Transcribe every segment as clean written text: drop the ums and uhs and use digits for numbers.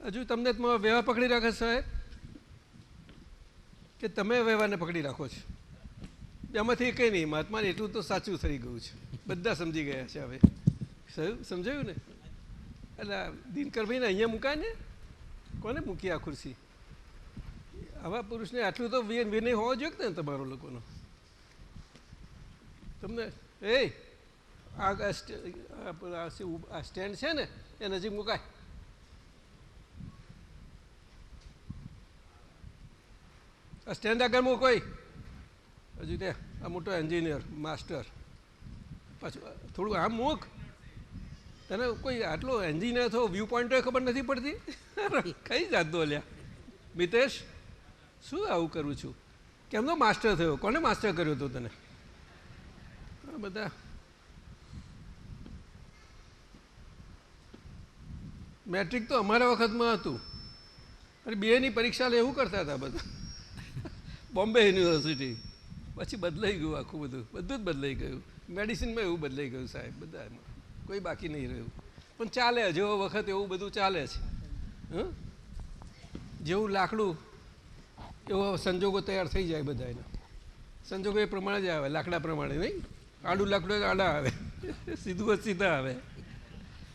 હજુ તમને તમારો વ્યવહાર પકડી રાખે સાહેબ કે તમે વ્યવહારને પકડી રાખો છો? એમાંથી કંઈ નહીં, મહાત્માને એટલું તો સાચું થઈ ગયું છે, બધા સમજી ગયા છે હવે. સમજાયું ને? એટલે દિનકરભાઈને અહીંયા મુકાય ને, કોને મૂકી આ ખુરશી? આવા પુરુષને આટલું તો વિનય હોવો જોઈએ ને તમારો લોકોનો. તમને આ સ્ટેન્ડ છે ને એ નજીક મુકાય. આ સ્ટેન્ડ આગળ મૂકોય. હજુ તે આ મોટો એન્જિનિયર માસ્ટર પાછું થોડું આમ મૂક. તને કોઈ આટલો એન્જિનિયર થયો વ્યૂ પોઈન્ટ ખબર નથી પડતી? કઈ જાતનો લ્યા મિતેશ, શું આવું કરું છું? કેમનો માસ્ટર થયો? કોને માસ્ટર કર્યો હતો તને? આ બધા મેટ્રિક તો અમારા વખતમાં હતું, અને BAની પરીક્ષા લે એવું કરતા હતા બધા. બોમ્બે યુનિવર્સિટી. પછી બદલાઈ ગયું આખું, બધું જ બદલાઈ ગયું. મેડિસિનમાં એવું બદલાઈ ગયું સાહેબ, બધા એમાં કોઈ બાકી નહીં રહ્યું. પણ ચાલે, જેવો વખત એવું બધું ચાલે છે. જેવું લાકડું એવો સંજોગો તૈયાર થઈ જાય બધા. એના સંજોગો એ પ્રમાણે જ આવે, લાકડા પ્રમાણે નહીં. આડું લાકડું આડા આવે, સીધું જ સીધા આવે.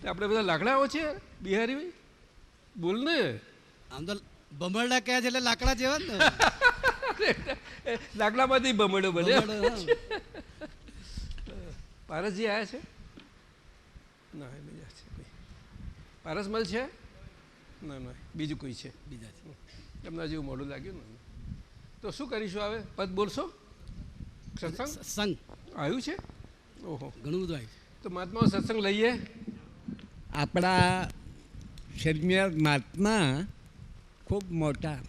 આપણે બધા લાકડાઓ છે બિહારી, બોલ ને. આમ તો ભમરડા કયા છે એટલે લાકડા જેવા ને. લાકડામાંથી ભમરડો બને. પારસજી આવ્યા છે? ના બીજા છે કોઈ. પારસમલ છે? ના ના બીજું કોઈ છે? બીજા છે. એમના જેવું મોડું લાગ્યું ને. તો શું કરીશું હવે? પદ બોલશો? સત્સંગ આવ્યું છે? ઓહો, ઘણું બધું આવ્યું. તો મહાત્માઓ સત્સંગ લઈએ. આપણા સિનિયર મહાત્મા ખૂબ મોટા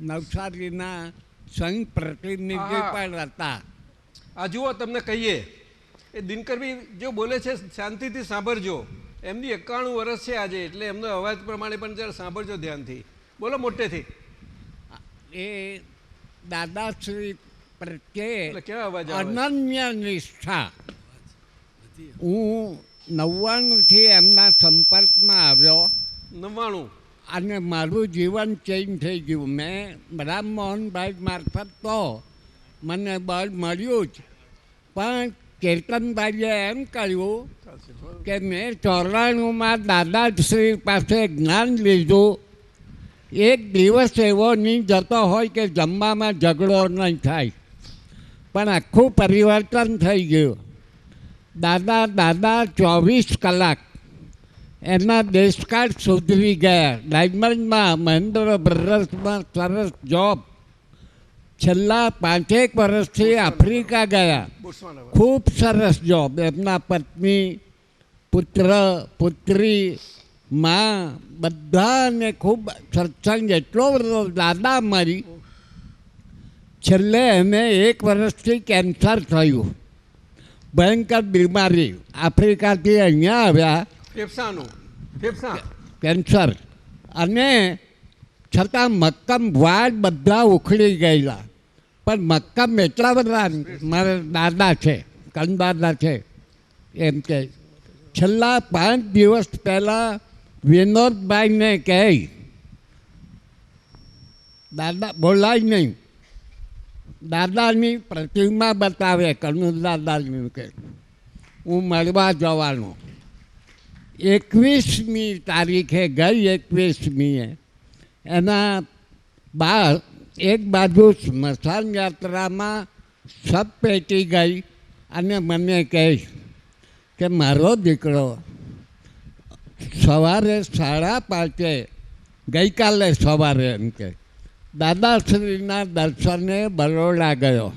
નવસારીના સંઘ પ્રતિનિધિ પણ હતા. આ જુઓ તમને કહીએ, એ દિનકરભાઈ જો બોલે છે શાંતિથી સાંભળજો. એમની 91 વર્ષ છે આજે, એટલે એમનો અવાજ પ્રમાણે પણ જરા સાંભળજો ધ્યાનથી. બોલો મોટેથી. એ દાદાશ્રી પ્રત્યે કેવા અવાજ આવે? અનન્ય નિષ્ઠા. હું 99થી એમના સંપર્કમાં આવ્યો. 99? અને મારું જીવન ચેન્જ થઈ ગયું. મેં રામમોહનભાઈ મારફત તો મને બળ મળ્યું જ, પણ કેતનભાઈએ એમ કહ્યું કે મેં 94માં દાદાશ્રી પાસે જ્ઞાન લીધું. એક દિવસ એવો નહીં જતો હોય કે જમવામાં ઝઘડો નહીં થાય, પણ આખું પરિવર્તન થઈ ગયું. દાદા 24 કલાક એના દેશકાળ સુધરી ગયા. ડાયમંડમાં મહેન્દ્ર બ્રદર્સમાં સરસ જોબ. છેલ્લા 5 વર્ષથી આફ્રિકા ગયા, ખૂબ સરસ જોબ. એમના પત્ની, પુત્ર, પુત્રી, માં બધાને ખૂબ સત્સંગ એટલો બધો. દાદા મારી છેલ્લે એને 1 વર્ષથી કેન્સર થયું, ભયંકર બીમારી. આફ્રિકાથી અહીંયા આવ્યા, ફેફસા કેન્સર. અને છતાં મક્કમ વાળ બધા ઉખડી ગયેલા, પણ મક્કમ એટલા બધા મારા દાદા છે, કંદાદા છે. એમ કે છેલ્લા 5 દિવસ પહેલાં વિનોદભાઈને કહે, દાદા બોલાય નહીં, દાદાની પ્રતિમા બતાવે, કનુદાદાની કે હું મળવા જવાનો. 21મી તારીખે ગઈ, 21મીએ એના બાદ એક બાજુ સ્મશાન યાત્રામાં સબ પેટી ગઈ અને મને કહે કે મારો દીકરો સવારે 5:30 ગઈકાલે સવારે એમ કે દાદાશ્રીના દર્શને બરોડા ગયો.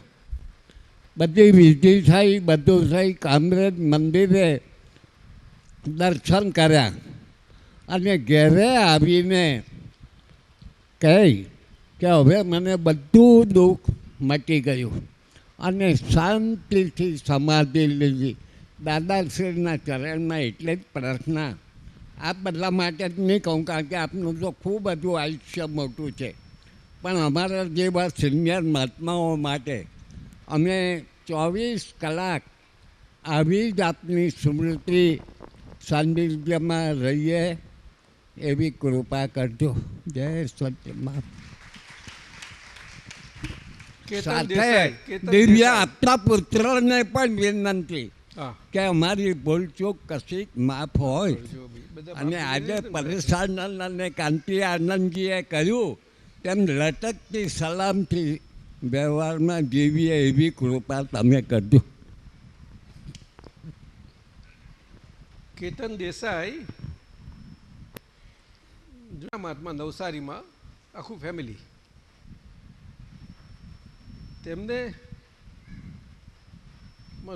બધી વિધિ થઈ, બધું થઈ. કામરેજ મંદિરે દર્શન કર્યા અને ઘેરે આવીને કહી કે હવે મને બધું દુઃખ મટી ગયું અને શાંતિથી સમાધિ લીધી. દાદાશ્રીના ચરણમાં એટલે જ પ્રાર્થના. આ બધા માટે જ નહીં કહું, કારણ કે આપનું તો ખૂબ બધું આયુષ્ય મોટું છે, પણ અમારા જેવા સિનિયર મહાત્માઓ માટે અમે 24 કલાક આવી જ આપની સ્મૃતિ સાનિધ્યમાં રહીએ એવી કૃપા કરજો. જય સચિદાનંદ. કેતન સાથે દેસાઈ, કેતન દિવ્ય દેસાઈ. આપતા પુત્રને પણ વિનંતી હા કે અમારી ભૂલચૂક કશીક માફ હોય. જો બી બધા અને બાપુ આજે જોડે ને પરેશાન અને કાંતિ આનંદજીએ કહ્યું તેમ લટકતી સલામથી વ્યવહારમાં જીવીએ એવી કૃપા તમે કરજો. કેતન દેસાઈ જૂના મહાત્મા નવસારીમાં આખું ફેમિલી તેમને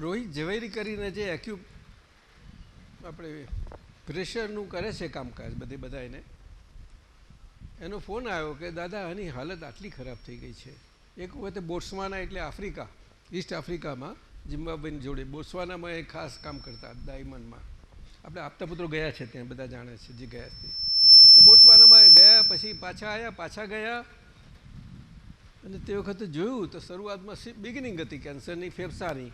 રોહિત ઝવેરી કરીને જે આપણે પ્રેશરનું કરે છે કામકાજ બધા એને એનો ફોન આવ્યો કે દાદા આની હાલત આટલી ખરાબ થઈ ગઈ છે. એક વખતે બોટ્સવાના એટલે આફ્રિકા, ઈસ્ટ આફ્રિકામાં ઝિમ્બાબ્વેની જોડે બોટ્સવાનામાં એ ખાસ કામ કરતા ડાયમંડમાં. આપણે આપતા પુત્રો ગયા છે ત્યાં બધા જાણે છે જે ગયા છે એ બોટ્સવાનામાં ગયા, પછી પાછા ગયા અને તે વખતે જોયું તો શરૂઆતમાં બિગિનિંગ હતી કેન્સરની, ફેફસાની.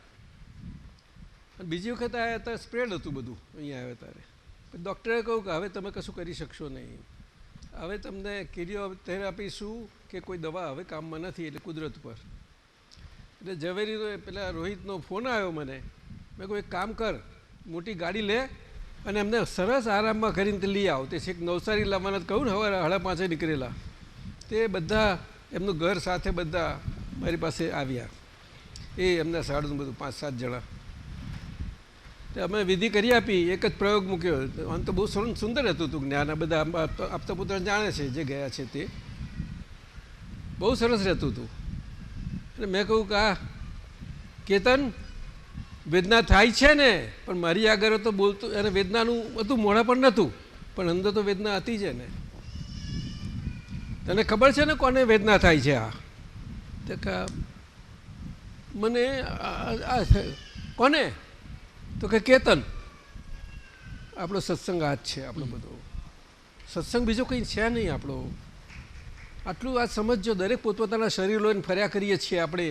અને બીજી વખત આવ્યા હતા સ્પ્રેડ હતું બધું અહીંયા આવ્યા ત્યારે. ડૉક્ટરે કહ્યું કે હવે તમે કશું કરી શકશો નહીં, હવે તમને કિરિયોથેરાપી શું કે કોઈ દવા હવે કામમાં નથી, એટલે કુદરત પર. એટલે ઝવેરીનો પેલા રોહિતનો ફોન આવ્યો મને. મેં કહ્યું એક કામ કર, મોટી ગાડી લે અને એમને સરસ આરામમાં કરીને લઈ આવ. તે છેક નવસારી લાવવાના કહું ને હવે 5:30 નીકળેલા. તે બધા એમનું ઘર સાથે બધા મારી પાસે આવ્યા, એ એમના સાડું બધું 5-7 જણા. તે અમે વિધિ કરી આપી, એક જ પ્રયોગ મૂક્યો. આમ તો બહુ સુંદર હતું જ્ઞાન. આ બધા આપતા પુત્ર જાણે છે જે ગયા છે તે, બહુ સરસ રહેતું હતું. અને મેં કહ્યું કે આ કેતન વેદના થાય છે ને, પણ મારી આગળ તો બોલતું એને વેદનાનું હતું, મોઢા પણ નહોતું, પણ અંદર તો વેદના હતી જ ને. તને ખબર છે ને કોને વેદના થાય છે? આ તો કે મને કોને? તો કે કેતન. આપણો સત્સંગ આ જ છે, આપણો બધો સત્સંગ બીજો કંઈ છે નહીં આપણો. આટલું આ સમજો, દરેક પોતપોતાના શરીર લઈને ફર્યા કરીએ છીએ આપણે,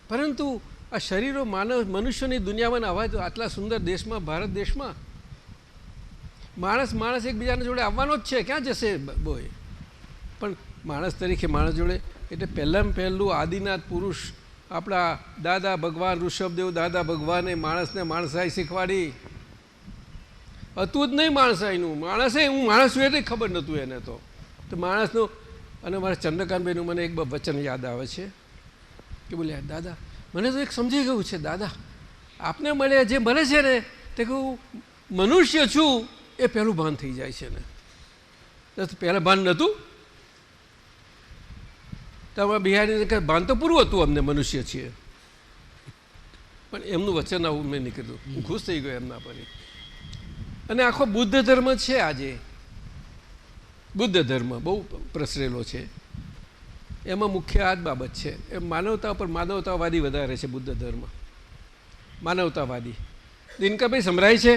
પરંતુ આ શરીરો મનુષ્યની દુનિયામાં આવા આટલા સુંદર દેશમાં, ભારત દેશમાં માણસ એકબીજાના જોડે આવવાનો જ છે, ક્યાં જશે બોય? પણ માણસ તરીકે માણસ જોડે એટલે પહેલું આદિનાથ પુરુષ આપણા દાદા ભગવાન ઋષભદેવ દાદા ભગવાને માણસને માણસાઈ શીખવાડી. હતું જ નહીં માણસાઈનું. હું માણસ છું એટલે ખબર નહોતું એને તો માણસનું. અને મારા ચંદ્રકાંતભાઈનું મને એક વચન યાદ આવે છે કે બોલ્યા, દાદા મને તો એક સમજી ગયું છે દાદા, આપને મળે જે મળે છે ને તે કહું મનુષ્ય છું એ પહેલું ભાન થઈ જાય છે ને. પહેલાં ભાન નહોતું. તમારા બિહારી ભાન તો પૂરું હતું, અમને મનુષ્ય છીએ. પણ એમનું વચન આવું મેં નીકળ્યું, હું ખુશ થઈ ગયો એમના પર. અને આખો બુદ્ધ ધર્મ છે આજે, બુદ્ધ ધર્મ બહુ પ્રસરેલો છે. એમાં મુખ્ય આ જ બાબત છે, એ માનવતા પર માનવતાવાદી વધારે છે બુદ્ધ ધર્મ, માનવતાવાદી. દિનકાભાઈ સંભળાય છે?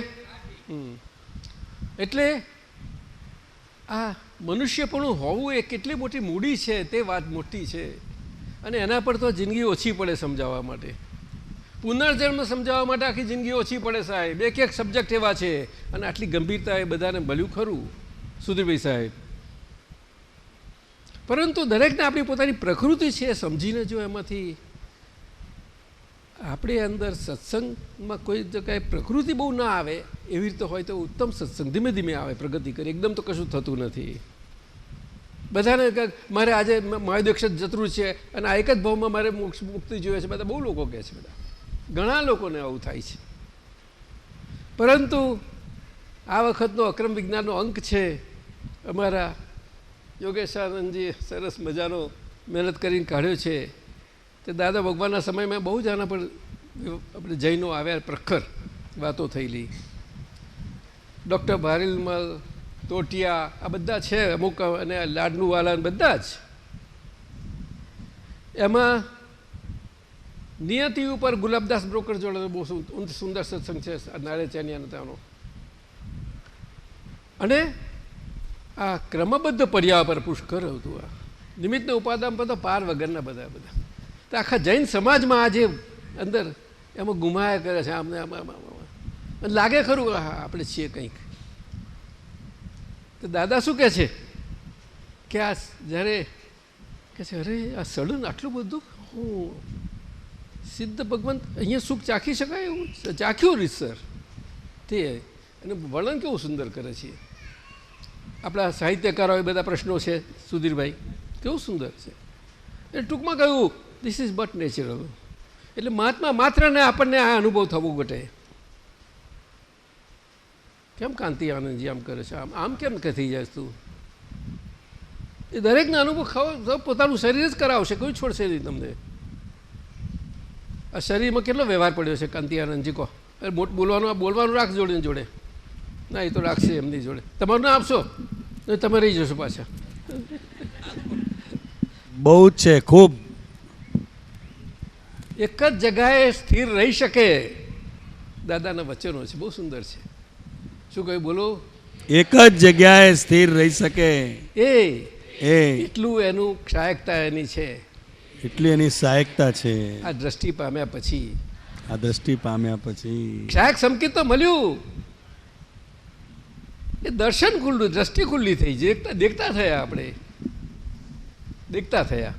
એટલે આ મનુષ્યપણું હોવું એ કેટલી મોટી મૂડી છે, તે વાત મોટી છે. અને એના પર તો જિંદગી ઓછી પડે સમજાવવા માટે. પુનર્જન્મ સમજાવવા માટે આખી જિંદગી ઓછી પડે સાહેબ. એક સબ્જેક્ટ એવા છે અને આટલી ગંભીરતા એ બધાને મળ્યું ખરું સુધીરભાઈ સાહેબ. પરંતુ દરેકને આપણી પોતાની પ્રકૃતિ છે સમજીને જો એમાંથી આપણે અંદર સત્સંગમાં કોઈ જગ્યાએ પ્રકૃતિ બહુ ના આવે એવી રીતે હોય તો ઉત્તમ સત્સંગ ધીમે ધીમે આવે, પ્રગતિ કરે. એકદમ તો કશું થતું નથી. બધાને મારે આજે મહાદીક્ષિત જતરું છે અને આ એક જ ભાવમાં મારે મુક્તિ જોઈએ છે, બધા બહુ લોકો કહે છે. બધા ઘણા લોકોને આવું થાય છે. પરંતુ આ વખતનો અક્રમ વિજ્ઞાનનો અંક છે. અમારા યોગેશાનંદજી સરસ મજાનો મહેનત કરીને કાઢ્યો છે. તે દાદા ભગવાનના સમયમાં બહુ જ આના પર આપણે જૈનો આવ્યા, પ્રખર વાતો થયેલી. ડૉક્ટર ભારીલમલ, તોટિયા, આ બધા છે અમુક, અને લાડનુવાલા બધા જ. એમાં નિયતિ ઉપર ગુલાબદાસ બ્રોકર જોડે બહુ સુંદર સત્સંગ છે નાળે ચાનિયાનો ત્યાંનો. અને આ ક્રમબદ્ધ પર્યાય પર પુષ્કર હતું. આ નિમિત્તના ઉપાદાન પર તો પાર વગરના બધા તો આખા જૈન સમાજમાં આજે અંદર એમાં ગુમાયા કરે છે. આમને લાગે ખરું આપણે છીએ કંઈક. તો દાદા શું કહે છે કે આ જ્યારે કહે છે અરે આ સડન આટલું બધું હું સિદ્ધ ભગવંત અહીંયા સુખ ચાખી શકાય એવું ચાખ્યું રીતસર તે અને વર્ણન કેવું સુંદર કરે છે. આપણા સાહિત્યકારોએ બધા પ્રશ્નો છે સુધીરભાઈ કેવું સુંદર છે. એટલે ટૂંકમાં કહ્યું ધીસ ઇઝ બટ નેચરલ. એટલે મહાત્મા માત્રને આપણને આ અનુભવ થવો ઘટે. કેમ કાંતિ આનંદજી આમ કરે છે, આમ કેમ કે થઈ જાય તું? એ દરેકને અનુભવ ખાવા પોતાનું શરીર જ કરાવશે, કોઈ છોડશે નહીં તમને. આ શરીરમાં કેટલો વ્યવહાર પડ્યો છે કાંતિ આનંદજી કહો. બોલવાનું રાખ જોડે જોડે. ના એ તો રાખશે એમની જોડે. તમારું ના આપશો તો તમે રહી જશો પાછા. બહુ જ છે ખૂબ. એક જ જગાએ સ્થિર રહી શકે દાદાના વચનો છે, બહુ સુંદર છે. શું કહ્યું બોલો? એક જ જગ્યાએ સ્થિર રહી શકે એ એટલું એનું સહાયકતા એની છે, એટલી એની સહાયકતા છે. આ દ્રષ્ટિ પામ્યા પછી, આ દ્રષ્ટિ પામ્યા પછી સહાયક સંકેત તો મળ્યું. એ દર્શન ખુલ્લું, દ્રષ્ટિ ખુલ્લી થઈ જાય, દેખતા થયા, આપણે દેખતા થયા.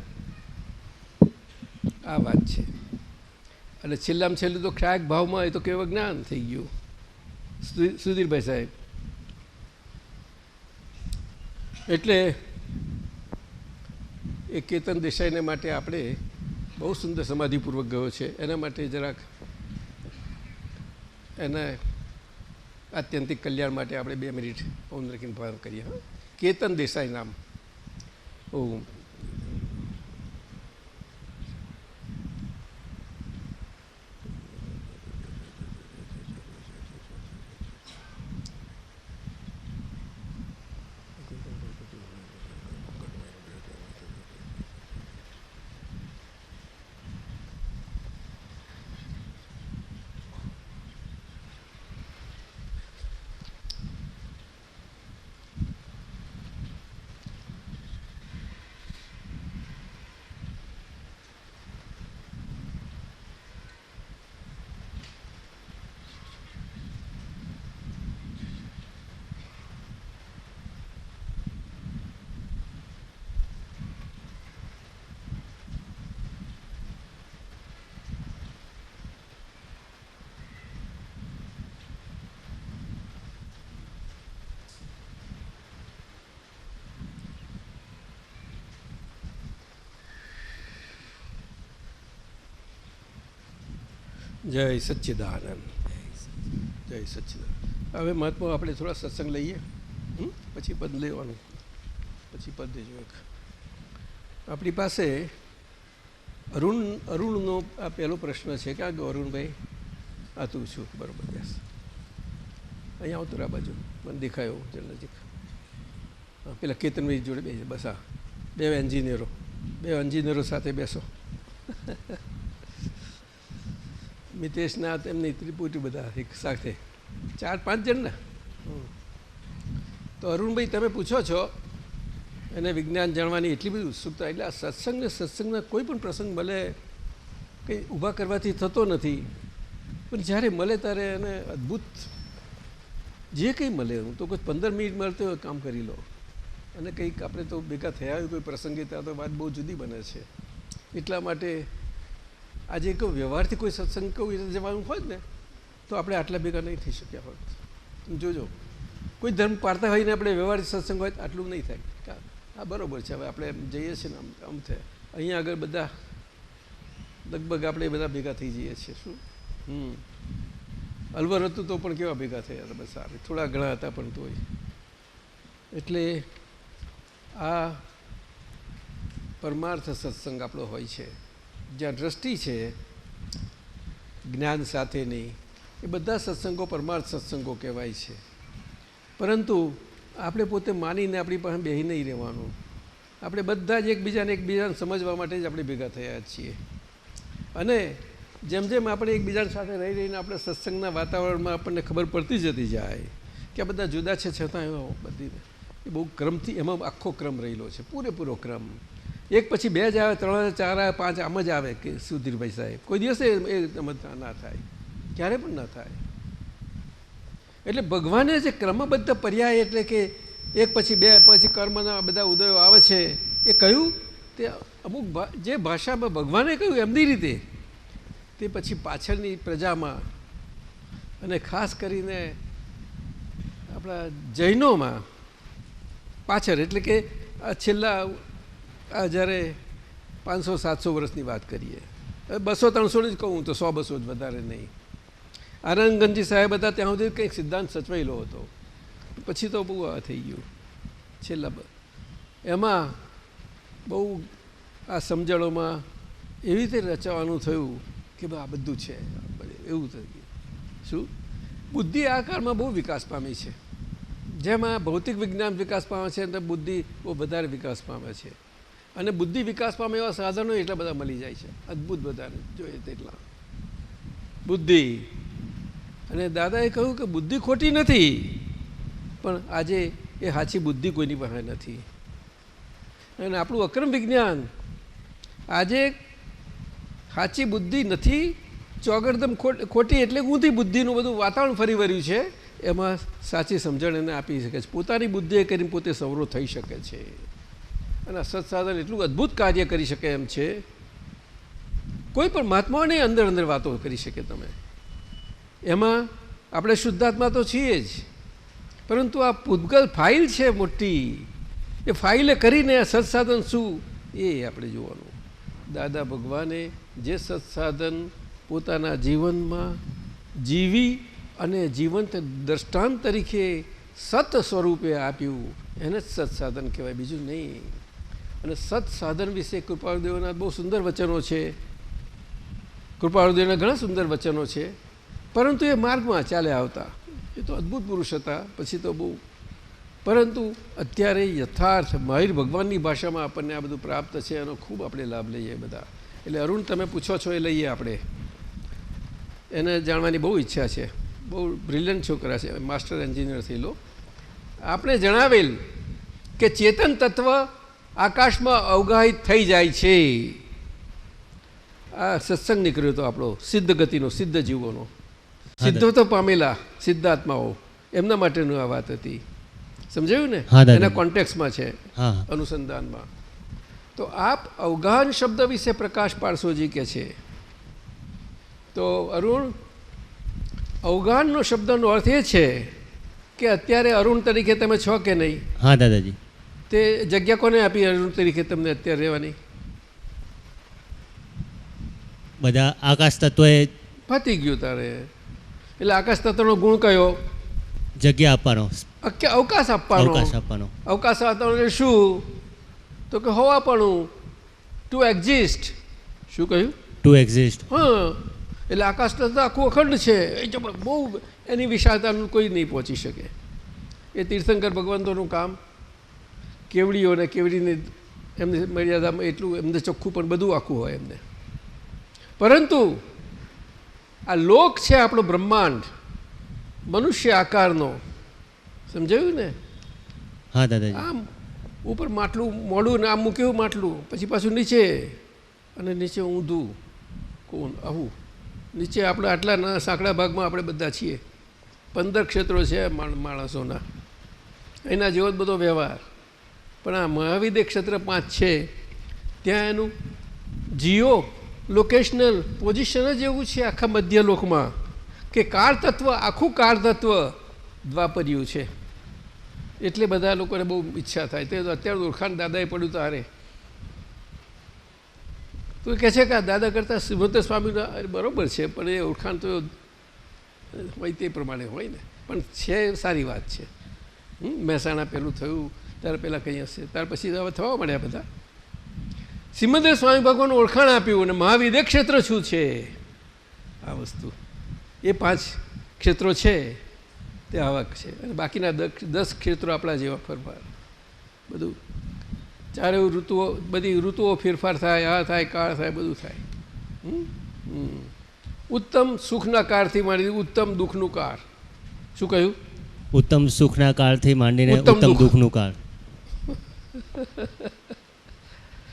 આ વાત છે. અને છેલ્લામાં છેલ્લું તો સહાયક ભાવમાં એ તો કેવું જ્ઞાન થઈ ગયું. સુધીરભાઈ સાહેબ, એટલે એ કેતન દેસાઈને માટે આપણે બહુ સુંદર સમાધિપૂર્વક ગયો છે. એના માટે જરાક એના આત્યંતિક કલ્યાણ માટે આપણે 2 મિનિટ ઓમ રાખીને ભાવ કરીએ. કેતન દેસાઈ નામ. ઓમ. જય સચ્ચિદાનંદ, જય સચ્ચિદાનંદ. હવે મહાત્મા આપણે થોડા સત્સંગ લઈએ, પછી પદ લેવાનું, પછી પદ દેજો. એક આપણી પાસે અરુણનો આ પહેલો પ્રશ્ન છે. ક્યાં ગયો અરુણભાઈ? આ તું છું, બરાબર. બેસ અહીંયા આવતું આ બાજુ, મને દેખાયો નજીક. હા, પેલા કેતનભાઈ જોડે બેસે. બસ આ 2 એન્જિનિયરો સાથે બેસો. મિતેશના તેમની ત્રિપુટી બધા એક સાથે 4-5 જણ ને. તો અરુણભાઈ તમે પૂછો છો એને વિજ્ઞાન જાણવાની એટલી બધી ઉત્સુકતા. એટલે આ સત્સંગના કોઈ પણ પ્રસંગ મળે કંઈ ઊભા કરવાથી થતો નથી, પણ જ્યારે મળે ત્યારે એને અદ્ભુત જે કંઈ મળે, હું તો કોઈ 15 મિનિટ મળતો હોય કામ કરી લો. અને કંઈક આપણે તો ભેગા થયા હોય કોઈ પ્રસંગે, ત્યાં તો વાત બહુ જુદી બને છે. એટલા માટે આજે કોઈ વ્યવહારથી કોઈ સત્સંગ કોઈ જવાનું હોય ને તો આપણે આટલા ભેગા નહીં થઈ શક્યા હોત. જોજો, કોઈ ધર્મ પાડતા હોય ને આપણે વ્યવહારિક સત્સંગ હોય તો આટલું નહીં થાય. હા બરાબર છે. હવે આપણે જઈએ છીએ ને આમ થાય, અહીંયા આગળ બધા લગભગ આપણે બધા ભેગા થઈ જઈએ છીએ. શું અલવર હતું તો પણ કેવા ભેગા થયા હતા, બસ આપણે થોડા ઘણા હતા પણ તોય. એટલે આ પરમાર્થ સત્સંગ આપણો હોય છે, જ્યાં દ્રષ્ટિ છે જ્ઞાન સાથેની. એ બધા સત્સંગો પરમાર્થ સત્સંગો કહેવાય છે. પરંતુ આપણે પોતે માનીને આપણી પાસે બેસી નહીં રહેવાનું. આપણે બધા જ એકબીજાને સમજવા માટે જ આપણે ભેગા થયા છીએ. અને જેમ જેમ આપણે એકબીજા સાથે રહી રહીને આપણે સત્સંગના વાતાવરણમાં આપણને ખબર પડતી જતી જાય કે આ બધા જુદા છે, છતાં એમાં બધી એ બહુ ક્રમથી એમાં આખો ક્રમ રહેલો છે, પૂરેપૂરો ક્રમ. એક પછી 2 જ આવે, 3, 4 આવે, 5 આમ જ આવે કે સુધીરભાઈ સાહેબ. કોઈ દિવસે એ ના થાય, ક્યારે પણ ના થાય. એટલે ભગવાને જે ક્રમબદ્ધ પર્યાય એટલે કે એક પછી બે પછી કર્મના બધા ઉદયો આવે છે. એ કહ્યું તે અમુક જે ભાષામાં ભગવાને કહ્યું એમની રીતે, તે પછી પાછળની પ્રજામાં અને ખાસ કરીને આપણા જૈનોમાં પાછળ, એટલે કે આ છેલ્લા જ્યારે 500-700 વર્ષની વાત કરીએ, 200-300 જ કહું તો 100-200 જ, વધારે નહીં. આનંદગંજી સાહેબ હતા ત્યાં સુધી કંઈક સિદ્ધાંત સચવાયેલો હતો, પછી તો બહુ આ થઈ ગયું છેલ્લા. એમાં બહુ આ સમજણોમાં એવી રીતે રચવાનું થયું કે આ બધું છે, એવું થઈ ગયું. શું બુદ્ધિ આ કાળમાં બહુ વિકાસ પામી છે. જેમાં ભૌતિક વિજ્ઞાન વિકાસ પામે છે અને બુદ્ધિ બહુ વધારે વિકાસ પામે છે. અને બુદ્ધિ વિકાસ પામે એવા સાધનો એટલા બધા મળી જાય છે, અદ્ભુત વધારે જોઈએ તેટલા. બુદ્ધિ, અને દાદાએ કહ્યું કે બુદ્ધિ ખોટી નથી, પણ આજે એ સાચી બુદ્ધિ કોઈની પાસે નથી. અને આપણું અક્રમ વિજ્ઞાન આજે સાચી બુદ્ધિ નથી, ચોગડદમ ખોટી એટલે ઊંધી બુદ્ધિનું બધું વાતાવરણ ફરી વળ્યું છે. એમાં સાચી સમજણ એને આપી શકે છે. પોતાની બુદ્ધિએ કરીને પોતે સવરો થઈ શકે છે. અને સત્સાધન એટલું અદ્ભુત કાર્ય કરી શકે એમ છે. કોઈ પણ મહાત્માઓને અંદર અંદર વાતો કરી શકે તમે. એમાં આપણે શુદ્ધાત્મા તો છીએ જ, પરંતુ આ પૂતગલ ફાઇલ છે મોટી, એ ફાઇલે કરીને સત્સાધન શું એ આપણે જોવાનું. દાદા ભગવાને જે સત્સાધન પોતાના જીવનમાં જીવી અને જીવંત દ્રષ્ટાંત તરીકે સત સ્વરૂપે આપ્યું, એને જ સત્સાધન કહેવાય, બીજું નહીં. અને સત્સાધન વિશે કૃપાળુદેવના બહુ સુંદર વચનો છે. કૃપાળુદેવના ઘણા સુંદર વચનો છે, પરંતુ એ માર્ગમાં ચાલ્યા આવતા. એ તો અદ્ભુત પુરુષ હતા, પછી તો બહુ. પરંતુ અત્યારે યથાર્થ મહાવીર ભગવાનની ભાષામાં આપણને આ બધું પ્રાપ્ત છે, એનો ખૂબ આપણે લાભ લઈએ બધા. એટલે અરુણ તમે પૂછો છો એ લઈએ આપણે. એને જાણવાની બહુ ઈચ્છા છે. બહુ બ્રિલિયન્ટ છોકરા છે, માસ્ટર એન્જિનિયર થયેલો. આપણે જણાવેલ કે ચેતન તત્વ આકાશમાં અવગાહિત થઈ જાય છે. આ સત્સંગ નીકળ્યો હતો આપણો સિદ્ધ ગતિનો, સિદ્ધ જીવોનો, સિદ્ધત્વ પામેલા સિદ્ધાત્માઓ, એમના માટેનું આ વાત હતી. સમજાયું ને? એના કોન્ટેક્સમાં છે, અનુસંધાનમાં. તો આપ અવગાહન શબ્દ વિશે પ્રકાશ પાડશોજી કે છે. તો અરુણ, અવગાહનનો શબ્દનો અર્થ એ છે કે અત્યારે અરુણ તરીકે તમે છો કે નહીં? હા દાદાજી. તે જગ્યા કોને આપી અરુણ તરીકે તમને અત્યારે રહેવાની? બધા આકાશ તત્વએ. પતી ગયું તારે. એટલે આકાશ તત્વનો ગુણ કયો? જગ્યા આપવાનો, અવકાશ આપવાનો. અવકાશ આપવાનો. અવકાશ આપવાનો એટલે શું? તો કે હોવાપણું, ટુ એક્ઝિસ્ટ. શું કહ્યું? To exist. હા, એટલે આકાશ તત્વ આખું અખંડ છે. એ બહુ એની વિશાળતાનું કોઈ નહીં પહોંચી શકે. એ તીર્થંકર ભગવંતોનું કામ. કેવડીઓને કેવડીને એમની મર્યાદામાં એટલું એમને ચોખ્ખું પણ બધું આખું હોય એમને. પરંતુ આ લોક છે આપણો બ્રહ્માંડ, મનુષ્ય આકારનો. સમજાયું ને? હા દાદાજી. આમ ઉપર માટલું મોડું ને આમ મૂક્યું માટલું, પછી પાછું નીચે, અને નીચે ઊંધું કોણ આવું. નીચે આપણે આટલા સાંકડા ભાગમાં આપણે બધા છીએ. 15 ક્ષેત્રો છે માણસોના, એના જેવો જ બધો વ્યવહાર. પણ આ મહાવિદ્ય ક્ષેત્ર 5 છે, ત્યાં એનું જીઓ લોકેશનલ પોઝિશન જ એવું છે આખા મધ્ય લોકમાં કે કાળ તત્વ, આખું કાળ તત્વ દ્વાપર્યું છે. એટલે બધા લોકોને બહુ ઈચ્છા થાય. તે અત્યારે ઓળખાણ દાદાએ પડ્યું તારે. તો કહે છે કે આ દાદા કરતાં શ્રીમંત સ્વામીના બરાબર છે, પણ એ ઓળખાણ તો હોય તે પ્રમાણે હોય ને. પણ છે સારી વાત છે. મહેસાણા પહેલું થયું, ત્યારે પહેલાં કંઈ હશે, ત્યાર પછી હવે થવા મળ્યા બધા. સિમંદર સ્વામી ભગવાનનું ઓળખાણ આપ્યું. અને મહાવિદ્ય ક્ષેત્ર શું છે? આ વસ્તુ એ 5 ક્ષેત્રો છે તે આવા છે. અને બાકીના 10 ક્ષેત્રો આપણા જેવા ફેરફાર બધું. ચારે ઋતુઓ, બધી ઋતુઓ ફેરફાર થાય, આ થાય, કાળ થાય, બધું થાય. ઉત્તમ સુખના કાળથી માંડી ઉત્તમ દુઃખનું કાળ. શું કહ્યું? ઉત્તમ સુખના કાળથી માંડીને ઉત્તમ દુઃખનું કાળ.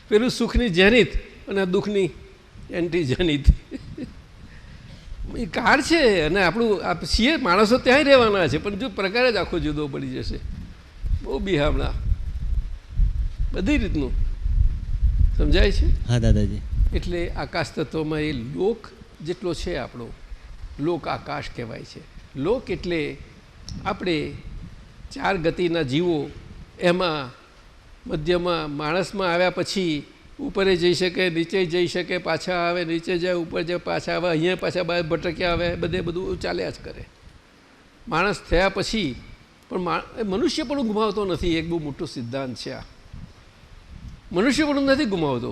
પેલું સુખની જેનિત અને દુઃખની એન્ટી જેનિત. એ કાળ છે. અને આપણું છીએ માણસો ત્યાંય રહેવાના છે, પણ જો પ્રકાર જ આખો જુદો પડી જશે. બહુ બહુ બિહામણા, બધી રીતનું સમજાય છે. હા દાદાજી. એટલે આકાશ તત્વમાં એ લોક જેટલો છે આપણો, લોક આકાશ કહેવાય છે. લોક એટલે આપણે 4 ગતિના જીવો, એમાં મધ્યમાં માણસમાં આવ્યા પછી ઉપરે જઈ શકે, નીચે જઈ શકે, પાછા આવે, નીચે જાય, ઉપર જાય, પાછા આવે, અહીંયા પાછા બહાર ભટક્યા આવે, બધું ચાલ્યા જ કરે. માણસ થયા પછી પણ મનુષ્ય પણ ગુમાવતો નથી. એક બહુ મોટો સિદ્ધાંત છે આ. મનુષ્ય પણ નથી ગુમાવતો.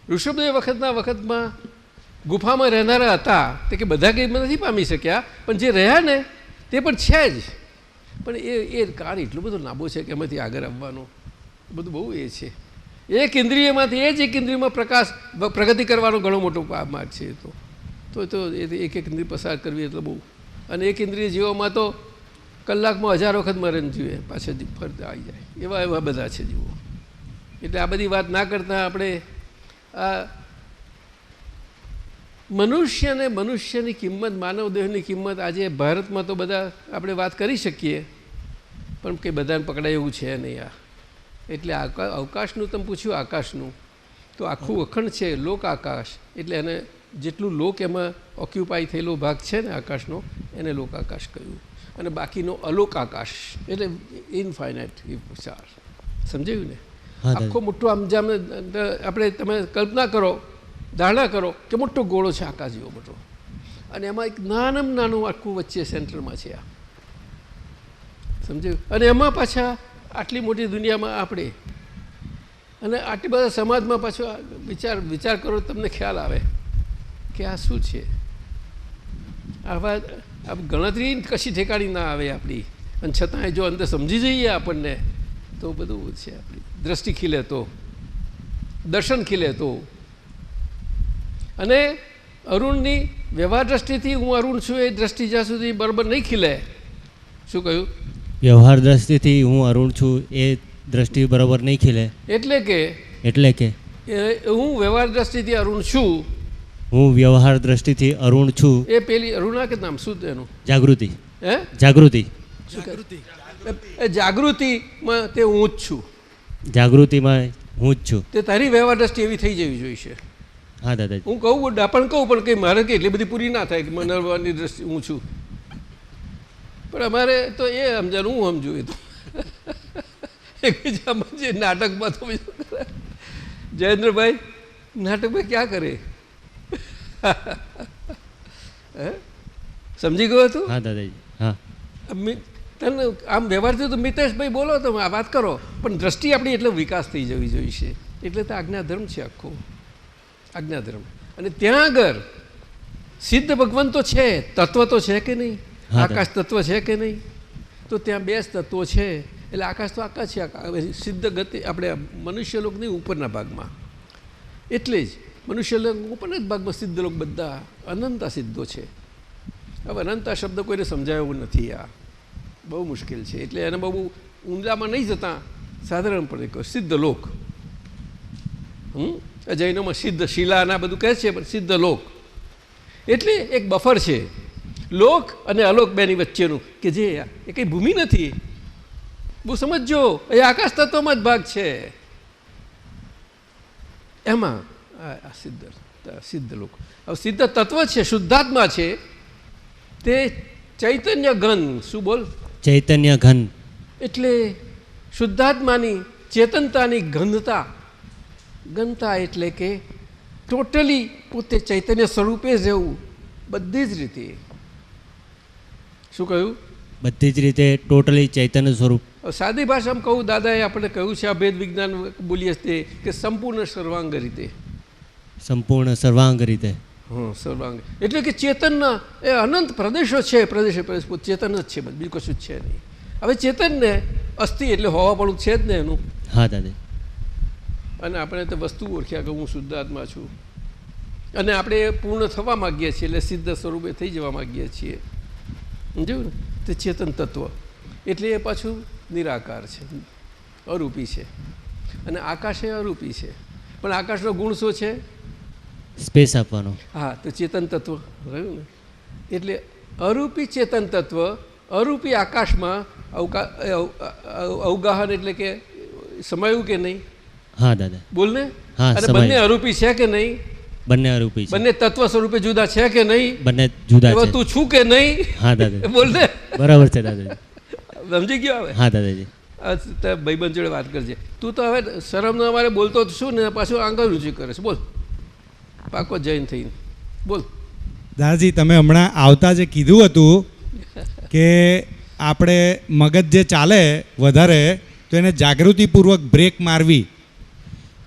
ઋષભદેવ વખતમાં ગુફામાં રહેનારા હતા તે કે બધા કંઈ નથી પામી શક્યા, પણ જે રહ્યા ને તે પણ છે જ. પણ એ કાળ એટલો બધો લાંબો છે કે એમાંથી આગળ આવવાનો બધું બહુ એ છે. એક ઇન્દ્રિયમાંથી એ જ એક ઇન્દ્રિયમાં પ્રગતિ કરવાનો ઘણો મોટો માર્ગ છે. તો એક ઇન્દ્રિય પસાર કરવી એટલે બહુ. અને એક ઇન્દ્રિય જીવોમાં તો કલાકમાં 1000 વખત મરે જોઈએ, પાછા ફરતા આવી જાય, એવા બધા છે જીવો. એટલે આ બધી વાત ના કરતાં આપણે આ મનુષ્યની કિંમત, માનવદેહની કિંમત આજે ભારતમાં તો બધા આપણે વાત કરી શકીએ, પણ કંઈ બધાને પકડાય એવું છે નહીં આ. એટલે અવકાશનું તમે પૂછ્યું, આકાશનું તો આખું અખંડ છે. લોક આકાશ એટલે એને જેટલું લોક એમાં ઓક્યુપાય થયેલો ભાગ છે ને આકાશનો, એને લોક આકાશ કહ્યું. અને બાકીનો અલોક આકાશ એટલે ઇનફાઇનાઇટ વિચાર. સમજાયું ને? આખો મોટો આમ જેમ આપણે તમે કલ્પના કરો, ધારણા કરો કે મોટો ગોળો છે આકાશ જેવો મોટો, અને એમાં એક નાનામાં નાનું આખું વચ્ચે સેન્ટરમાં છે આ. સમજાયું? અને એમાં પાછા આટલી મોટી દુનિયામાં આપણે, અને આટલી બધા સમાજમાં પાછો વિચાર કરો, તમને ખ્યાલ આવે કે આ શું છે. આવા ગણતરી કશી ઠેકાણી ના આવે આપણી, અને છતાંય જો અંદર સમજી જઈએ આપણને તો બધું છે. આપણી દ્રષ્ટિ ખીલે તો, દર્શન ખીલે તો. અને અરુણની વ્યવહાર દ્રષ્ટિથી હું અરુણ છું એ દ્રષ્ટિ જ્યાં સુધી બરાબર નહીં ખીલે. શું કહ્યું? વ્યવહાર દ્રષ્ટિથી હું અરુણ છું એ દ્રષ્ટિ બરાબર નહીં ખીલે. એટલે કે હું વ્યવહાર દ્રષ્ટિથી અરુણ છું, હું વ્યવહાર દ્રષ્ટિથી અરુણ છું. એ પેલી અરુણા કે નામ શું એનું? જાગૃતિ. હે? જાગૃતિ. એ જાગૃતિમાં તે હું જ છું. જાગૃતિમાં હું જ છું. તે તારી વ્યવહાર દ્રષ્ટિ એવી થઈ જવી જોઈએ. હા દાદાજી. હું કહું પણ કંઈ મારે કંઈ એટલી બધી પૂરી ના થાય કે મનવાની દ્રષ્ટિ હું છું. પણ અમારે તો એ સમજાનું હું સમજું. એ તો એકબીજામાં જે નાટકમાં તો બીજું કરે. જયેન્દ્રભાઈ નાટકમાં ક્યાં કરે? સમજી ગયો તું? હા દાદાજી. હા. તને આમ વ્યવહારથી તો મિતેશભાઈ બોલો તમે આ વાત કરો, પણ દ્રષ્ટિ આપણી એટલે વિકાસ થઈ જવી જોઈએ છે. એટલે તો આજ્ઞાધર્મ છે આખો, આજ્ઞાધર્મ. અને ત્યાં આગળ સિદ્ધ ભગવાન તો છે, તત્વ તો છે કે નહીં? આકાશ તત્વ છે કે નહીં? તો ત્યાં 2 તત્વો છે. એટલે આકાશ તો આકાશ છે. સિદ્ધ ગતિ આપણે મનુષ્ય લોકની ઉપરના ભાગમાં, એટલે જ મનુષ્ય લોક ઉપરના જ ભાગમાં સિદ્ધ લોક બધા અનંતા સિદ્ધો છે. હવે અનંતા શબ્દ કોઈને સમજાય એવું નથી. આ બહુ મુશ્કેલ છે. એટલે એને બહુ ઊંડામાં નહીં જતા સાધારણપણે કહો સિદ્ધ લોક. જૈનોમાં સિદ્ધ શિલાના બધું કહે છે, પણ સિદ્ધ લોક એટલે એક બફર છે લોક અને અલોક બેની વચ્ચેનું, કે જે એ કંઈ ભૂમિ નથી. બહુ સમજજો, એ આકાશ તત્વમાં જ ભાગ છે. એમાં આ સિદ્ધ લોક. હવે સિદ્ધ તત્વ છે, શુદ્ધાત્મા છે, તે ચૈતન્ય ઘન. શું બોલ? ચૈતન્ય ઘન. એટલે શુદ્ધાત્માની ચેતનતાની ઘનતા એટલે કે ટોટલી પોતે ચૈતન્ય સ્વરૂપે જ રહેવું બધી જ રીતે. શું કહ્યું? બધી જ રીતે ટોટલી ચૈતન્ય સ્વરૂપ. સાદી ભાષામાં કહું, દાદાએ આપણે કહ્યું છે આ ભેદ વિજ્ઞાન બોલીએ તે કે સંપૂર્ણ સર્વાંગ રીતે. સંપૂર્ણ સર્વાંગ રીતે. સર્વાંગ એટલે કે ચેતનના એ અનંત પ્રદેશો છે. પ્રદેશ ચેતન જ છે, બીજું કશું જ છે નહીં. હવે ચેતનને અસ્થિ એટલે હોવાપણું છે જ ને એનું. હા દાદા. અને આપણે તો વસ્તુ ઓળખ્યા કે હું શુદ્ધ આત્મા છું, અને આપણે પૂર્ણ થવા માગીએ છીએ, એટલે સિદ્ધ સ્વરૂપે થઈ જવા માગીએ છીએ. સમજ્યું ને? તે ચેતન તત્વ એટલે એ પાછું નિરાકાર છે, અરૂપી છે. અને આકાશ એ અરૂપી છે, પણ આકાશનો ગુણ શું છે? સ્પેસ આપવાનો. હા, તો ચેતન તત્વ રહ્યું ને. એટલે અરૂપી ચેતન તત્વ અરૂપી આકાશમાં અવગાહન એટલે કે સમાયું કે નહીં? હા દાદા. બોલ ને. હા, અને સમાયું. બંને અરૂપી છે કે નહીં? બંને અરૂપી છે. બંને તત્વ સ્વરૂપે જુદા છે કે નહીં? બંને જુદા એવો છે. તું છું કે નહીં? હા દાદા. બોલ ને. બરાબર છે દાદાજી. સમજી ગયો હવે? હા દાદાજી. ભાઈબંધ જોડે વાત કરજે. તું તો હવે શરમનો અમારે બોલતો છું ને પાછું આંગળ ઊંચી કરે છે. બોલ. પાકો જૈન થઈને બોલ. દાદાજી, તમે હમણાં આવતા જે કીધું હતું કે આપણે મગજ જે ચાલે વધારે તો એને જાગૃતિપૂર્વક બ્રેક મારવી,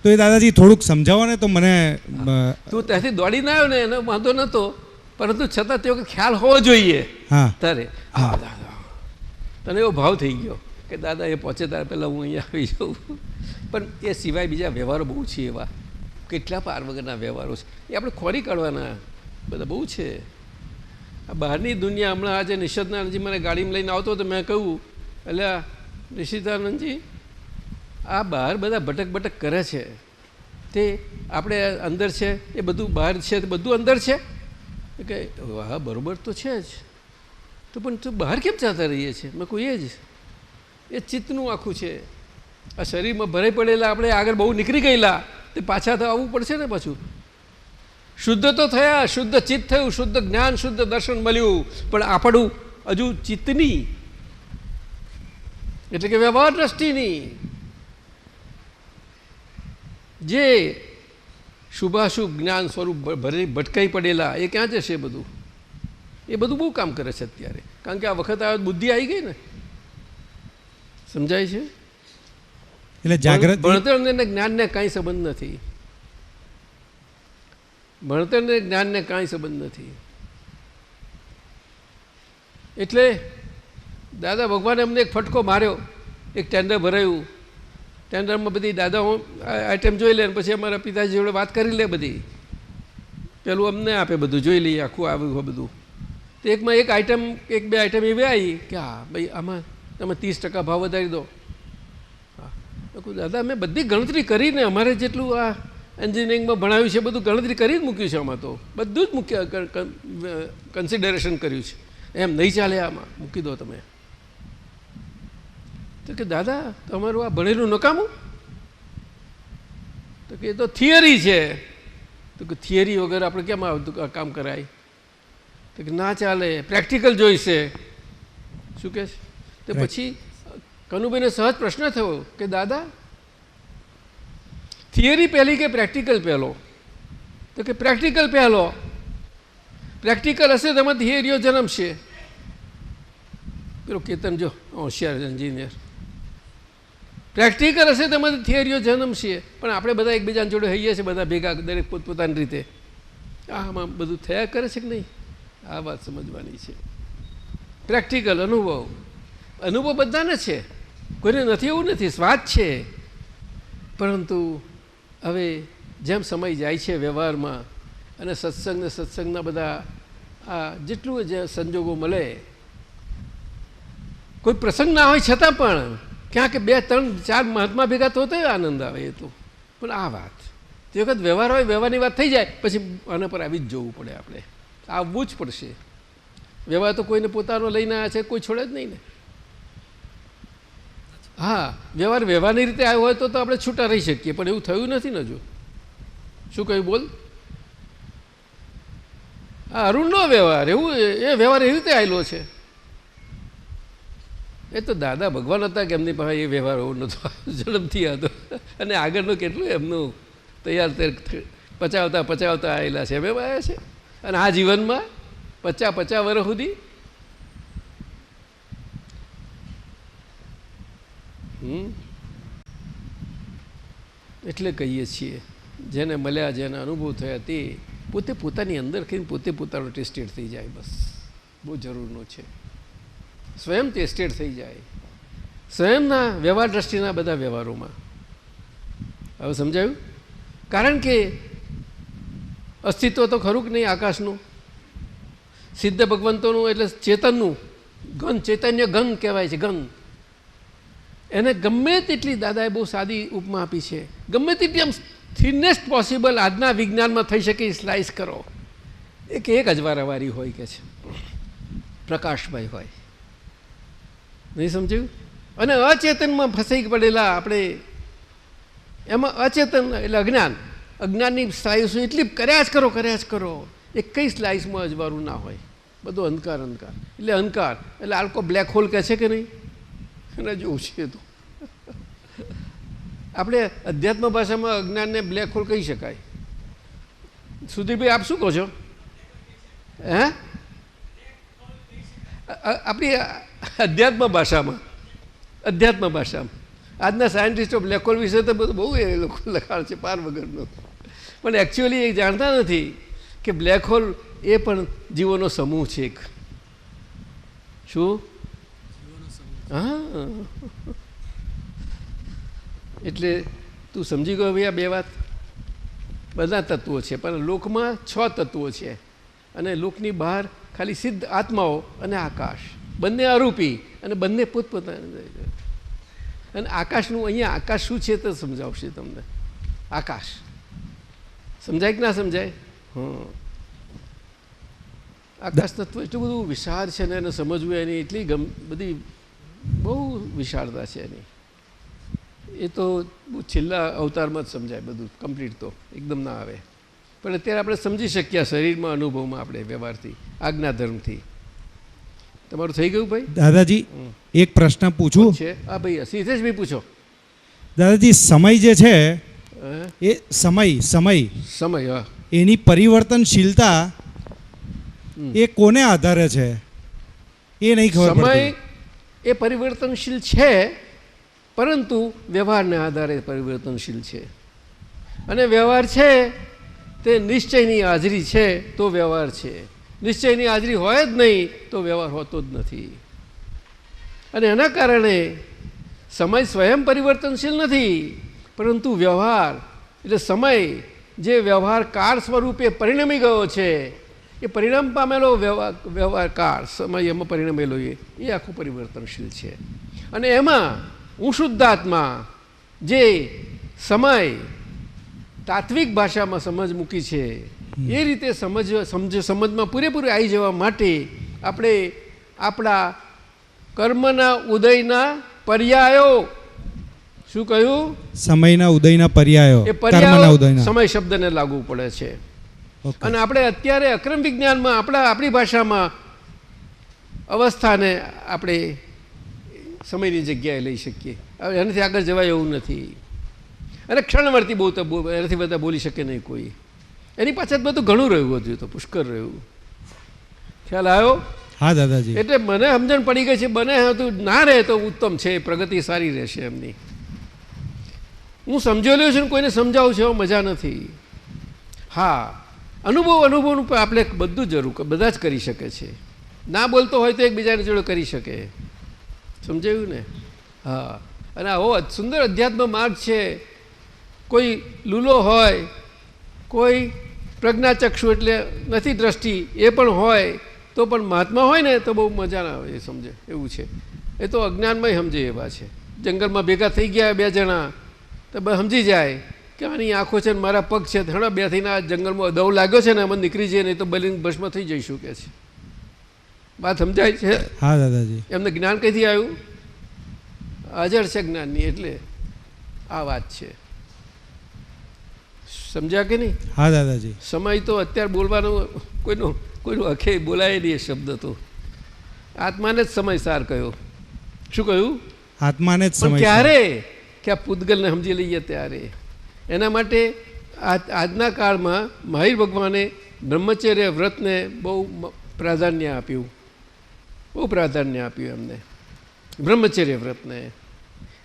તો એ દાદાજી થોડુંક સમજાવો ને તો મને. તું ત્યાંથી દોડીને આવ્યો ને એનો વાંધો નહોતો, પરંતુ છતાં તે વખત ખ્યાલ હોવો જોઈએ હા તારે. તને એવો ભાવ થઈ ગયો કે દાદા એ પહોંચે ત્યારે પહેલાં હું અહીંયા આવી જાઉં. પણ એ સિવાય બીજા વ્યવહારો બહુ છે એવા, કેટલા પાર વગરના વ્યવહારો છે, એ આપણે ખોરી કાઢવાના બધા બહુ છે. આ બહારની દુનિયા હમણાં આજે નિષાદાનંદજી મને ગાડીમાં લઈને આવતો તો મેં કહ્યું, એટલે નિષિતાનંદજી આ બહાર બધા ભટક ભટક કરે છે, તે આપણે અંદર છે એ બધું બહાર છે તે બધું અંદર છે કે હા બરાબર તો છે જ, તો પણ તું બહાર કેમ જતા રહીએ છીએ? મેં કહું એ ચિત્તનું આખું છે. આ શરીરમાં ભરાઈ પડેલા આપણે આગળ બહુ નીકળી ગયેલા, તે પાછા તો આવવું પડશે ને પાછું. શુદ્ધ તો થયા, શુદ્ધ ચિત્ત થયું, શુદ્ધ જ્ઞાન, શુદ્ધ દર્શન મળ્યું, પણ આપણું હજુ ચિત્તની એટલે કે વ્યવહાર દ્રષ્ટિની જે શુભાશુભ જ્ઞાન સ્વરૂપ ભરી ભટકાઈ પડેલા એ ક્યાં જશે? બધું એ બધું બહુ કામ કરે છે અત્યારે, કારણ કે આ વખત આ બુદ્ધિ આવી ગઈ ને. સમજાય છે? એટલે જાગૃત ભણતર અને જ્ઞાનને કાંઈ સંબંધ નથી. ભણતર અને જ્ઞાનને કાંઈ સંબંધ નથી. એટલે દાદા ભગવાને અમને એક ફટકો માર્યો, એક ટેન્ડર ભરાયું, ટેન્ડરમાં બધી દાદા હું આઈટમ જોઈ લે, પછી અમારા પિતાજી જોડે વાત કરી લે, બધી પેલું અમને આપે, બધું જોઈ લઈએ આખું આવ્યું હોય બધું. તો એકમાં એક આઈટમ, એક બે આઈટમ એવી આવી કે હા ભાઈ આમાં તમે 30% ભાવ વધારી દો. હા દાદા અમે બધી ગણતરી કરીને, અમારે જેટલું આ એન્જિનિયરિંગમાં ભણાવ્યું છે બધું ગણતરી કરી જ મૂક્યું છે, આમાં તો બધું જ કન્સિડરેશન કર્યું છે. એમ નહીં ચાલે, આમાં મૂકી દો તમે. તો કે દાદા તમારું આ ભણેલું નકામું? તો કે એ તો થિયરી છે. તો કે થિયરી વગર આપણે કેમ આ કામ કરાય? તો કે ના ચાલે, પ્રેક્ટિકલ જોઈશે. શું કહે છે? તો પછી કનુભાઈને સહજ પ્રશ્ન થયો કે દાદા થિયરી પહેલી કે પ્રેક્ટિકલ પહેલો? તો કે પ્રેક્ટિકલ પહેલો. પ્રેક્ટિકલ હશે તો એમાં થિયરીઓ જન્મશે. પેલો કેતન જો હોશિયાર એન્જિનિયર, પ્રેક્ટિકલ હશે તો એમાંથી થિયરીઓ જન્મશે. પણ આપણે બધા એકબીજાની જોડે હઈએ છીએ, બધા ભેગા, દરેક પોતપોતાની રીતે. આમાં બધું થયા કરે છે કે નહીં? આ વાત સમજવાની છે. પ્રેક્ટિકલ અનુભવ, અનુભવ બધાને છે, કોઈને નથી એવું નથી, સ્વાદ છે. પરંતુ હવે જેમ સમય જાય છે વ્યવહારમાં, અને સત્સંગને સત્સંગના બધા આ જેટલું જે સંજોગો મળે, કોઈ પ્રસંગ ના હોય છતાં પણ ક્યાંક 2, 3, 4 મહાત્મા ભેગા તો આનંદ આવે. એ તો પણ આ વાત તે વખત વ્યવહાર હોય, વ્યવહારની વાત થઈ જાય પછી આના પર આવી જ જવું પડે. આપણે આવવું જ પડશે. વ્યવહાર તો કોઈને પોતાનો લઈને આવ્યા છે, કોઈ છોડે જ નહીં ને. હા, વ્યવહારની રીતે આવ્યો હોય તો આપણે છૂટા રહી શકીએ, પણ એવું થયું નથી ને હજુ. શું કહ્યું? બોલ. આ અરુણનો વ્યવહાર એવું, એ વ્યવહાર એવી રીતે આવેલો છે. એ તો દાદા ભગવાન હતા કે એમની પાસે એ વ્યવહાર એવો નહોતો, ઝડપથી હતો. અને આગળનું કેટલું એમનું તૈયાર પચાવતા આવેલા છે, એમ આવ્યા છે. અને આ જીવનમાં 50 વર્ષ સુધી એટલે કહીએ છીએ જેને મળ્યા, જેના અનુભવ થયા, તે પોતે પોતાની અંદર કરીને પોતે પોતાનો ટેસ્ટેડ થઈ જાય. બસ બહુ જરૂરનું છે. સ્વયં ટેસ્ટેડ થઈ જાય સ્વયંના વ્યવહાર દ્રષ્ટિના બધા વ્યવહારોમાં. હવે સમજાયું? કારણ કે અસ્તિત્વ તો ખરું કે નહીં આકાશનું, સિદ્ધ ભગવંતોનું, એટલે ચેતનનું ઘન, ચૈતન્ય ઘન કહેવાય છે. ઘન એને ગમે તેટલી દાદાએ બહુ સાદી ઉપમા આપી છે, ગમે તેટલી આમ થિનેસ્ટ પોસિબલ આજના વિજ્ઞાનમાં થઈ શકે સ્લાઇસ કરો. એક અજવારાવાળી હોય કે છે, પ્રકાશભાઈ હોય, નહીં સમજ્યું? અને અચેતનમાં ફસાઈ પડેલા આપણે, એમાં અચેતન એટલે અજ્ઞાનની સ્લાઇસો એટલી કર્યા જ કરો, એક કઈ સ્લાઇસમાં અજવાળું ના હોય, બધો અંધકાર એટલે આલ્કો બ્લેક હોલ કહે છે કે નહીં? એને જોવું છે તો આપણે અધ્યાત્મ ભાષામાં અજ્ઞાનને બ્લેક હોલ કહી શકાય. સુધીરભાઈ આપ શું કહો છો? હે આપણી અધ્યાત્મ ભાષામાં આજના સાયન્ટિસ્ટો બ્લેક હોલ વિશે તો બધું બહુ એ લોકો લખાણ છે પાર વગરનો, પણ એકચ્યુઅલી એ જાણતા નથી કે બ્લેક હોલ એ પણ જીવોનો સમૂહ છે એક. શું? હા, એટલે તું સમજી ગયો ભાઈ? આ બે વાત, બધા તત્વો છે પણ લોકમાં 6 તત્વો છે અને લોકની બહાર ખાલી સિદ્ધ આત્માઓ અને આકાશ, બંને અરૂપી અને બંને પોતપોતાના. અને આકાશનું અહીંયા આકાશ શું છે તો સમજાવશે તમને. આકાશ સમજાય કે ના સમજાય? આકાશ તત્વ એટલું બધું વિશાળ છે ને એને સમજવું એની એટલી બધી બહુ વિશાળતા છે એની. એ તો છેલ્લા અવતારમાં જ સમજાય બધું, કમ્પ્લીટ તો એકદમ ના આવે. પણ અત્યારે આપણે સમજી શક્યા શરીરમાં, અનુભવમાં, આપણે વ્યવહારથી, આજ્ઞાધર્મથી. તમારું થઈ ગયું ભાઈ? દાદાજી એક પ્રશ્ન પૂછું છે? હા ભાઈ, સિદ્ધેશભાઈ પૂછો. દાદાજી સમય જે છે એ સમય એની પરિવર્તનશીલતા એ કોને આધારે છે એ નહીં ખબર પડતી. સમય એ પરિવર્તનશીલ છે, પરંતુ વ્યવહારને આધારે પરિવર્તનશીલ છે. અને વ્યવહાર છે તે નિશ્ચયની હાજરી છે તો વ્યવહાર છે. નિશ્ચયની હાજરી હોય જ નહીં તો વ્યવહાર હોતો જ નથી. અને એના કારણે સમય સ્વયં પરિવર્તનશીલ નથી, પરંતુ વ્યવહાર એટલે સમય જે વ્યવહાર કાળ સ્વરૂપે પરિણમી ગયો છે, એ પરિણામ પામેલો વ્યવહાર કાળ સમય એમાં પરિણમેલો એ આખું પરિવર્તનશીલ છે. અને એમાં હું શુદ્ધાત્મા જે સમય તાત્વિક ભાષામાં સમજ મૂકી છે એ રીતે સમજમાં પૂરેપૂરી આવી જવા માટે આપણે આપણા કર્મના ઉદયના પર્યાયો, શું કહ્યું? સમયના ઉદયના પર્યાયો, એ પર્યાયો સમય શબ્દને લાગુ પડે છે. અને આપણે અત્યારે અક્રમ વિજ્ઞાનમાં આપણી ભાષામાં અવસ્થાને આપણે સમયની જગ્યાએ લઈ શકીએ. એનાથી આગળ જવાય એવું નથી. અને ક્ષણવર્તી બહુ તો એનાથી બધા બોલી શકે નહીં કોઈ. એની પાછળ બધું ઘણું રહ્યું હતું, તો પુષ્કળ રહ્યું. ખ્યાલ આવ્યો? હા દાદાજી. એટલે મને સમજણ પડી ગઈ છે, બને હતું ના રહે તો ઉત્તમ છે, પ્રગતિ સારી રહેશે એમની. હું સમજેલો છું ને કોઈને સમજાવું છું મજા નથી. હા, અનુભવનું આપણે બધું જરૂર, બધા જ કરી શકે છે. ના બોલતો હોય તો એકબીજાની જોડે કરી શકે. સમજાયું ને? હા. અને આવો સુંદર અધ્યાત્મ માર્ગ છે. કોઈ લૂલો હોય, કોઈ પ્રજ્ઞાચક્ષુ એટલે નથી દ્રષ્ટિ, એ પણ હોય તો પણ મહાત્મા હોય ને તો બહુ મજા ના આવે. એ સમજે એવું છે. એ તો અજ્ઞાનમાં સમજે એવા છે. જંગલમાં ભેગા થઈ ગયા 2 જણા તો સમજી જાય કે આની આંખો છે ને મારા પગ છે, ઘણા 2 થઈને આ જંગલમાં દવ લાગ્યો છે ને અમે નીકળી જઈએ નહીં તો બલીને ભસ્મ થઈ જઈશું કે છે. વાત સમજાય છે? હા દાદાજી. એમને જ્ઞાન કઈથી આવ્યું? હાજર છે જ્ઞાનની, એટલે આ વાત છે. સમજ્યા કે નહીં? હા દાદાજી. સમય તો અત્યારે બોલવાનો કોઈનું અખે બોલાય નહીં. એ શબ્દ તો આત્માને જ સમય સાર કહ્યો. શું કહ્યું? આત્માને જ સમય. ક્યારે? કે આ પૂતગલને સમજી લઈએ ત્યારે. એના માટે આજના કાળમાં મહાવીર ભગવાને બ્રહ્મચર્ય વ્રતને બહુ પ્રાધાન્ય આપ્યું. એમને બ્રહ્મચર્ય વ્રતને.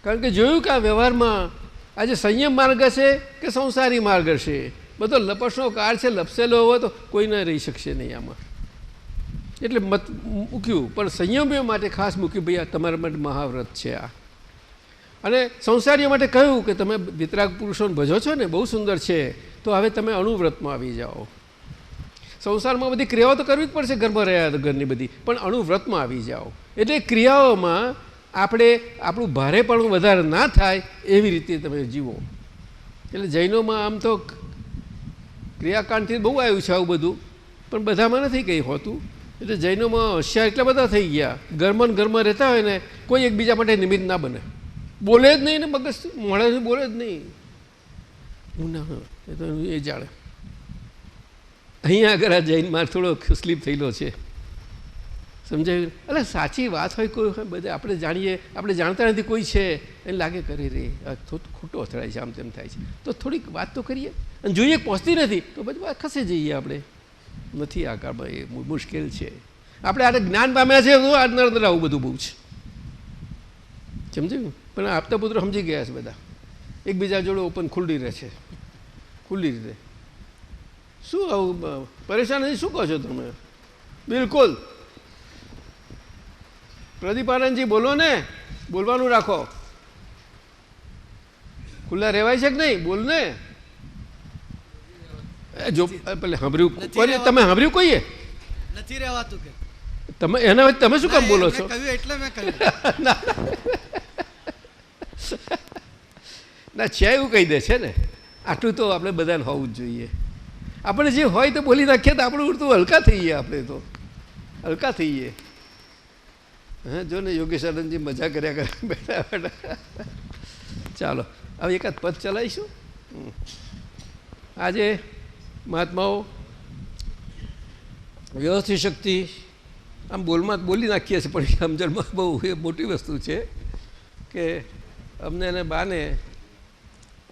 કારણ કે જોયું કે આ વ્યવહારમાં આજે સંયમ માર્ગ હશે કે સંસારી માર્ગ હશે, બધો લપસનો કાળ છે. લપસેલો હોય તો કોઈ ના રહી શકશે નહીં આમાં. એટલે મત મૂક્યું, પણ સંયમીઓ માટે ખાસ મૂક્યું, ભાઈ આ તમારા માટે મહાવ્રત છે આ. અને સંસારીઓ માટે કહ્યું કે તમે વિતરાગ પુરુષોને ભજો છો ને, બહુ સુંદર છે, તો હવે તમે અણુવ્રતમાં આવી જાઓ. સંસારમાં બધી ક્રિયાઓ તો કરવી જ પડશે, ઘરમાં રહ્યા ઘરની બધી, પણ અણુવ્રતમાં આવી જાઓ. એટલે ક્રિયાઓમાં આપણે આપણું ભારેપણું વધારે ના થાય એવી રીતે તમે જીવો. એટલે જૈનોમાં આમ તો ક્રિયાકાંડથી બહુ આવ્યું છે આવું બધું, પણ બધામાં નથી કંઈ હોતું. એટલે જૈનોમાં હોશિયાર એટલા બધા થઈ ગયા, ઘરમાં ને ઘરમાં રહેતા હોય ને કોઈ એકબીજા માટે નિમિત્ત ના બને, બોલે જ નહીં ને મગજ મોઢાથી બોલે જ નહીં. હું ના એ તો એ જાણે. અહીંયા આગળ આ જૈનમાં થોડો સ્લીપ થયેલો છે, સમજાયું? એટલે સાચી વાત હોય કોઈ હોય બધે આપણે જાણીએ, આપણે જાણતા નથી કોઈ છે એને લાગે કરે રે ખોટો અથડાય છે, આમ તેમ થાય છે, તો થોડીક વાત તો કરીએ. અને જોઈએ પહોંચતી નથી તો બધી વાત ખસે જઈએ આપણે. નથી આ કાળમાં એ મુશ્કેલ છે. આપણે આને જ્ઞાન પામ્યા છે તો આજના અંદર આવું બધું બહુ છે, સમજાયું? પણ આપતા પુત્રો સમજી ગયા છે બધા, એકબીજા જોડે ઓપન ખુલ્લી રહે છે, ખુલ્લી રીતે. શું આવું પરેશાન નથી? શું કહો છો તમે? બિલકુલ. પ્રદીપ આનંદજી બોલો ને, બોલવાનું રાખો. ખુલ્લા રહેવાય છે કે નહીં? બોલ ને. જો પેલે સાંભળ્યું કોઈ, તમે સાંભળ્યું કોઈએ? નથી રહેવાતું કે તમે એના તમે શું કામ બોલો છો? કહ્યું એટલે મેં કહ્યું. ના છે એવું કહી દે છે ને, આટલું તો આપણે બધાને હોવું જ જોઈએ. આપણે જે હોય તો બોલી નાખીએ તો આપણું ઉડતું હલકા થઈએ, આપણે તો હલકા થઈએ. હા જો ને યોગેશ આનંદજી મજા કર્યા કરે બેઠા બેઠા. ચાલો હવે એકાદ પદ ચલાવીશું. આજે મહાત્માઓ વ્યવસ્થિત શક્તિ આમ બોલમાં બોલી નાખીએ છીએ, પણ સમજણમાં બહુ એ મોટી વસ્તુ છે કે અમને એને બાને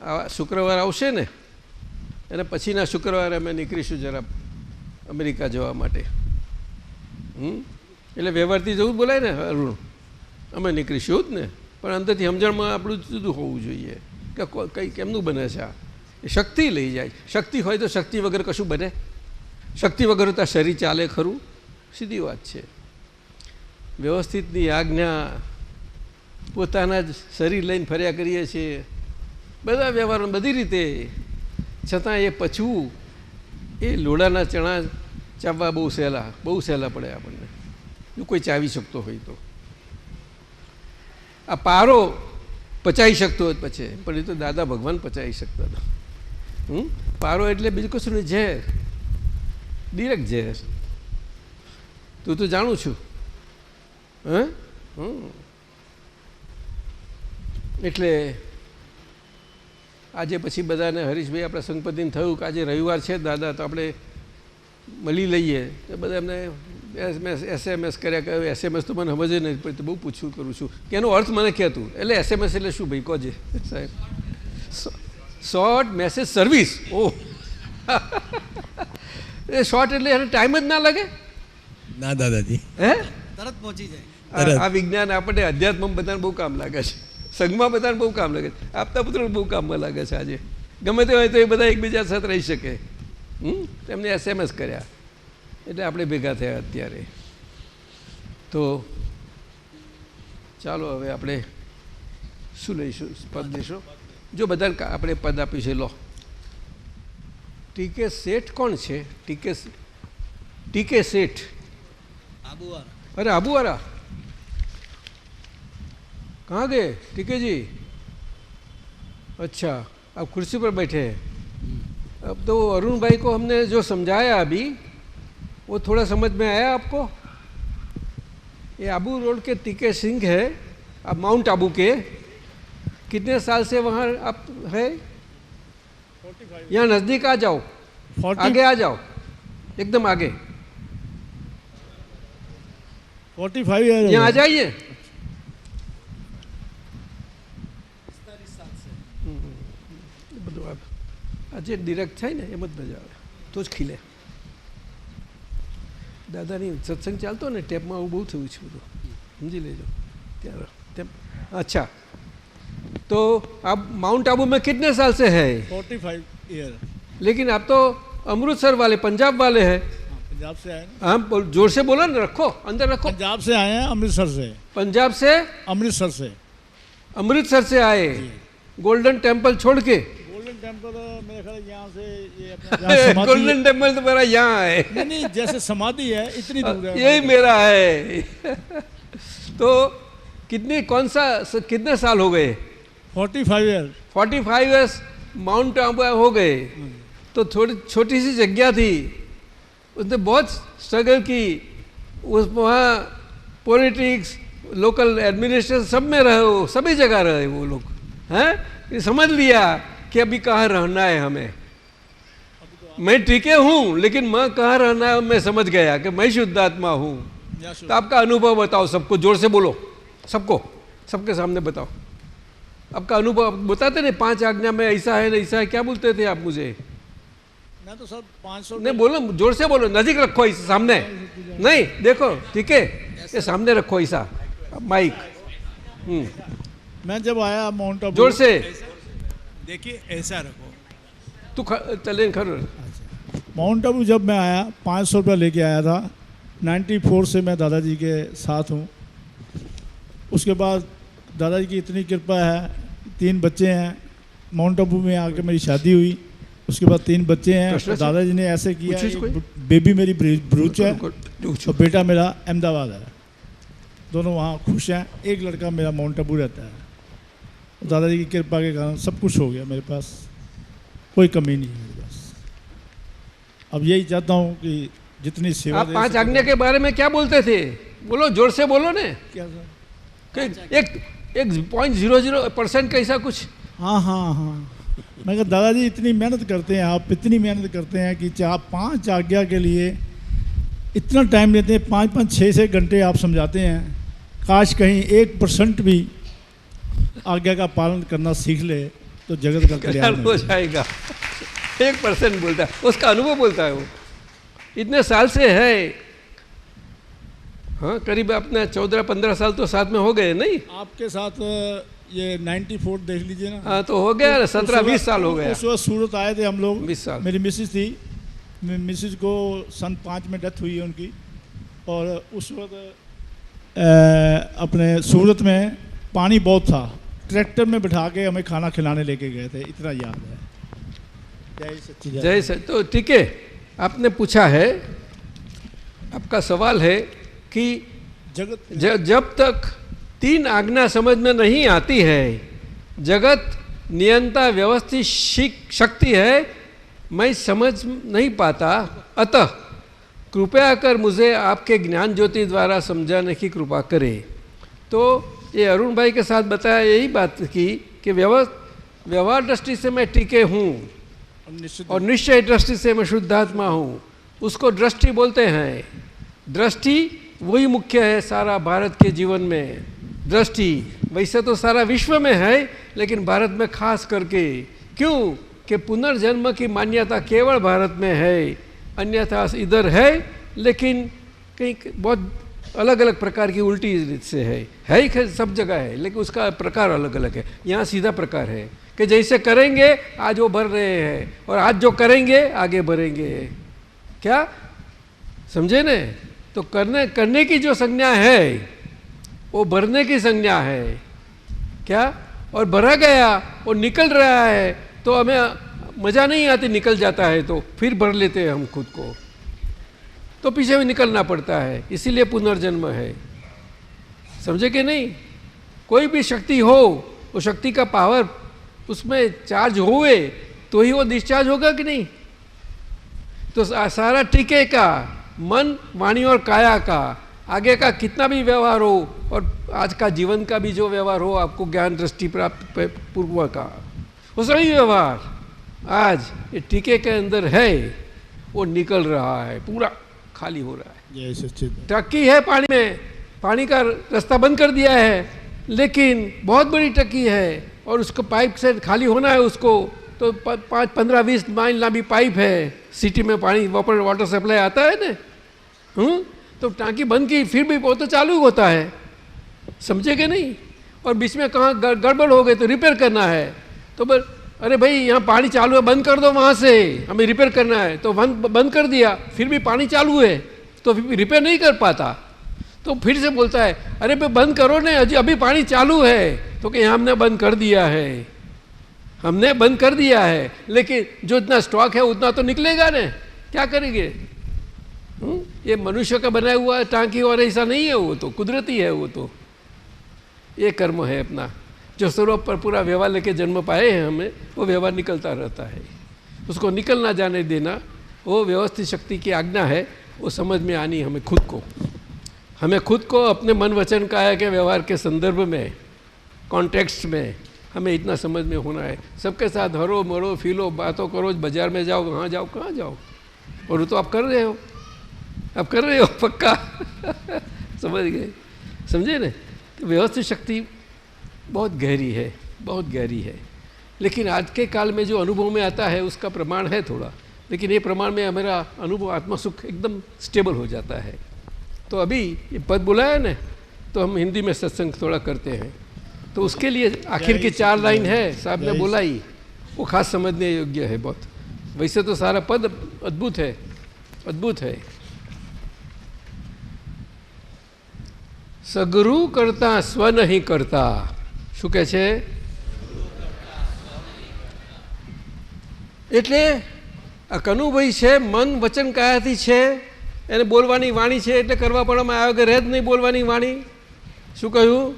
આ શુક્રવાર આવશે ને અને પછીના શુક્રવારે અમે નીકળીશું જરા અમેરિકા જવા માટે. એટલે વ્યવહારથી જવું બોલાય ને અરુણ, અમે નીકળીશું જ ને, પણ અંદરથી સમજણમાં આપણું જુદું હોવું જોઈએ કે કંઈ કેમનું બને છે. આ એ શક્તિ લઈ જાય. શક્તિ હોય તો શક્તિ વગર કશું બને? શક્તિ વગર તો શરીર ચાલે ખરું? સીધી વાત છે. વ્યવસ્થિતની આજ્ઞા પોતાના જ શરીર લઈને ફર્યા કરીએ છીએ બધા વ્યવહારો બધી રીતે, છતાં એ પચવું એ લોડાના ચણા ચાવવા બહુ સહેલા પડે આપણને, જો કોઈ ચાવી શકતો હોય તો. આ પારો પચાવી શકતો હોય પછી, પણ એ તો દાદા ભગવાન પચાવી શકતા હતા. પારો એટલે બીજું કશું નહીં, ઝેર, ડિરેક્ટ ઝેર. તું તો જાણું છું. એટલે આજે પછી બધાને હરીશભાઈ આપણા સંગપતિને થયું કે આજે રવિવાર છે દાદા, તો આપણે મળી લઈએ. તો બધા એમને SMS કર્યા કે SMS તો મને સમજે નહીં પડતી, બહુ પૂછવું કરું છું કે એનો અર્થ મને કહેતું. એટલે SMS એટલે શું ભાઈ કહો છે સાહેબ? Short message service. ઓહ, એ શોર્ટ એટલે એને ટાઈમ જ ના લાગે? ના દાદાજી, હે તરત પહોંચી જાય. આ વિજ્ઞાન આપણને અધ્યાત્મ બધાને બહુ કામ લાગે છે, સંઘમાં બધાને બહુ કામ લાગે છે, આપતા પુત્રોને બહુ કામમાં લાગે છે. આજે ગમે તે હોય તો એ બધા એકબીજા સાથે રહી શકે. એમને SMS કર્યા એટલે આપણે ભેગા થયા અત્યારે. તો ચાલો હવે આપણે શું લઈશું? પદ લઈશું. જો બધા આપણે પદ આપ્યું છે, લો. ટીકે શેઠ કોણ છે? ટીકે શેઠ, अरे आबूवारा कहाँ गए? टीके जी, अच्छा आप कुर्सी पर बैठे हैं. अब तो अरुण भाई को हमने जो समझाया अभी वो थोड़ा समझ में आया आपको? ये आबू रोड के टीके सिंह है, आप माउंट आबू के. कितने साल से वहाँ आप है? यहाँ नज़दीक आ जाओ, आगे आ जाओ, एकदम आगे. 45 ईयर यहाँ आ जाइए. બધું આજે ડિરેક્ટ થાય ને એમ જ મજા આવે, તો જ ખીલે. દાદાની સત્સંગ ચાલતો ને ટેપમાં આવું બહુ થયું છે બધું, સમજી લેજો ત્યારે. अच्छा तो आप माउंट आबू में कितने साल से है? 45 ईयर. लेकिन आप तो अमृतसर वाले, पंजाब वाले हैं. पंजाब से आए. हाँ जोर से बोलो ना, रखो अंदर रखो. पंजाब से आए हैं, अमृतसर से. पंजाब से? अमृतसर से. अमृतसर से आए. गोल्डन टेम्पल छोड़ के? गोल्डन टेम्पल मेरे ख्याल यहाँ से ये अपना गोल्डन टेम्पल तो मेरा यहाँ है. नहीं, जैसे समाधि है इतनी दूर है. यही मेरा है. तो कितने साल हो गए? 45 ईयर. 45 ईयर्स माउंट आबू हो गए. तो थोड़ी छोटी सी जगह थी, उसने बहुत स्ट्रगल की उस वहाँ पॉलिटिक्स, लोकल एडमिनिस्ट्रेशन सब में रहे हो, सभी जगह रहे वो लोग हैं। ये समझ लिया कि अभी कहाँ रहना है हमें। मैं टीके हूँ लेकिन मैं कहाँ रहना है मैं समझ गया कि मैं शुद्ध आत्मा हूँ। तो आपका अनुभव बताओ, सबको जोर से बोलो, सबको, सबके सामने बताओ आपका अनुभव। बताते नहीं 5 आज्ञा में ऐसा है ना ऐसा है, क्या बोलते थे आप मुझे? मैं तो सर 500 नहीं बोलो, जोर से बोलो, नजीक रखो इस सामने, नहीं देखो ठीक है, ये सामने रखो ऐसा माइक। मैं जब आया माउंट आबू, जोर से देखिए ऐसा रखो। तू चले खर। माउंट आबू जब मैं आया 500 रुपया लेके आया था। 94 से मैं दादाजी के साथ हूँ। उसके बाद दादाजी की इतनी कृपा है, 3 बच्चे हैं। माउंट आबू में आके मेरी शादी हुई, उसके बाद 3 बच्चे हैं। तो दादाजी ने ऐसे किया, एक बेबी मेरी ब्रूच है और बेटा मेरा अहमदाबाद है, दोनों वहाँ खुश हैं। एक लड़का मेरा माउंट आबू रहता है। दादाजी की कृपा के कारण सब कुछ हो गया मेरे पास, कोई कमी नहीं है मेरे पास। अब यही चाहता हूँ कि जितनी सेवा आप 5 आज्ञा के बारे में क्या बोलते थे? बोलो, जोर से बोलो ने। क्या सर? एक 0.00% का ऐसा कुछ। हाँ हाँ हाँ, मैं कहा दादाजी इतनी मेहनत करते हैं आप, इतनी मेहनत करते हैं कि आप 5 आज्ञा के लिए इतना टाइम लेते हैं, 5-5 6-6 घंटे आप समझाते हैं। काश कहीं 1% भी आज्ञा का पालन करना सीख ले तो जगत का कल्याण हो जाएगा। 1% बोलता है, उसका अनुभव बोलता है वो, इतने साल से है। हाँ, करीब अपने 14-15 साल तो साथ में हो गए नहीं? आपके साथ ये 94 देख लीजिए ना। हाँ तो हो गया, 17-20 साल हो गया। उस वक्त सूरत आए थे हम लोग, 20 साल। मेरी मिसिज थी, मिसिज को सन 5 में डेथ हुई है उनकी। और उस वक्त अपने सूरत में पानी बहुत था, ट्रैक्टर में बिठा के हमें खाना खिलाने लेके गए थे, इतना याद है। जय सच्ची जय सच। तो ठीक है, आपने पूछा है, आपका सवाल है कि जगत जब तक 3 आज्ञा समझ में नहीं आती है, जगत नियंता व्यवस्थित शक्ति है, मैं समझ नहीं पाता, अतः कृपया कर मुझे आपके ज्ञान ज्योति द्वारा समझाने की कृपा करें। तो ये अरुण भाई के साथ बताया यही बात की कि व्यवहार दृष्टि से मैं टीके हूँ और निश्चय दृष्टि से मैं शुद्धात्मा हूँ। उसको दृष्टि बोलते हैं। दृष्टि वही मुख्य है सारा भारत के जीवन में। दृष्टि वैसे तो सारा विश्व में है, लेकिन भारत में खास करके क्यों कि पुनर्जन्म की मान्यता केवल भारत में है, अन्यथा इधर है लेकिन कहीं बहुत अलग अलग प्रकार की उल्टी रीत से है ही सब जगह है, लेकिन उसका प्रकार अलग अलग है। यहाँ सीधा प्रकार है कि जैसे करेंगे आज वो बढ़ रहे हैं और आज जो करेंगे आगे बढ़ेंगे। क्या समझे न? तो करने की जो संज्ञा है वो बढ़ने की संज्ञा है। क्या? और बढ़ा गया और निकल रहा है तो हमें मज़ा नहीं आती, निकल जाता है तो फिर भर लेते हैं हम खुद को, तो पीछे भी निकलना पड़ता है, इसीलिए पुनर्जन्म है। समझे कि नहीं? कोई भी शक्ति हो, वो शक्ति का पावर उसमें चार्ज हुए तो ही वो डिस्चार्ज होगा कि नहीं? तो सारा टीके का मन, वाणी और काया का आगे का कितना भी व्यवहार हो और आज का जीवन का भी जो व्यवहार हो, आपको ज्ञान दृष्टि प्राप्त पूर्व का, वो सभी व्यवहार आज ये टीके के अंदर है, वो निकल रहा है, पूरा खाली हो रहा है। टक्की है पानी में, पानी का रास्ता बंद कर दिया है, लेकिन बहुत बड़ी टक्की है और उसको पाइप से खाली होना है उसको, तो 5-15-20 माइल लंबी पाइप है। सिटी में पानी वाटर सप्लाई आता है ना, तो टांकी बंद की फिर भी वो तो चालू होता है। समझे कि नहीं? और बीच में कहाँ गड़बड़ हो गई तो रिपेयर करना है, तो अरे भाई यहाँ पानी चालू है, बंद कर दो, वहाँ से हमें रिपेयर करना है, तो बंद कर दिया, फिर भी पानी चालू है तो रिपेयर नहीं कर पाता, तो फिर से बोलता है अरे भाई बंद करो ना, अभी पानी चालू है, तो कि हमने बंद कर दिया है, हमने बंद कर दिया है, लेकिन जो इतना स्टॉक है उतना तो निकलेगा ना, क्या करेंगे? ये मनुष्य का बनाया हुआ टांकी और ऐसा नहीं है, वो तो कुदरती है, वो तो ये कर्म है अपना, जो स्वरूप पर पूरा व्यवहार लेके जन्म पाए हैं हमें, वो व्यवहार निकलता रहता है, उसको निकल ना जाने देना, वो व्यवस्थित शक्ति की आज्ञा है, वो समझ में आनी हमें खुद को। हमें खुद को अपने मन वचन काया के व्यवहार के संदर्भ में, कॉन्टेक्स्ट में हमें इतना समझ में होना है। सबके साथ हरो मरो फिलो, बातों करो, बाजार में जाओ, वहाँ जाओ, कहाँ जाओ, और वो तो आप कर रहे हो, आप कर रहे हो पक्का समझ गए, समझे ना। तो व्यवस्थित शक्ति बहुत गहरी है, बहुत गहरी है। लेकिन आज के काल में जो अनुभव में आता है उसका प्रमाण है थोड़ा, लेकिन ये प्रमाण में हमारा अनुभव आत्मसुख एकदम स्टेबल हो जाता है। तो अभी ये पद बुलाया ना, तो हम हिंदी में सत्संग थोड़ा करते हैं, तो उसके लिए आखिर की 4 लाइन है साहब ने बोलाई, वो खास समझने योग्य है बहुत। वैसे तो सारा पद अद्भुत है, अद्भुत है। સગરું કરતા સ્વ નહીં કરતા, શું કહે છે? એટલે આ કનુભાઈ છે મન વચન કાયાથી છે, એને બોલવાની વાણી છે, એટલે કરવા પડવામાં આવે કે રહે જ નહીં બોલવાની વાણી. શું કહ્યું?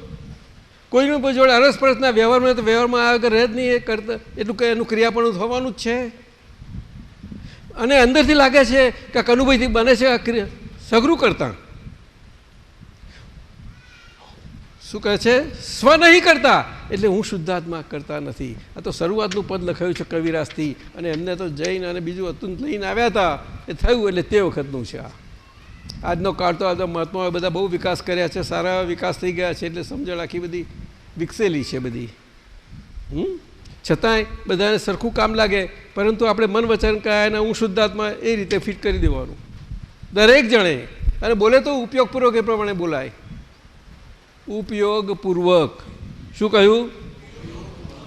કોઈનું જોડે અરસપરસના વ્યવહારમાં તો વ્યવહારમાં આવે કે રહે જ નહીં, એ કરતા એટલું કે એનું ક્રિયાપણું થવાનું જ છે. અને અંદરથી લાગે છે કે કનુભાઈથી બને છે સગરું કરતા. શું કહે છે? સ્વ નહીં કરતા, એટલે હું શુદ્ધાત્મા કરતા નથી. આ તો શરૂઆતનું પદ લખાયું છે કવિરાજથી, અને એમને તો જૈન અને બીજું અતુંત લઈને આવ્યા હતા, એ થયું એટલે તે વખતનું છે. આજનો કાળ તો આ મહાત્માઓએ બધા બહુ વિકાસ કર્યા છે, સારા વિકાસ થઈ ગયા છે, એટલે સમજણ આખી બધી વિકસેલી છે બધી. છતાંય બધાને સરખું કામ લાગે, પરંતુ આપણે મન વચન કાયાના હું શુદ્ધાત્મા એ રીતે ફિટ કરી દેવાનું દરેક જણે. અને બોલે તો ઉપયોગપૂર્વક એ પ્રમાણે બોલાય, ઉપયોગપૂર્વક. શું કહ્યું?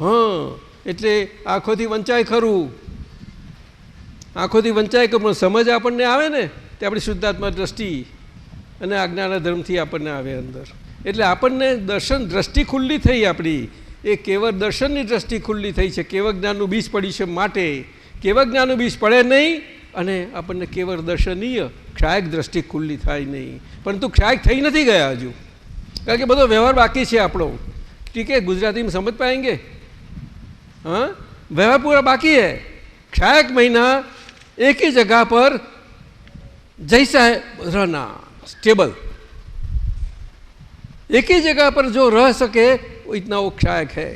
હા, એટલે આંખોથી વંચાય ખરું, આંખોથી વંચાય કે પણ સમજ આપણને આવે ને તે આપણી શુદ્ધાત્મા દ્રષ્ટિ અને આજ્ઞાના ધર્મથી આપણને આવે અંદર. એટલે આપણને દર્શન દ્રષ્ટિ ખુલ્લી થઈ, આપણી એ કેવળ દર્શનની દ્રષ્ટિ ખુલ્લી થઈ છે. કેવળ જ્ઞાનનું બીજ પડ્યું છે, માટે કેવળ જ્ઞાનનું બીજ પડે નહીં અને આપણને કેવળ દર્શનીય ક્ષાયક દ્રષ્ટિ ખુલ્લી થાય નહીં. પરંતુ ક્ષાયક થઈ નથી ગયા હજુ, કારણ કે બધો વ્યવહાર બાકી છે આપણો. ઠીક है, गुजराती में समझ पाएंगे? हाँ, व्यवहार पूरा बाकी है. क्षायक महीना एक ही जगह पर जैसा है रहना, स्टेबल, एक ही जगह पर जो रह सके वो इतना वो क्षायक है.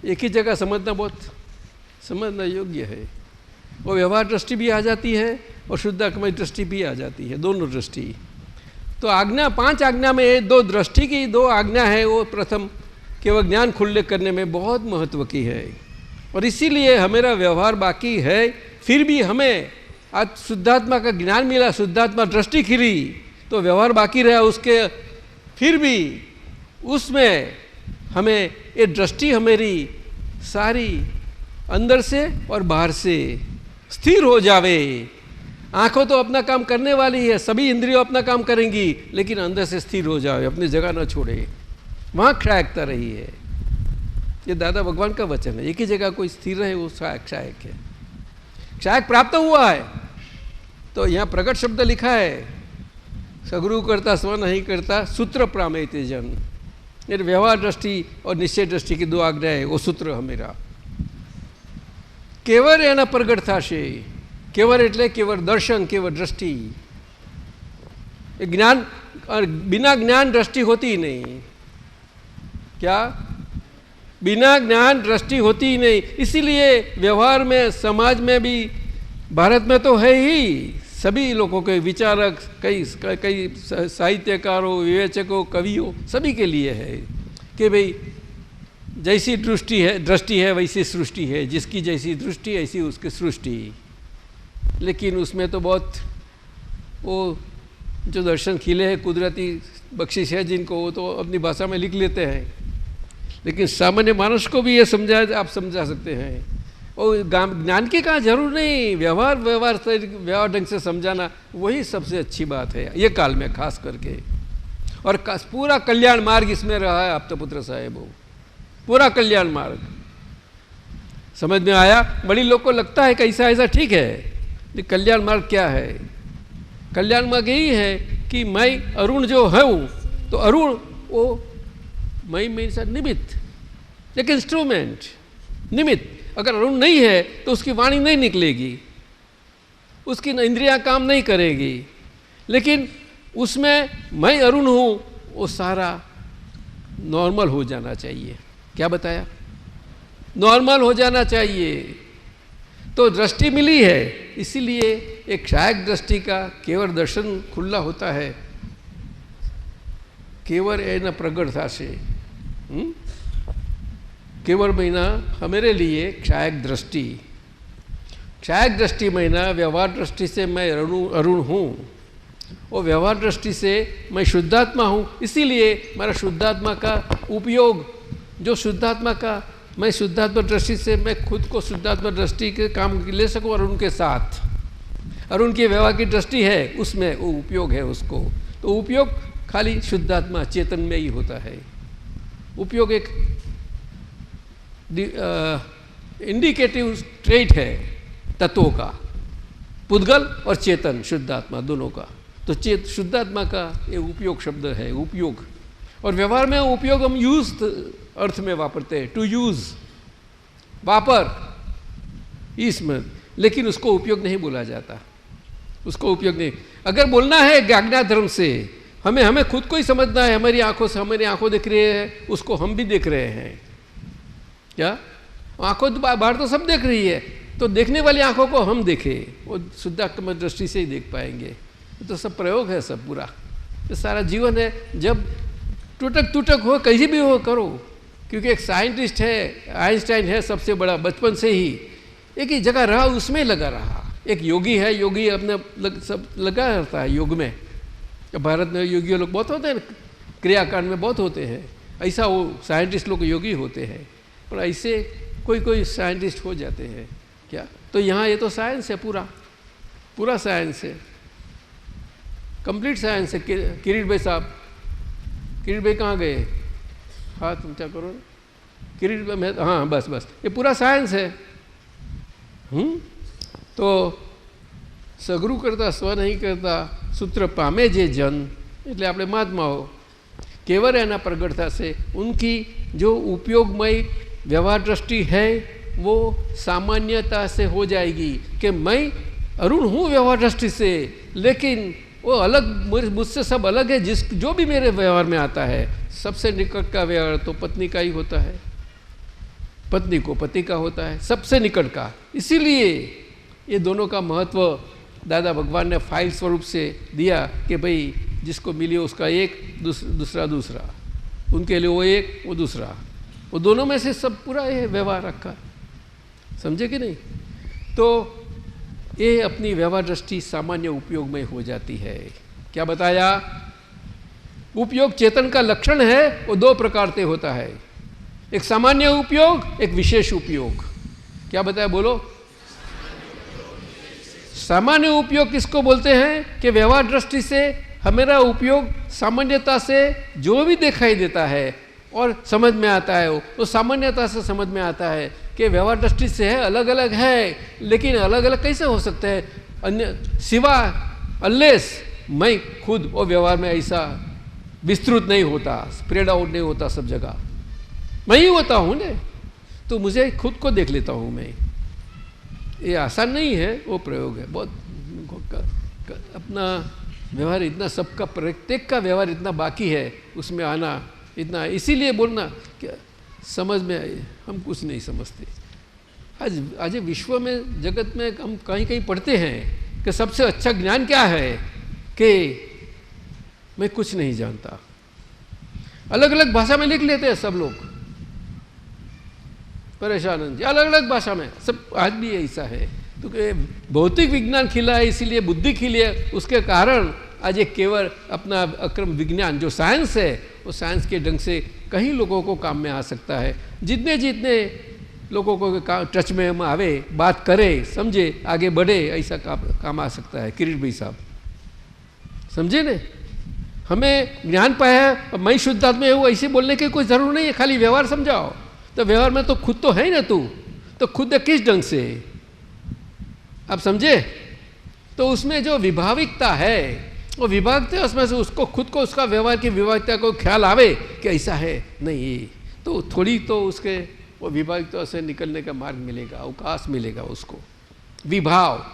एक ही जगह समझना बहुत समझना योग्य है. वो व्यवहार दृष्टि भी आ जाती है और शुद्धात्मा दृष्टि भी आ जाती है, दोनों दृष्टि. तो आज्ञा 5 आज्ञा में 2 दृष्टि की 2 आज्ञा है. वो प्रथम केवल ज्ञान खुले करने में बहुत महत्व की है, और इसीलिए हमारा व्यवहार बाकी है. फिर भी हमें आज शुद्धात्मा का ज्ञान मिला, शुद्धात्मा दृष्टि खिली, तो व्यवहार बाकी रहा उसके. फिर भी उसमें हमें ये दृष्टि हमारी सारी अंदर से और बाहर से स्थिर हो जावे. आँखों तो अपना काम करने वाली है, सभी इंद्रियों अपना काम करेंगी, लेकिन अंदर से स्थिर हो जाए, अपनी जगह न छोड़े. वहाँ क्षायकता रही है. ये दादा भगवान का वचन है. एक ही जगह कोई स्थिर रहे वो क्षायक है. क्षायक प्राप्त हुआ है. तो यहाँ प्रकट शब्द लिखा है, सगुरु करता स्व नहीं करता सूत्र प्रामेते जन. ये व्यवहार दृष्टि और निश्चय दृष्टि की 2 आज्ञा है. वो सूत्र हमेरा केवल एना प्रगट थशे. केवल એટલે કેવળ દર્શન, કેવળ દ્રષ્ટિ. ज्ञान बिना ज्ञान दृष्टि होती ही नहीं. क्या? बिना ज्ञान दृष्टि होती ही नहीं. इसीलिए व्यवहार में, समाज में भी, भारत में तो है ही, सभी लोगों के विचारक, कई साहित्यकारों, विवेचकों, कवियों, सभी के लिए है कि भाई जैसी दृष्टि है वैसी सृष्टि है. जिसकी जैसी दृष्टि ऐसी उसकी सृष्टि. लेकिन उसमें तो बहुत वो जो दर्शन खिले हैं, कुदरती बख्शिश है जिनको, वो तो अपनी भाषा में लिख लेते हैं. लेकिन सामान्य मानस को भी ये आप समझा सकते हैं. और ज्ञान की कहाँ जरूर नहीं, व्यवहार ढंग से समझाना वही सबसे अच्छी बात है ये काल में खास करके. और पूरा कल्याण मार्ग इसमें रहा है आप्तपुत्र साहेब. पूरा कल्याण मार्ग समझ में आया. बड़ी लोग को लगता है कि ऐसा ठीक है. कल्याण मार्ग क्या है? कल्याण मार्ग यही है कि मैं अरुण जो हूँ, तो अरुण वो मैं मेरे साथ निमित्त, एक इंस्ट्रूमेंट, निमित्त. अगर अरुण नहीं है तो उसकी वाणी नहीं निकलेगी, उसकी इंद्रियां काम नहीं करेगी. लेकिन उसमें मैं अरुण हूँ, वो सारा नॉर्मल हो जाना चाहिए। क्या बताया? नॉर्मल हो जाना चाहिए। तो दृष्टि मिली है, इसीलिए एक क्षायक दृष्टि का केवल दर्शन खुला होता है। केवल एना प्रगटता से केवल महीना हमारे लिए क्षायक दृष्टि महीना व्यवहार दृष्टि से मैं अरुण हूँ और व्यवहार दृष्टि से मैं शुद्धात्मा हूँ। इसीलिए मेरा शुद्धात्मा का उपयोग, जो शुद्धात्मा का मैं शुद्धात्मा दृष्टि से मैं खुद को शुद्धात्मा दृष्टि के काम ले सकूँ और उनके साथ, और उनकी व्यवहार की दृष्टि है उसमें वो उपयोग है उसको। तो उपयोग खाली शुद्धात्मा चेतन में ही होता है। उपयोग एक इंडिकेटिव ट्रेट है तत्वों का, पुद्गल और चेतन शुद्धात्मा दोनों का। तो शुद्धात्मा का ये उपयोग शब्द है, उपयोग। और व्यवहार में उपयोग हम यूज अर्थ में वापरते हैं, टू यूज, वापर इसमें, लेकिन उसको उपयोग नहीं बोला जाता, उसको उपयोग नहीं। अगर बोलना है ज्ञाज्ञा धर्म से, हमें खुद को ही समझना है। हमारी आंखों से हमारी आंखों दिख रही है, उसको हम भी देख रहे हैं। क्या आंखों बाहर तो सब देख रही है, तो देखने वाली आंखों को हम देखें, वो शुद्धात्मा दृष्टि से ही देख पाएंगे। तो सब प्रयोग है, सब पूरा ये सारा जीवन है। जब टूटक हो, कहीं भी हो, करो। क्योंकि एक साइंटिस्ट है, आइंस्टाइन है सबसे बड़ा, बचपन से ही एक ही जगह रहा, उसमें लगा रहा। एक योगी है, योगी अपने सब लगा रहता है योग में। भारत में योगी लोग बहुत होते हैं, क्रियाकांड में बहुत होते हैं। ऐसा वो साइंटिस्ट लोग योगी होते हैं, पर ऐसे कोई साइंटिस्ट हो जाते हैं क्या। तो यहाँ ये तो साइंस है, पूरा साइंस है, कंप्लीट साइंस है। किरीट भाई साहब, किरीट भाई कहाँ गए? हाथ ऊंचा करो ना। किरीट भाई, हाँ बस ये पूरा साइंस है। तो સગરું કરતા સ્વ નહીં કરતા સૂત્ર પામે જે જન, એટલે આપણે મહાત્માઓ કેવળ એના પ્રગટતા से उनकी जो उपयोगमय व्यवहार दृष्टि है वो सामान्यता से हो जाएगी कि मैं अरुण हूँ व्यवहार दृष्टि से, लेकिन वो अलग, मुझसे सब अलग है। जो भी मेरे व्यवहार में आता है, सबसे निकट का व्यवहार तो पत्नी का ही होता है, पत्नी को पति का होता है, सबसे निकट का। इसीलिए ये दोनों का महत्व दादा भगवान ने फाइल स्वरूप से दिया कि भाई जिसको मिली उसका एक, दूसरा, उनके लिए वो एक, वो दूसरा, वो दोनों में से सब पूरा ये व्यवहार रखा। समझे कि नहीं? तो ये अपनी व्यवहार दृष्टि सामान्य उपयोग में हो जाती है। क्या बताया? उपयोग चेतन का लक्षण है, वो दो प्रकार से होता है, एक सामान्य उपयोग, एक विशेष उपयोग। क्या बताया? बोलो। सामान्य उपयोग किसको बोलते हैं? कि व्यवहार दृष्टि से हमारा उपयोग सामान्यता से जो भी दिखाई देता है और समझ में आता है, वो सामान्यता से समझ में आता है कि व्यवहार दृष्टि से है, अलग अलग है, लेकिन अलग अलग कैसे हो सकते हैं? अन्य सिवा अनलेस मैं खुद वो व्यवहार में ऐसा विस्तृत नहीं होता, स्प्रेड आउट नहीं होता सब जगह, मैं ही होता हूँ ना, तो मुझे खुद को देख लेता हूँ मैं। ये आसान नहीं है, वो प्रयोग है बहुत। अपना व्यवहार इतना, सबका प्रत्येक का व्यवहार इतना बाकी है, उसमें आना इतना, इसीलिए बोलना कि समझ में आए, हम कुछ नहीं समझते। आज विश्व में, जगत में हम कहीं पढ़ते हैं कि सबसे अच्छा ज्ञान क्या है? कि मैं कुछ नहीं जानता। अलग अलग भाषा में लिख लेते हैं सब लोग, परेशानंद जी अलग अलग भाषा में, सब आज भी ऐसा है। तो भौतिक विज्ञान खिला है, इसीलिए बुद्धि खिली है, उसके कारण आज एक केवल अपना अक्रम विज्ञान जो साइंस है, वो साइंस के ढंग से कई लोगों को काम में आ सकता है। जितने लोगों को टच में हम आवे, बात करे, समझे, आगे बढ़े, ऐसा काम आ सकता है। किरीट भाई साहब समझे ने? हमें ज्ञान पाया, मैं शुद्धात्मा हूँ ऐसे बोलने की कोई ज़रूर नहीं है, खाली व्यवहार समझाओ। तो व्यवहार में तो खुद तो है ही ना, तू तो खुद किस ढंग से, आप समझे? तो उसमें जो विभाविकता है, वो विभागता, उसमें से उसको खुद को, उसका व्यवहार की विभागता को ख्याल आवे कि ऐसा है नहीं, तो थोड़ी तो उसके वो विभागता से निकलने का मार्ग मिलेगा, अवकाश मिलेगा उसको, विभाव,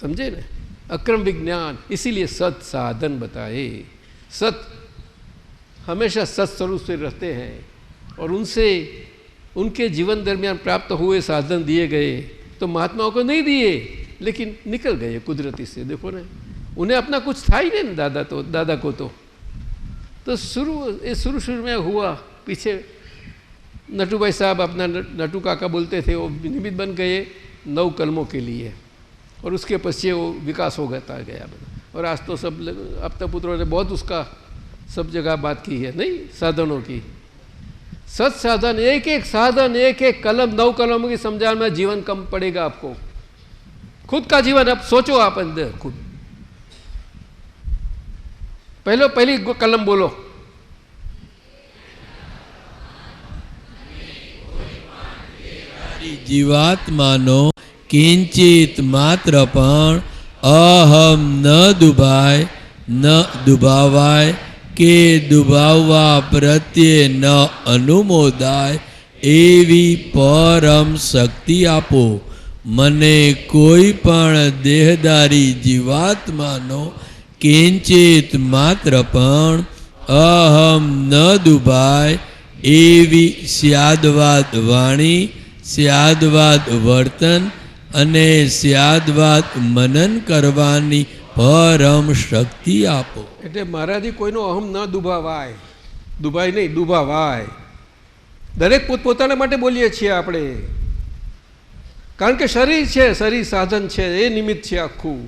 समझे ना? अक्रम विज्ञान, इसीलिए सत साधन बताए। सत हमेशा सत स्वरूप से रहते हैं और उनसे उनके जीवन दरमियान प्राप्त हुए साधन दिए गए तो महात्माओं को नहीं दिए, लेकिन निकल गए कुदरती से। देखो ना, उन्हें अपना कुछ था ही नहीं दादा को तो शुरू में हुआ। पीछे नटू भाई साहब, अपना नटू काका बोलते थे, वो निमित्त बन गए 9 कलमों के लिए और उसके पश्चिम वो विकास हो गया। और आज तो सब अब तक पुत्रों ने बहुत उसका सब जगह बात की है, नहीं, साधनों की। सत साधन, एक एक साधन, एक एक कलम, 9 कलमों की समझाने में जीवन कम पड़ेगा आपको। खुद का जीवन अब सोचो आप अंदर खुद। पहली कलम बोलो, જીવાત્માનો કિંચિત માત્ર પણ અહમ ન દુભાય ન દુભાવાય કે દુભાવવા પ્રત્યે ન અનુમોદાય એવી પરમ શક્તિ આપો. મને કોઈ પણ દેહદારી જીવાત્માનો કિંચિત માત્ર પણ અહમ ન દુભાય એવી સ્યાદવાદ વાણી, સ્યાદવાદ વર્તન અને સ્યાદવાદ મનન કરવાની પરમ શક્તિ આપો. એટલે મારાથી કોઈનો અહમ ન દુભાવાય, દુભાય નહીં, દુભાવાય. દરેક પોતપોતાના માટે બોલીએ છીએ આપણે, કારણ કે શરીર છે, શરીર સાધન છે, એ નિમિત્ત છે આખું.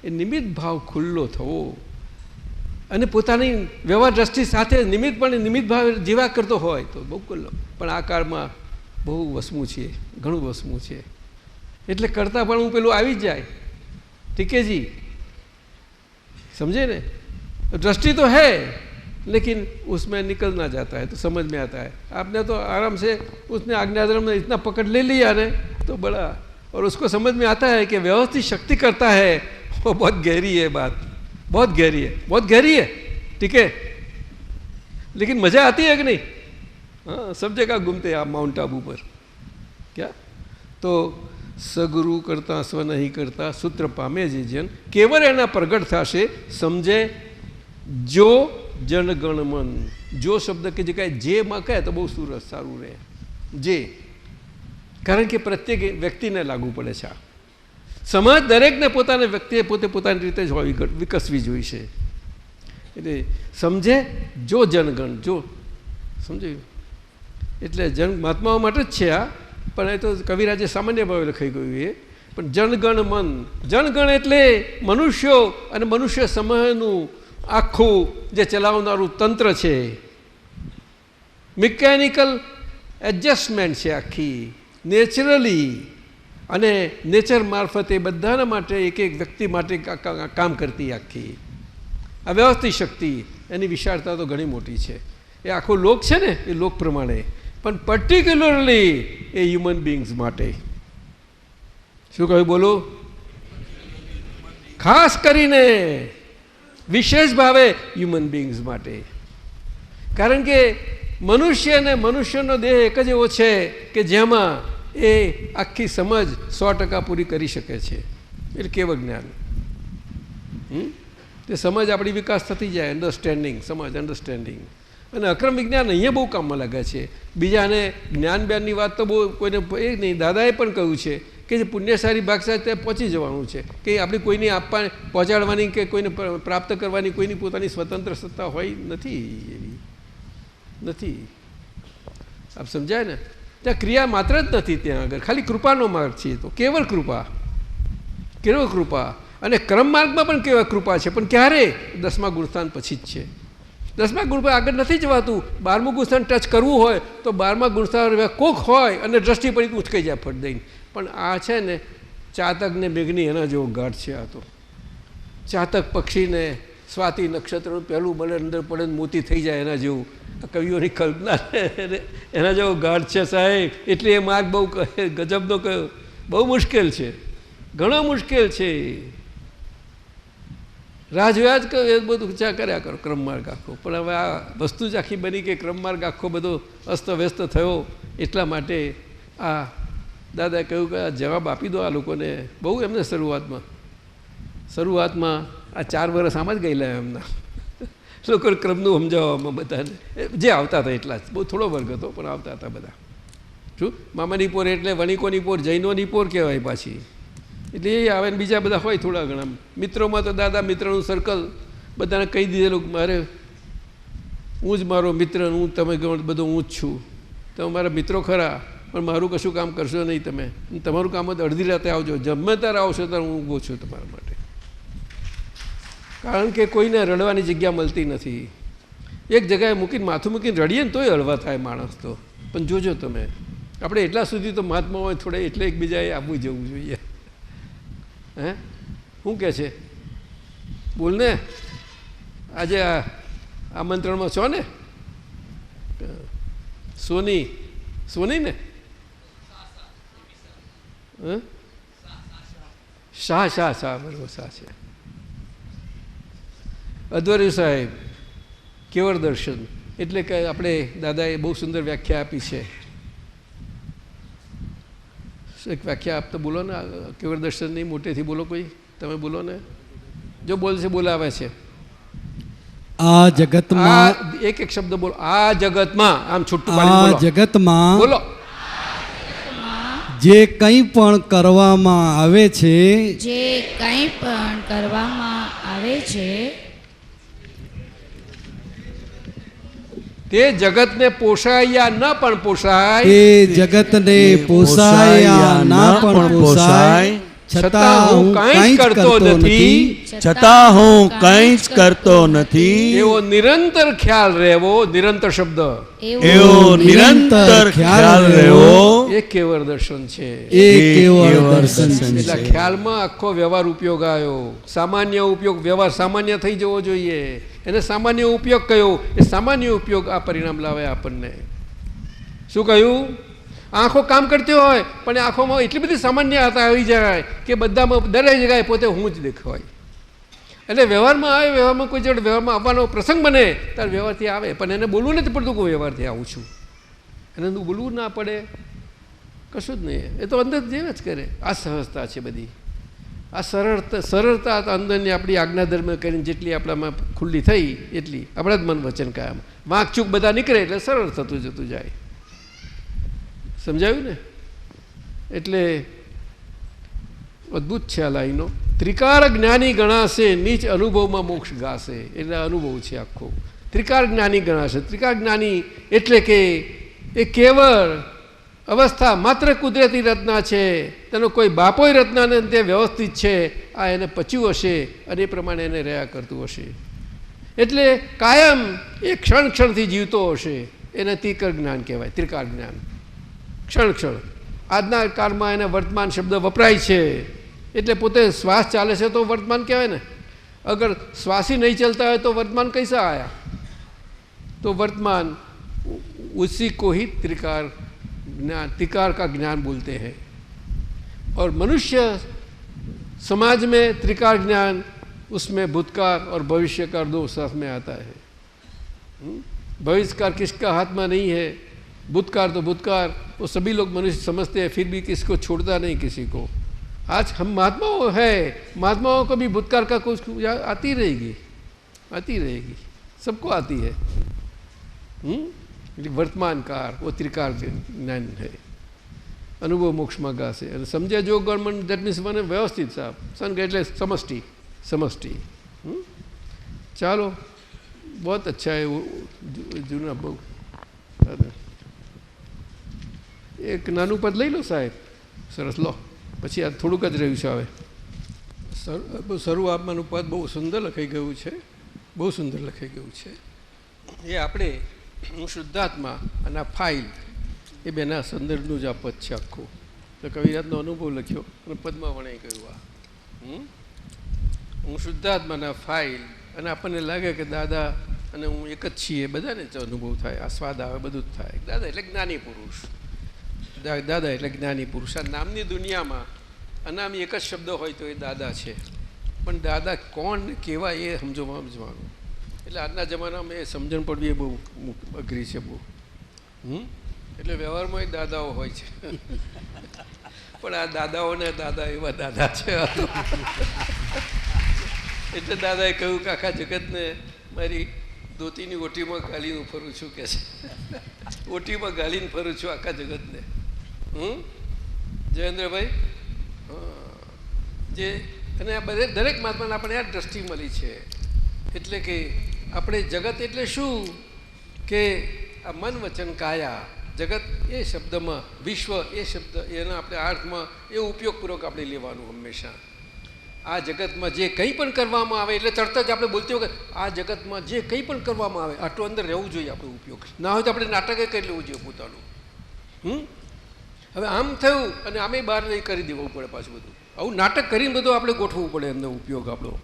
એ નિમિત્ત ભાવ ખુલ્લો થવો અને પોતાની વ્યવહાર દ્રષ્ટિ સાથે નિમિત્ત ભાવ જીવા કરતો હોય તો બહુ ખુલ્લો. પણ આ કાળમાં બહુ વસમું છે, ઘણું વસમું છે, એટલે કરતાં પણ હું પેલું આવી જ જાય. ટીકેજી समझे ने, दृष्टि तो है लेकिन उसमें निकल ना जाता है तो समझ में आता है. आपने तो आराम से उसने आज्ञाधर्म में इतना पकड़ ले लिया ने तो बड़ा, और उसको समझ में आता है कि व्यवस्थित शक्ति करता है, वो बहुत गहरी है बात, बहुत गहरी है, बहुत गहरी है. ठीक है, लेकिन मज़ा आती है कि नहीं? हाँ, सब जगह घूमते हैं आप माउंट आबू पर. क्या तो સગુરુ કરતા સ્વ નહીં કરતા સૂત્ર પામે જે જન, કેવળ એના પ્રગટ થશે સમજે જો જનગણ મન. જો શબ્દ કે જે કાંઈ જેમાં કહે તો બહુ સુરસ સારું રહે. જે, કારણ કે પ્રત્યેક વ્યક્તિને લાગુ પડે છે. સમાજ દરેકને પોતાને વ્યક્તિએ પોતાની રીતે જ હોવી, વિકસવી જોઈશે. એટલે સમજે જો જનગણ, જો સમજાયું, એટલે જન મહાત્માઓ માટે જ છે આ. પણ એ તો કવિરાજે સામાન્ય ભાવે લખાઈ ગયું એ. પણ જનગણ મન, જનગણ એટલે મનુષ્યો અને મનુષ્ય સમૂહનું આખું જે ચલાવનારું તંત્ર છે, મિકેનિકલ એડજસ્ટમેન્ટ છે આખી, નેચરલી, અને નેચર મારફતે બધાના માટે એક એક વ્યક્તિ માટે કામ કરતી આખી આ વ્યવસ્થિત શક્તિ. એની વિશાળતા તો ઘણી મોટી છે. એ આખો લોક છે ને, એ લોક પ્રમાણે, પણ પર્ટિક્યુલરલી એ હ્યુમન બિંગ્સ માટે. શું કહ્યું બોલો? ખાસ કરીને વિશેષ ભાવે હ્યુમન બિંગ્સ માટે. કારણ કે મનુષ્ય અને મનુષ્યનો દેહ એક જ એવો છે કે જેમાં એ આખી સમજ 100% પૂરી કરી શકે છે. એટલે કેવળ જ્ઞાન, તે સમજ આપણી વિકાસ થતી જાય, અન્ડરસ્ટેન્ડિંગ, સમજ, અન્ડરસ્ટેન્ડિંગ. અને અક્રમ વિજ્ઞાન અહીંયા બહુ કામમાં લાગે છે. બીજાને જ્ઞાન જ્ઞાનની વાત તો બહુ કોઈને એ નહીં. દાદાએ પણ કહ્યું છે કે જે પુણ્યશાળી ભાગશાળી ત્યાં પહોંચી જવાનું છે, કે આપણી કોઈને આપવા પહોંચાડવાની કે કોઈને પ્રાપ્ત કરવાની કોઈની પોતાની સ્વતંત્ર સત્તા હોય નથી, એવી નથી. આપ સમજાય ને? ત્યાં ક્રિયા માત્ર જ નથી, ત્યાં આગળ ખાલી કૃપાનો માર્ગ છે. તો કેવળ કૃપા, કેવળ કૃપા. અને ક્રમ માર્ગમાં પણ કેવળ કૃપા છે, પણ ક્યારે? 10મા ગુણસ્થાન પછી જ છે. 10મા ગુણ પર આગળ નથી જવાતું. 12મું ગુણસ્થાન ટચ કરવું હોય તો 12મા ગુણસ્થાન કોક હોય અને દ્રષ્ટિ પડી ઉચકાઈ જાય ફટ દઈને. પણ આ છે ને ચાતક ને મેઘની એના જેવો ગાઢ છે. આ તો ચાતક પક્ષીને સ્વાતિ નક્ષત્રનું પહેલું મળે અંદર પડે મોતી થઈ જાય એના જેવું કવિઓની કલ્પના એના જેવો ગાઢ છે સાહેબ. એટલે એ માર્ગ બહુ ગજબનો કયો, બહુ મુશ્કેલ છે, ઘણો મુશ્કેલ છે. રાજવ્યાજ એ બધું ચા કર્યા કરો ક્રમમાર્ગ આખો. પણ હવે આ વસ્તુ જ આખી બની કે ક્રમમાર્ગ આખો બધો અસ્તવ્યસ્ત થયો. એટલા માટે આ દાદાએ કહ્યું કે આ જવાબ આપી દો આ લોકોને. બહુ એમને શરૂઆતમાં શરૂઆતમાં આ 4 વર્ષ આમ જ ગયેલા એમના લોકો ક્રમનું સમજાવવામાં બધાને જે આવતા હતા એટલા જ, બહુ થોડો વર્ગ હતો પણ આવતા હતા બધા. શું મામાની પોર એટલે વણિકોની પોર, જૈનોની પોર કહેવાય પાછી, એટલે એ આવે ને બીજા બધા હોય થોડા ઘણા. મિત્રોમાં તો દાદા મિત્રનું સર્કલ બધાને કહી દીધેલું મારે હું જ મારો મિત્ર, હું તમે બધું હું જ છું, તમે મારા મિત્રો ખરા પણ મારું કશું કામ કરશો નહીં તમે, તમારું કામ જ અડધી રાતે આવજો, જમે ત્યારે આવશો ત્યારે હું ઊભો છું તમારા માટે. કારણ કે કોઈને રડવાની જગ્યા મળતી નથી. એક જગ્યાએ મૂકીને માથું મૂકીને રડીએ ને તોય હળવા થાય માણસ તો. પણ જોજો તમે, આપણે એટલા સુધી તો મહાત્મા હોય થોડે એટલે એકબીજાએ આપવું જવું જોઈએ. હે શું કહે છે બોલ ને, આજે આ આમંત્રણમાં છો ને? સોની ને શાહ બરોબર, શાહ છે. અદ્વૈત સાહેબ કેવળ દર્શન એટલે કે આપણે દાદાએ બહુ સુંદર વ્યાખ્યા આપી છે. એક વ્યાખ્યા આપતો બોલો ને કેવળ દર્શનની, મોટેથી બોલો કોઈ, તમે બોલો ને, જો બોલશે બોલાવે છે. આ જગતમાં, એક શબ્દ બોલો, આ જગતમાં, આમ છૂટું પાડીને બોલો, જગતમાં બોલો. જે કંઈ પણ કરવામાં આવે છે, જે કંઈ પણ કરવામાં આવે છે તે જગતને પોષાય યા ન પણ પોષાય, તે જગતને પોસાય ના પણ પોસાય, છતાં હું કંઈ કરતો નથી, છતાં હું કંઈ જ કરતો નથી, એવો નિરંતર ખ્યાલ રહેવો. નિરંતર શબ્દ એવો નિરંતર ખ્યાલ રહેવો એ કેવળ દર્શન છે. એ કેવળ દર્શન એટલે છે. ખ્યાલમાં આખો વ્યવહાર ઉપયોગ આવ્યો. સામાન્ય ઉપયોગ, વ્યવહાર સામાન્ય થઈ જવો જોઈએ. એને સામાન્ય ઉપયોગ કયો? એ સામાન્ય ઉપયોગ આ પરિણામ લાવે આપણને. શું કહ્યું? આંખો કામ કરતી હોય પણ આંખોમાં એટલી બધી સામાન્યતા આવી જાય કે બધામાં દરેક જગ્યાએ પોતે હું જ દેખાય. એટલે વ્યવહારમાં આવે, વ્યવહારમાં કોઈ જોડે વ્યવહારમાં આવવાનો પ્રસંગ બને ત્યારે વ્યવહારથી આવે, પણ એને બોલવું નથી પડતું કે હું વ્યવહારથી આવું છું. એને બોલવું ના પડે, કશું જ નહીં. એ તો અંદર જેવ જ કરે. આ સહજતા છે બધી. આ સરળતા અંદરની આપણી આજ્ઞાધર્મ કરીને જેટલી આપણામાં ખુલ્લી થઈ એટલી આપણા જ મન વચન કાયમ વાંકચૂક બધા નીકળે એટલે સરળ થતું જતું જાય. સમજાયું ને? એટલે અદ્ભુત છે આ લાઈનો. ત્રિકાર જ્ઞાની ગણાશે, નીચ અનુભવમાં મોક્ષ ગાશે. એટલે અનુભવ છે આખો. ત્રિકાર જ્ઞાની ગણાશે. ત્રિકાર જ્ઞાની એટલે કે એ કેવળ અવસ્થા માત્ર કુદરતી રચના છે, તેનો કોઈ બાપોય રચના ને તે વ્યવસ્થિત છે. આ એને પચ્યું હશે અને એ પ્રમાણે એને રહ્યા કરતું હશે. એટલે કાયમ એ ક્ષણથી જીવતો હશે. એને ત્રિકાર જ્ઞાન કહેવાય. ત્રિકાર જ્ઞાન ક્ષણ. આજના કાળમાં એને વર્તમાન શબ્દ વપરાય છે. એટલે પોતે શ્વાસ ચાલે છે તો વર્તમાન કહેવાય ને. અગર શ્વાસી નહીં ચલતા હોય તો વર્તમાન કૈસા આયા? તો વર્तमान उसी को ही त्रिकार का ज्ञान बोलते हैं. और मनुष्य समाज में त्रिकार ज्ञान, उसमें भूतकाल और भविष्य का दो साथ में आता है. भविष्यकाल किसका हाथ में नहीं है, भूतकाल तो भूतकाल वो सभी लोग मनुष्य समझते हैं, फिर भी किसको छोड़ता नहीं किसी को. आज हम महात्माओं है, महात्माओं को भी भूतकाल का कुछ आती रहेगी, सबको आती है. वर्तमान काल वो त्रिकार ज्ञान है. अनुभव मोक्ष में गासे અને સમજે જો ગણમન દેટ મીન્સ મને વ્યવસ્થિત સાહેબ સંગ એટલે સમષ્ટિ. ચાલો, बहुत अच्छा है. જૂના બહુ એક નાનું પદ લઈ લો સાહેબ, સરસ લો. પછી આ થોડુંક જ રહ્યું છે હવે. શરૂઆતમાંનું પદ બહુ સુંદર લખાઈ ગયું છે, બહુ સુંદર લખાઈ ગયું છે. એ આપણે હું શુદ્ધાત્મા અને આ ફાઇલ એ બેના સંદર્ભનું જ આ પદ છે આખું. તો કવિરાજનો અનુભવ લખ્યો અને પદમાં વણાઈ ગયું. આ હું શુદ્ધાત્માના ફાઇલ અને આપણને લાગે કે દાદા અને હું એક જ છીએ, બધાને જ અનુભવ થાય, આ સ્વાદ આવે, બધું જ થાય. દાદા એટલે જ્ઞાની પુરુષ, દાદા એટલે જ્ઞાની પુરુષ. આ નામની દુનિયામાં અનામી એક જ શબ્દ હોય તો એ દાદા છે. પણ દાદા કોણ કેવા એ સમજવાનું. એટલે આજના જમાનામાં એ સમજણ પડવી એ બહુ અઘરી છે બહુ. એટલે વ્યવહારમાં એ દાદાઓ હોય છે પણ આ દાદાઓને દાદા એવા દાદા છે. એટલે દાદાએ કહ્યું કે આખા જગતને મારી ધોતીની ઓટીમાં ગાલીને ફરું છું કે છે. ઓટીમાં ગાલીને ફરું છું આખા જગતને. જયેન્દ્રભાઈ, જે અને આ દરેક મહાત્માને આપણે આ દ્રષ્ટિ મળી છે. એટલે કે આપણે જગત એટલે શું કે આ મન વચન કાયા, જગત એ શબ્દમાં, વિશ્વ એ શબ્દ, એના આપણે અર્થમાં એ ઉપયોગપૂર્વક આપણે લેવાનું હંમેશા. આ જગતમાં જે કંઈ પણ કરવામાં આવે એટલે તરત જ આપણે બોલતી વખત આ જગતમાં જે કંઈ પણ કરવામાં આવે આટલું અંદર રહેવું જોઈએ આપણું ઉપયોગ. ના હોય તો આપણે નાટકે કરી લેવું જોઈએ પોતાનું. હવે આમ થયું અને આમે બહાર નહીં કરી દેવું પડે પાછું બધું. આવું નાટક કરીને બધું આપણે ગોઠવવું પડે એમનો ઉપયોગ આપણો.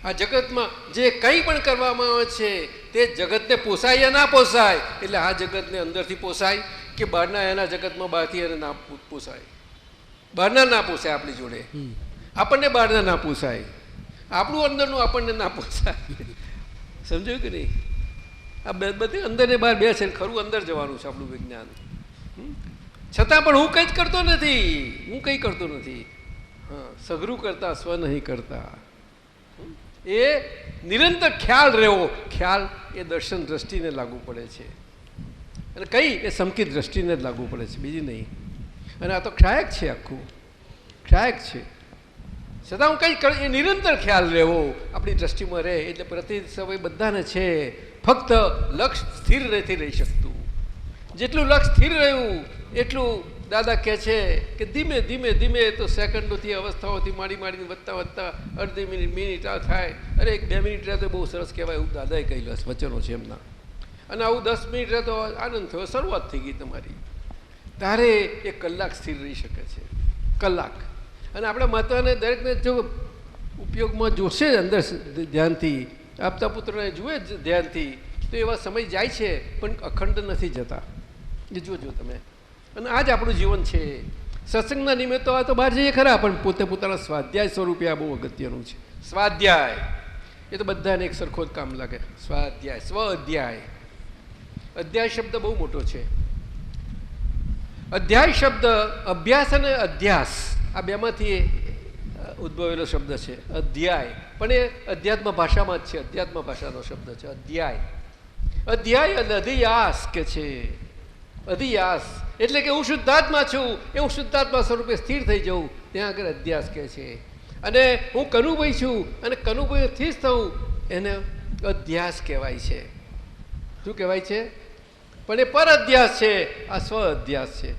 આ જગતમાં જે કંઈ પણ કરવામાં આવે છે તે જગતને પોસાય યા ના પોસાય, એટલે આ જગતને અંદરથી પોસાય કે બહારના એના જગતમાં બહારથી એને ના પોસાય. બહારના ના પોસાય આપણી જોડે, આપણને બહારના ના પોસાય, આપણું અંદરનું આપણને ના પોસાય. સમજાયું કે નહીં? આ બધી અંદર ને બહાર બે છે. ખરું અંદર જવાનું છે આપણું વિજ્ઞાન. છતાં પણ હું કંઈ જ કરતો નથી, હું કંઈ કરતો નથી. હા, સઘરું કરતા સ્વ નહીં કરતા. એ નિરંતર ખ્યાલ રહેવો. ખ્યાલ એ દર્શન દ્રષ્ટિને લાગુ પડે છે, અને કઈ એ સમકિત દ્રષ્ટિને જ લાગુ પડે છે, બીજી નહીં. અને આ તો ક્ષાયક છે, આખું ક્ષાયક છે. છતાં હું કંઈ એ નિરંતર ખ્યાલ રહેવો આપણી દ્રષ્ટિમાં રહે. એટલે પ્રતિ સમય બધાને છે, ફક્ત લક્ષ સ્થિર નથી રહી શકતું. જેટલું લક્ષ સ્થિર રહ્યું એટલું દાદા કહે છે કે ધીમે ધીમે ધીમે તો સેકન્ડોથી અવસ્થાઓથી માંડીને વધતા અડધી મિનિટ આ થાય. અરે 2 મિનિટ રહે તો બહુ સરસ કહેવાય, એવું દાદાએ કહેલું વચનો છે એમના. અને આવું 10 મિનિટ રહે તો આનંદ થયો, શરૂઆત થઈ ગઈ તમારી. તારે 1 કલાક સ્થિર રહી શકે છે, કલાક. અને આપણા માતાને દરેકને જો ઉપયોગમાં જોશે અંદર ધ્યાનથી, આપતા પુત્રને જુએ જ ધ્યાનથી, તો એવા સમય જાય છે પણ અખંડ નથી જતા. એ જોજો તમે. અને આ જ આપણું જીવન છે. સત્સંગના નિમિત્તો આ તો બહાર જઈએ ખરા, પણ પોતે પોતાના સ્વાધ્યાય સ્વરૂપે આ બહુ અગત્યનું છે. સ્વાધ્યાય એ તો બધાને એક સરખો જ કામ લાગે. સ્વાધ્યાય, સ્વ અધ્યાય. અધ્યાય શબ્દ બહુ મોટો છે. અધ્યાય શબ્દ અભ્યાસ અને અધ્યાસ આ બેમાંથી ઉદ્ભવેલો શબ્દ છે. અધ્યાય પણ એ અધ્યાત્મ ભાષામાં જ છે, અધ્યાત્મ ભાષાનો શબ્દ છે અધ્યાય. અધ્યાય અને અધિયાસ કે છે. અધિયાસ એટલે કે હું શુદ્ધાત્મા છું, એ હું શુદ્ધાત્મા સ્વરૂપે સ્થિર થઈ જાઉં, ત્યાં આગળ અધ્યાસ કહે છે. અને હું કનુભાઈ છું અને કનુભાઈથી જ થવું, એને અધ્યાસ કહેવાય છે. શું કહેવાય છે? પણ એ પર અધ્યાસ છે, આ સ્વ અધ્યાસ છે.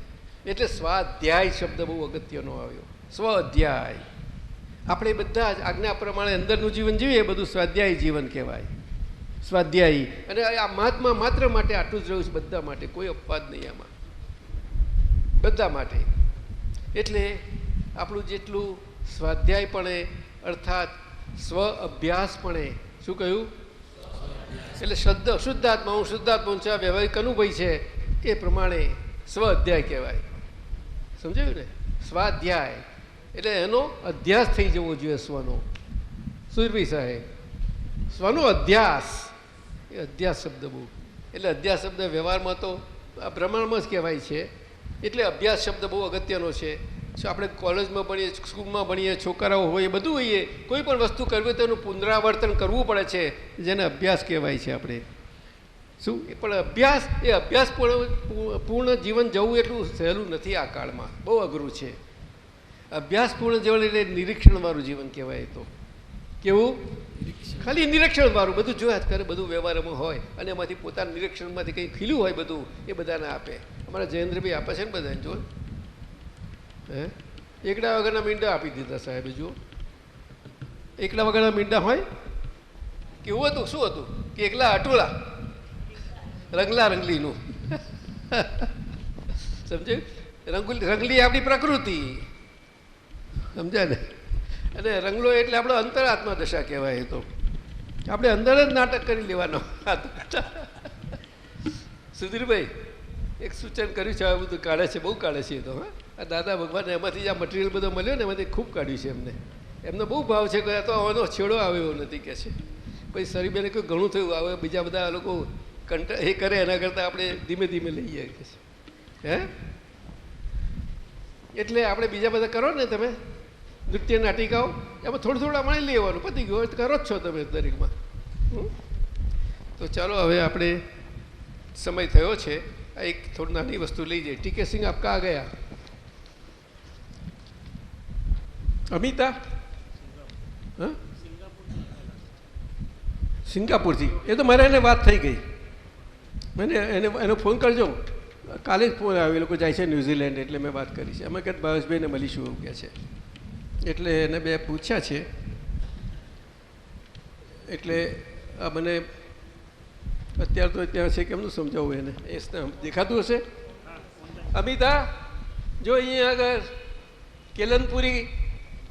એટલે સ્વાધ્યાય શબ્દ બહુ અગત્યનો આવ્યો. સ્વ અધ્યાય. આપણે બધા જ આજ્ઞા પ્રમાણે અંદરનું જીવન જીવીએ, બધું સ્વાધ્યાયી જીવન કહેવાય. સ્વાધ્યાયી. અને આ મહાત્મા માત્ર માટે આટલું જ રહ્યું છે, બધા માટે, કોઈ અપવાદ નહીં આમાં, બધા માટે. એટલે આપણું જેટલું સ્વાધ્યાયપણે અર્થાત સ્વ અભ્યાસપણે, શું કહ્યું? એટલે શુદ્ધાત્મા, હું શુદ્ધાત્મા છે, વ્યવહારિક અનુભવી છે, એ પ્રમાણે સ્વ અધ્યાય કહેવાય. સમજાયું ને? સ્વાધ્યાય એટલે એનો અધ્યાસ થઈ જવો જોઈએ સ્વનો. સુરભી સાહેબ, સ્વનો અધ્યાસ, એ અધ્યાસ શબ્દ બહુ. એટલે અધ્યાસ શબ્દ વ્યવહારમાં તો આ પ્રમાણમાં જ કહેવાય છે. એટલે અભ્યાસ શબ્દ બહુ અગત્યનો છે. આપણે કોલેજમાં ભણીએ, સ્કૂલમાં ભણીએ, છોકરાઓ હોઈએ, બધું હોઈએ, કોઈ પણ વસ્તુ કરવી હોય તો એનું પુનરાવર્તન કરવું પડે છે, જેને અભ્યાસ કહેવાય છે. આપણે શું પણ અભ્યાસ, એ અભ્યાસ પૂર્ણ જીવન જવું એટલું સહેલું નથી આ કાળમાં, બહુ અઘરું છે. અભ્યાસપૂર્ણ જીવન એટલે નિરીક્ષણવાળું જીવન કહેવાય. તો કેવું? ખાલી નિરીક્ષણવાળું, બધું જોયા જ કરે, બધું વ્યવહારમાં હોય, અને એમાંથી પોતાના નિરીક્ષણમાંથી કંઈ ખીલ્યું હોય બધું એ બધાને આપે. અમારા જયેન્દ્રભાઈ આપે છે ને બધાને, જો એકડા વગરના મીંડા આપી દીધા સાહેબે. જુઓ, એકલા વગરના મીંડા હોય. કેવું હતું? શું હતું? કે એકલા અટોલા રંગલા રંગલીનું. સમજાયું? રંગલી આપણી પ્રકૃતિ, સમજ્યા ને? અને રંગલો એટલે આપણો અંતરાત્મા દશા કહેવાય. એ તો આપણે અંદર જ નાટક કરી લેવાનો. સુધીરભાઈ એક સૂચન કર્યું છે, આ બધું કાઢે છે, બહુ કાઢે છે. એ તો હા, આ દાદા ભગવાન એમાંથી આ મટીરિયલ બધો મળ્યો ને, એમાંથી ખૂબ કાઢ્યું છે એમને. એમનો બહુ ભાવ છે કે તો આનો છેડો આવે એવો નથી કે છે. પછી સરીબેને કોઈ ઘણું થયું, હવે બીજા બધા લોકો એ કરે એના કરતાં આપણે ધીમે ધીમે લઈએ કે છે. હે એટલે આપણે બીજા બધા કરો ને તમે, નૃત્ય નાટિકાઓ એમાં થોડું થોડું આપણે લેવાનું, પતી ગયું તો કરો જ છો તમે દરેકમાં. તો ચાલો હવે આપણે સમય થયો છે, આ એક થોડી નાની વસ્તુ લઈ જઈએ. ટીકે સિંહ આપ કા ગયા? અમિતા હા સિંગાપુરથી. એ તો મારે એને વાત થઈ ગઈ, મને એનો ફોન કરજો. કાલે જ ફોન આવ્યો, એ લોકો જાય છે ન્યૂઝીલેન્ડ, એટલે મેં વાત કરી છે. અમે કંઈક ભાવેશભાઈને મળીશું એવું કહે છે, એટલે એને બે પૂછ્યા છે. એટલે આ મને અત્યારે તો ત્યાં છે, કેમનું સમજાવવું એને? એ દેખાતું હશે. અમિતા જો અહીંયા આગળ કેલનપુરી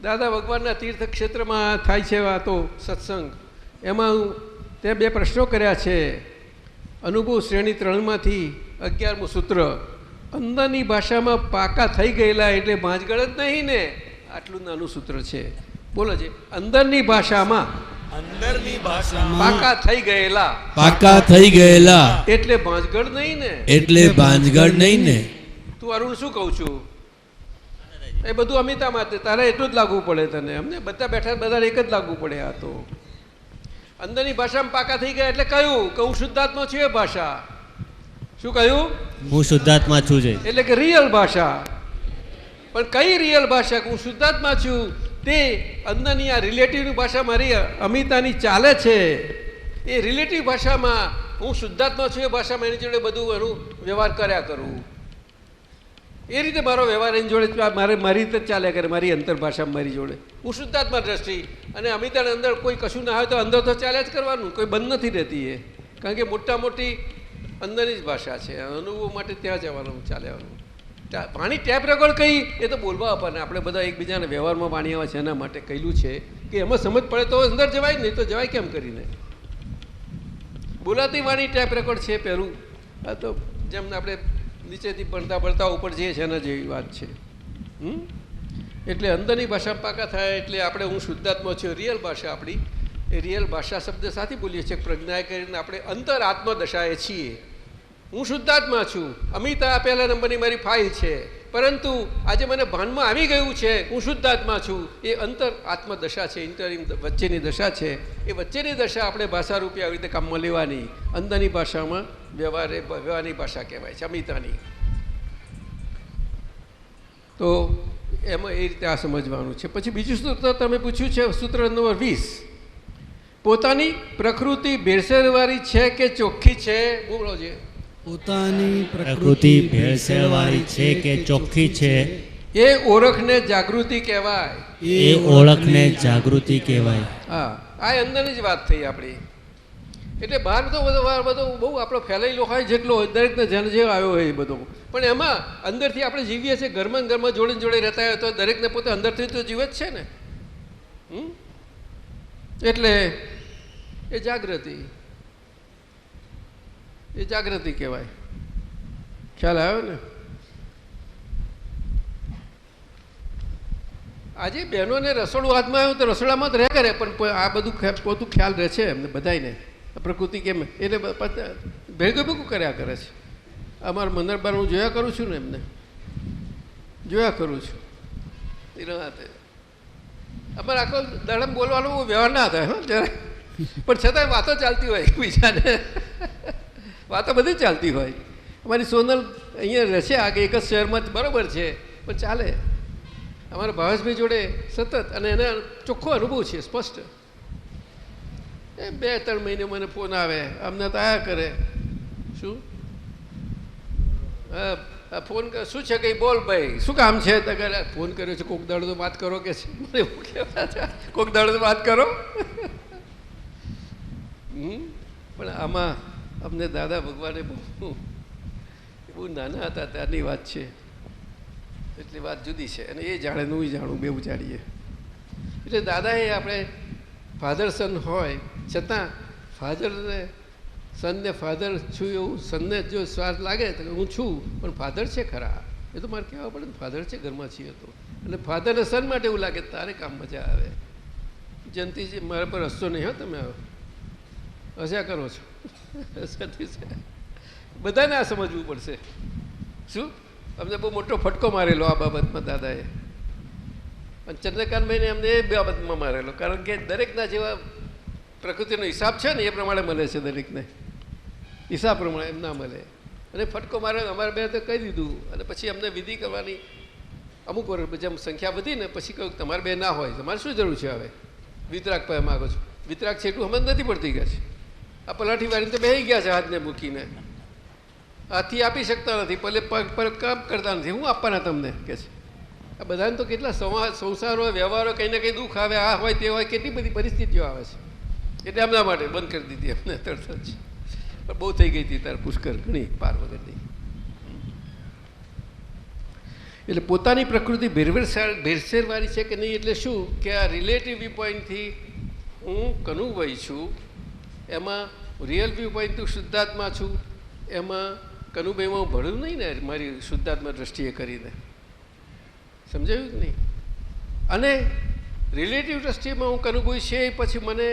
દાદા ભગવાનના તીર્થ ક્ષેત્રમાં થાય છે વાતો સત્સંગ, એમાં તે બે પ્રશ્નો કર્યા છે. અનુભવ શ્રેણી 3માંથી 11મું સૂત્ર, અંદરની ભાષામાં પાકા થઈ ગયેલા એટલે ભાંજગળ જ નહીં ને? આટલું નાનું સૂત્ર છે. બોલો છે, અંદરની ભાષામાં પાકા થઈ ગયેલા એટલે ભાંજગળ નહીં ને? તું અરુણ શું કહું છું? એ બધું અમિતા માટે તારે એટલું જ લાગવું પડે તને. અમને બધા બેઠા બધાને એક જ લાગવું પડે. આ તો અંદરની ભાષામાં પાકા થઈ ગયા એટલે કહ્યું કે હું શુદ્ધાત્મા છું. એ ભાષા શું કહ્યું? હું શુદ્ધાત્મા છું છે, એટલે કે રિયલ ભાષા. પણ કઈ રિયલ ભાષા? હું શુદ્ધાત્મા છું તે અંદરની આ રિલેટિવની ભાષા મારી અમિતાની ચાલે છે. એ રિલેટિવ ભાષામાં હું શુદ્ધાત્મા છું, એ ભાષામાં એની જોડે બધું એનું વ્યવહાર કર્યા કરું. એ રીતે મારો વ્યવહાર એની જોડે મારી રીતે જ ચાલ્યા કરે, મારી અંતરભાષામાં મારી જોડે. હું શુદ્ધાત્મા દ્રષ્ટિ, અને અમિતાને અંદર કોઈ કશું ના હોય તો અંદર તો ચાલ્યા જ કરવાનું, કોઈ બંધ નથી રહેતી એ. કારણ કે મોટી અંદરની જ ભાષા છે. અનુભવ માટે ત્યાં જવાનું, ચાલ્યાવાનું. પાણી ટેપ રેકોર્ડ કહી એ તો બોલવા આપણને, આપણે બધા એકબીજાને વ્યવહારમાં પાણી આવે છે એના માટે કહેલું છે કે એમાં સમજ પડે તો અંદર જવાય, નહીં તો જવાય કેમ કરીને? બોલાતી વાણી ટેપ રેકોર્ડ છે પહેલું. આ તો જેમ આપણે નીચેથી ભણતા ઉપર જઈએ છે એના જેવી વાત છે. એટલે અંદરની ભાષા પાકા થાય એટલે આપણે હું શુદ્ધાત્મા છું, રિયલ ભાષા આપણી. એ રિયલ ભાષા શબ્દ સાથે બોલીએ છીએ, પ્રજ્ઞા કરીને આપણે અંતર આત્મદશાએ છીએ. હું શુદ્ધાત્મા છું. અમિતા પહેલા નંબરની મારી ફાઇલ છે, પરંતુ આજે મને ભાનમાં આવી ગયું છે હું શુદ્ધાત્મા છું. એ અંતર આત્મદશા છે, ઇન્ટરિમ વચ્ચેની દશા છે. એ વચ્ચેની દશા આપણે ભાષા રૂપે આવી રીતે કામમાં લેવાની. અંદરની ભાષામાં વ્યવહારની ભાષા કહેવાય છે અમિતાની. તો એમાં એ રીતે આ સમજવાનું છે. પછી બીજું સૂત્ર તમે પૂછ્યું છે, સૂત્ર નંબર 20, પોતાની પ્રકૃતિ ભેળસેળવાળી છે કે ચોખ્ખી છે? બોલો છે. પોતાની પ્રકૃતિ ભેળસેળવાળી છે કે ચોખ્ખી છે? એ ઓળખને જાગૃતિ કહેવાય. હા, આ અંદરની જ વાત થઈ આપણી. એટલે બહાર બધો બહુ આપણો ફેલાયેલો હોય, જેટલો દરેકને જન જે આવ્યો હોય એ બધો. પણ એમાં અંદરથી આપણે જીવીએ છીએ, ઘરમાં જોડે રહેતા હોય તો દરેકને પોતે અંદરથી તો જીવે જ છે ને. એટલે એ જાગૃતિ કહેવાય. ખ્યાલ આવ્યો ને? આજે બહેનોને રસોડું હાથમાં આવ્યું તો રસોડામાં જ રહે કરે, પણ આ બધું પોતું ખ્યાલ રહે છે એમને બધાને. પ્રકૃતિ કેમ એટલે ભેગું કર્યા કરે છે. અમારા મંદરબાર હું જોયા કરું છું ને, એમને જોયા કરું છું. અમારે આખો દડમ બોલવાનો વ્યવહાર ના થાય જરા, પણ છતાંય વાતો ચાલતી હોય એકબીજાને. વાતો બધી ચાલતી હોય. અમારી સોનલ અહીંયા રહે છે આગળ એક જ શહેરમાં, બરાબર છે, પણ ચાલે. અમારા ભાવેશભાઈ જોડે સતત, અને એને ચોખ્ખો અનુભવ છે, સ્પષ્ટ. એ 2-3 મહિને મને ફોન આવે, અમને તો આયા કરે. શું ફોન શું છે કંઈ બોલ ભાઈ, શું કામ છે? તો ફોન કર્યો છે, કોક દાડો તો વાત કરો કે છે. મને એવું કહેવાય, કોક દાડો તો વાત કરો. પણ આમાં અમને દાદા ભગવાને બહુ નાના હતા ત્યારની વાત છે, એટલી વાત જુદી છે. અને એ જાણે હું જાણું, બેઉ જાણીએ. એટલે દાદાએ આપણે ફાધર સન હોય છતાં ફાધરને સનને ફાધર છું એવું, સનને જો સ્વાર્થ લાગે તો હું છું, પણ ફાધર છે ખરા. એ તો મારે કહેવા પડે ને, ફાધર છે ઘરમાં છીએ તો. અને ફાધરને સન માટે એવું લાગે તારે કામ મજા આવે. જયંતિજી મારા પર હસતો નહીં હો, તમે હસ્યા કરો છો. બધાને આ સમજવું પડશે. શું અમને બહુ મોટો ફટકો મારેલો આ બાબતમાં દાદાએ. અને ચંદ્રકાંતભાઈને અમને એ બાબતમાં મારેલો, કારણ કે દરેકના જેવા પ્રકૃતિનો હિસાબ છે ને એ પ્રમાણે મળે છે, દરેકને હિસાબ પ્રમાણે એમ ના મળે. અને ફટકો મારે અમારે બે તો કહી દીધું, અને પછી અમને વિધિ કરવાની અમુક વર્ષ જેમ સંખ્યા વધી ને પછી કહ્યું તમારે બે ના હોય, તમારે શું જરૂર છે હવે વિતરાક પાયા માગો છો? વિતરાક છે એટલું સમજ નથી પડતી કે છે આ પલાઠી વાળીને તો બેસી ગયા છે હાથને મૂકીને, હાથથી આપી શકતા નથી, પલે પગ પર કામ કરતા નથી, હું આપવાના તમને કે છે. આ બધાને તો કેટલા સંસારો વ્યવહારો કંઈ ને કંઈ દુઃખ આવે, આ હોય તે હોય, કેટલી બધી પરિસ્થિતિઓ આવે છે. એટલે એમના માટે બંધ કરી દીધી અમને તરત જ, પણ બહુ થઈ ગઈ હતી તાર પુષ્કર ઘણી પાર વગરની. એટલે પોતાની પ્રકૃતિ ભેરસેરવાળી છે કે નહીં, એટલે શું કે આ રિલેટિવ વ્યૂ પોઈન્ટથી હું કનુભાઈ છું, એમાં રિયલ વ્યૂ પોઈન્ટથી શુદ્ધાત્મા છું, એમાં કનુભાઈમાં હું ભળ્યું નહીં ને મારી શુદ્ધાત્મા દ્રષ્ટિએ કરીને, સમજાયું કે નહીં? અને રિલેટિવ દ્રષ્ટિમાં હું કનુભાઈ છે પછી મને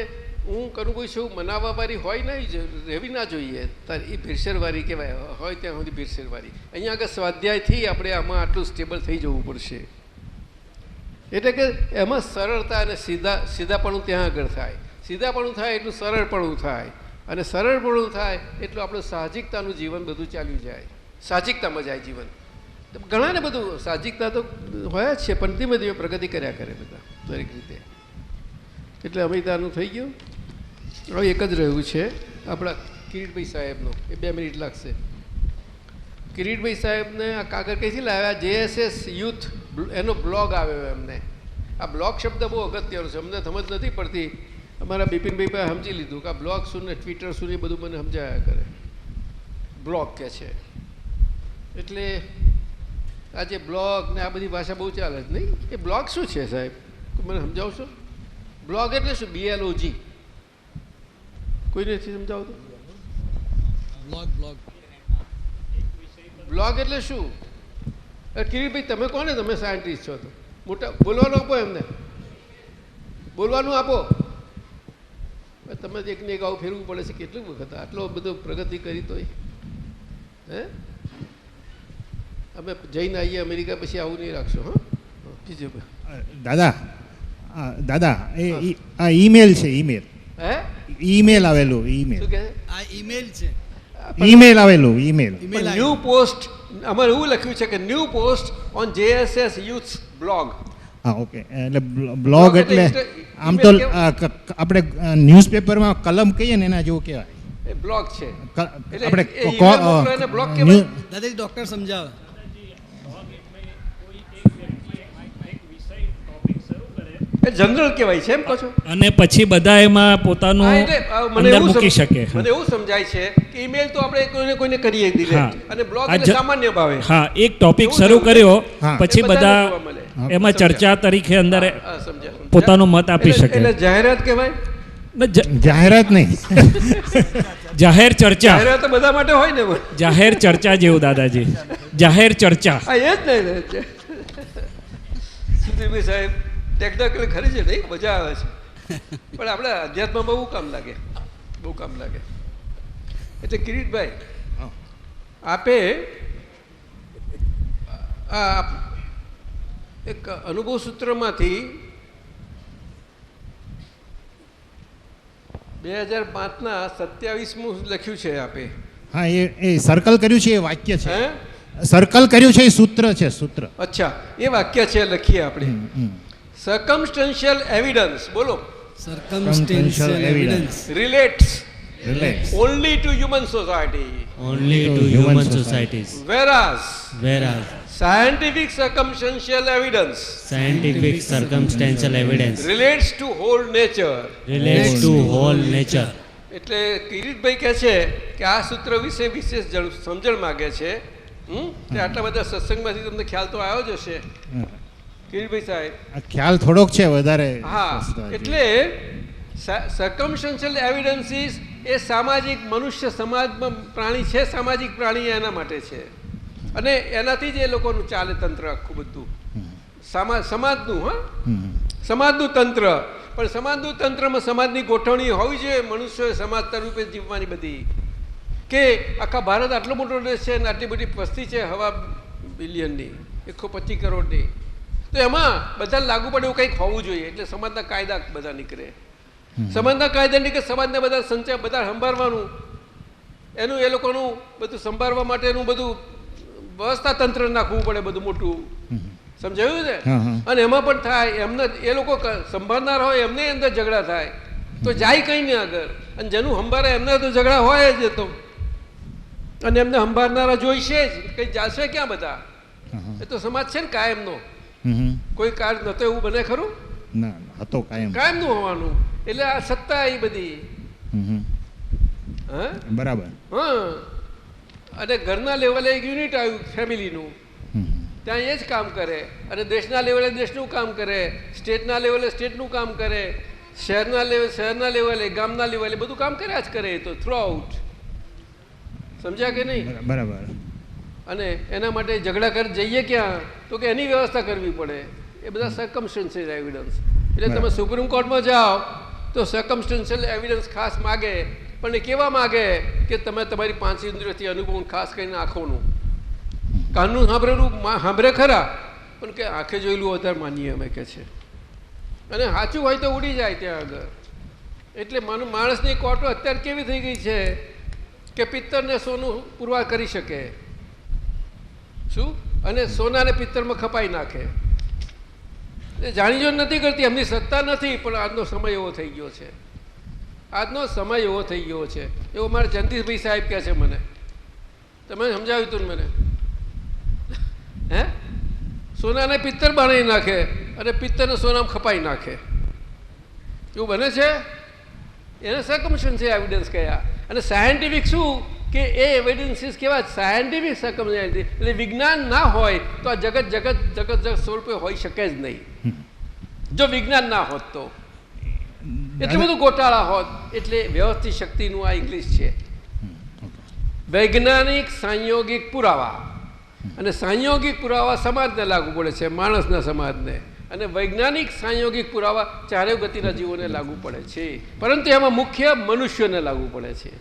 હું કનુભાઈ છું મનાવવાવાળી હોય નહીં, રહેવી ના જોઈએ, તાર એ ભેરસેરવાળી કહેવાય, હોય ત્યાં સુધી ભેરસેરવાળી. અહીંયા આગળ સ્વાધ્યાયથી આપણે આમાં આટલું સ્ટેબલ થઈ જવું પડશે, એટલે કે એમાં સરળતા અને સીધાપણું ત્યાં આગળ થાય. સીધાપણું થાય એટલું સરળપણું થાય, અને સરળપણું થાય એટલું આપણું સાહજિકતાનું જીવન બધું ચાલ્યું જાય, સાહજિકતામાં જાય જીવન. ઘણાને બધું સાહજિકતા તો હોય જ છે, પણ ધીમે ધીમે પ્રગતિ કર્યા કરે બધા દરેક રીતે. એટલે અમિતાનું થઈ ગયું. હવે એક જ રહ્યું છે આપણા કિરીટભાઈ સાહેબનો, એ 2 મિનિટ લાગશે. કિરીટભાઈ સાહેબને આ કાગળ કઈથી લાવ્યા? JSS યુથ એનો બ્લોગ આવ્યો એમને. આ બ્લોગ શબ્દ બહુ અગત્યનો છે, અમને સમજ નથી પડતી. અમારા બિપિનભાઈ પાસે સમજી લીધું કે આ બ્લોગ શું ને ટ્વિટર શું ને બધું મને સમજાયા કરે. બ્લોગ કે છે એટલે આ જે બ્લોગ ને આ બધી ભાષા બહુ ચાલે જ નહીં. એ બ્લોગ શું છે સાહેબ, મને સમજાવશો? બ્લોગ એટલે શું? BLOG કોઈ નથી સમજાવતું? બ્લોગ એટલે શું? કિરીટભાઈ તમે કોને, તમે સાયન્ટિસ્ટ છો તો મોટા બોલવાનું આપો, એમને બોલવાનું આપો. તમે એકને એક આવું ફેરવું પડે છે કેટલી વખત, આટલો બધો પ્રગતિ કરી તોય. હે અમે જઈને આવીએ અમેરિકા પછી આવું નહીં રાખશો. હા બીજું દાદા, દાદા એ આ ઈમેલ છે, ઈમેલ હે ઈમેલ આવેલું, ઈમેલ શું કહે? આ ઈમેલ છે, ઈમેલ આવેલું, ઈમેલ ન્યૂ પોસ્ટ અમારે એવું લખ્યું છે કે new post on JSS youth blog. હા ઓકે, એટલે બ્લોગ એટલે આમ તો આપણે ન્યૂઝપેપરમાં કલમ કહીએ ને એના જેવું કહેવાય. એ બ્લોગ છે, આપણે બ્લોગ કહેવાય. દાદાજી ડૉક્ટર સમજાવે. એ જનરલ કહેવાય છે એમ કહો છો? અને પછી બધા એમાં પોતાનું અંદર મૂકી શકે. મને એવું સમજાય છે કે ઈમેલ તો આપણે કોઈને કરીએ ડિરેક્ટ, અને બ્લોગ એટલે સામાન્ય ભાવે. હા, એક ટોપિક શરૂ કર્યો પછી બધા એમાં ચર્ચા તરીકે અંદર પોતાનો મત આપી શકે. એટલે જાહેરાત કહેવાય? જાહેરાત નહીં, જાહેર ચર્ચા. જાહેરાત તો બધા માટે હોય ને. જાહેર ચર્ચા જેવું દાદાજી, જાહેર ચર્ચા. હા એ જ નહીં. સુધીરભાઈ સાહેબ ટેકનિકલ ખરી છે નહીં, મજા આવે છે, પણ આપણે અધ્યાત્મમાં બહુ કામ લાગે, બહુ કામ લાગે. એટલે કિરીટભાઈ આપે આ એક અનુભવ સૂત્રમાંથી 2005ના 27મું લખ્યું છે આપે. હા એ સર્કલ કર્યું છે, એ વાક્ય છે, સર્કલ કર્યું છે, એ સૂત્ર છે, સૂત્ર. અચ્છા, એ વાક્ય છે, લખીએ આપણે. Circumstantial evidence, બોલો. Circumstantial evidence relates only to human society. Only to human societies. Whereas Scientific circumstantial evidence relates to whole nature. એટલે કિરીટભાઈ કહે છે કે આ સૂત્ર વિશે વિશેષ સમજણ માગે છે. તે આટલા બધા સત્સંગમાંથી તમને ખ્યાલ તો આવ્યો જ હશે કિરીટભાઈ સાહેબ. ખ્યાલ થોડોક છે વધારે. હા, એટલે સર્કમસ્ટન્શિયલ એવિડન્સીસ એ સામાજિક, મનુષ્ય સમાજમાં પ્રાણી છે, સામાજિક પ્રાણી એના માટે છે, અને એનાથી જ એ લોકોનું ચાલે તંત્ર આખું બધું સમાજનું. હા, સમાજનું તંત્ર, પણ સમાજનું તંત્રમાં સમાજની ગોઠવણી હોવી જોઈએ મનુષ્યોએ સમાજ તરીકે જીવવાની બધી. કે આખા ભારત આટલો મોટો દેશ છે અને આટલી બધી વસ્તી છે 1.25 બિલિયનની, 125 કરોડની, તો એમાં બધા લાગુ પડે એવું કંઈક હોવું જોઈએ. એટલે સમાજના કાયદા બધા નીકળે. સમાજના કાયદા નીકળે, સમાજને બધા બધા સંભાળવાનું, એનું એ લોકોનું બધું સંભાળવા માટેનું બધું વ્યવસ્થા તંત્ર નાખવું પડે, બધું મોટું. સમજાયું ને? અને એમાં પણ થાય એમને, એ લોકો સંભાળનાર હોય એમને અંદર ઝઘડા થાય તો જાય કંઈ નહીં આગળ. અને જેનું સંભાળે એમને તો ઝઘડા હોય જ. તો અને એમને સંભાળનારા જોઈશે જ, કંઈ જાશે ક્યાં બધા? એ તો સમાજ છે ને કાયમનો. કોઈ કાર નતો એવું બને ખરું? ના, હતો કાયમનું હોવાનું. એટલે આ સત્તા એ બધી. હા, બરાબર. હા, અને ઘરના લેવલે એક યુનિટ આવ્યું ફેમિલીનું, ત્યાં એ જ કામ કરે. અને દેશના લેવલે દેશનું કામ કરે, સ્ટેટના લેવલે સ્ટેટનું કામ કરે, શહેરના લેવલે ગામના લેવલે બધું કામ કર્યા જ કરે. તો થ્રુ આઉટ. સમજ્યા કે નહીં? બરાબર. અને એના માટે ઝઘડા કરી જઈએ ક્યાં? તો કે એની વ્યવસ્થા કરવી પડે. એ બધા સર્કમસ્ટન્શિયલ એવિડન્સ. એટલે તમે સુપ્રીમ કોર્ટમાં જાઓ તો સર્કમસ્ટન્શિયલ એવિડન્સ ખાસ માગે, પણ એ કેવા માગે કે તમે તમારી 5 ઇન્દ્રિયોથી અનુભવ ખાસ કરીને આંખોનું. કાનનું સાંભળે ખરા, પણ કે આંખે જોયેલું વધારે માનીએ અમે કે છે. અને સાચું હોય તો ઉડી જાય ત્યાં આગળ. એટલે માણસની કોર્ટો અત્યારે કેવી થઈ ગઈ છે કે પિત્તરને સોનું પુરવાર કરી શકે. શું? અને સોનાને પિત્તરમાં ખપાઈ નાખે. એ જાણી જો નથી કરતી, એમની સત્તા નથી. પણ આજનો સમય એવો થઈ ગયો છે. આજનો સમય એવો થઈ ગયો છે. એવું મારા જગદીશભાઈ સાહેબ કહે છે મને. તમે સમજાવ્યું હતું મને? હે? સોનાને પિત્તર બનાવી નાખે અને પિત્તરને સોનામાં ખપાઈ નાખે. એવું બને છે? એને સર્કમસ્ટન્શિયલ એવિડન્સ કયા. અને સાયન્ટિફિક શું કે એ એવિડન્સીસ કેવા? Scientific circumstantial. એટલે વિજ્ઞાન ના હોય તો આ જગત સ્વરૂપે હોઈ શકે જ નહીં. જો વિજ્ઞાન ના હોત તો એટલું બધું ગોટાળા હોત. એટલે વ્યવસ્થિત શક્તિનું આ ઇંગ્લિશ છે. વૈજ્ઞાનિક સંયોગિક પુરાવા. અને સંયોગિક પુરાવા સમાજને લાગુ પડે છે, માણસના સમાજને. અને વૈજ્ઞાનિક સંયોગિક પુરાવા ચારે ગતિના જીવોને લાગુ પડે છે. પરંતુ એમાં મુખ્ય મનુષ્યોને લાગુ પડે છે.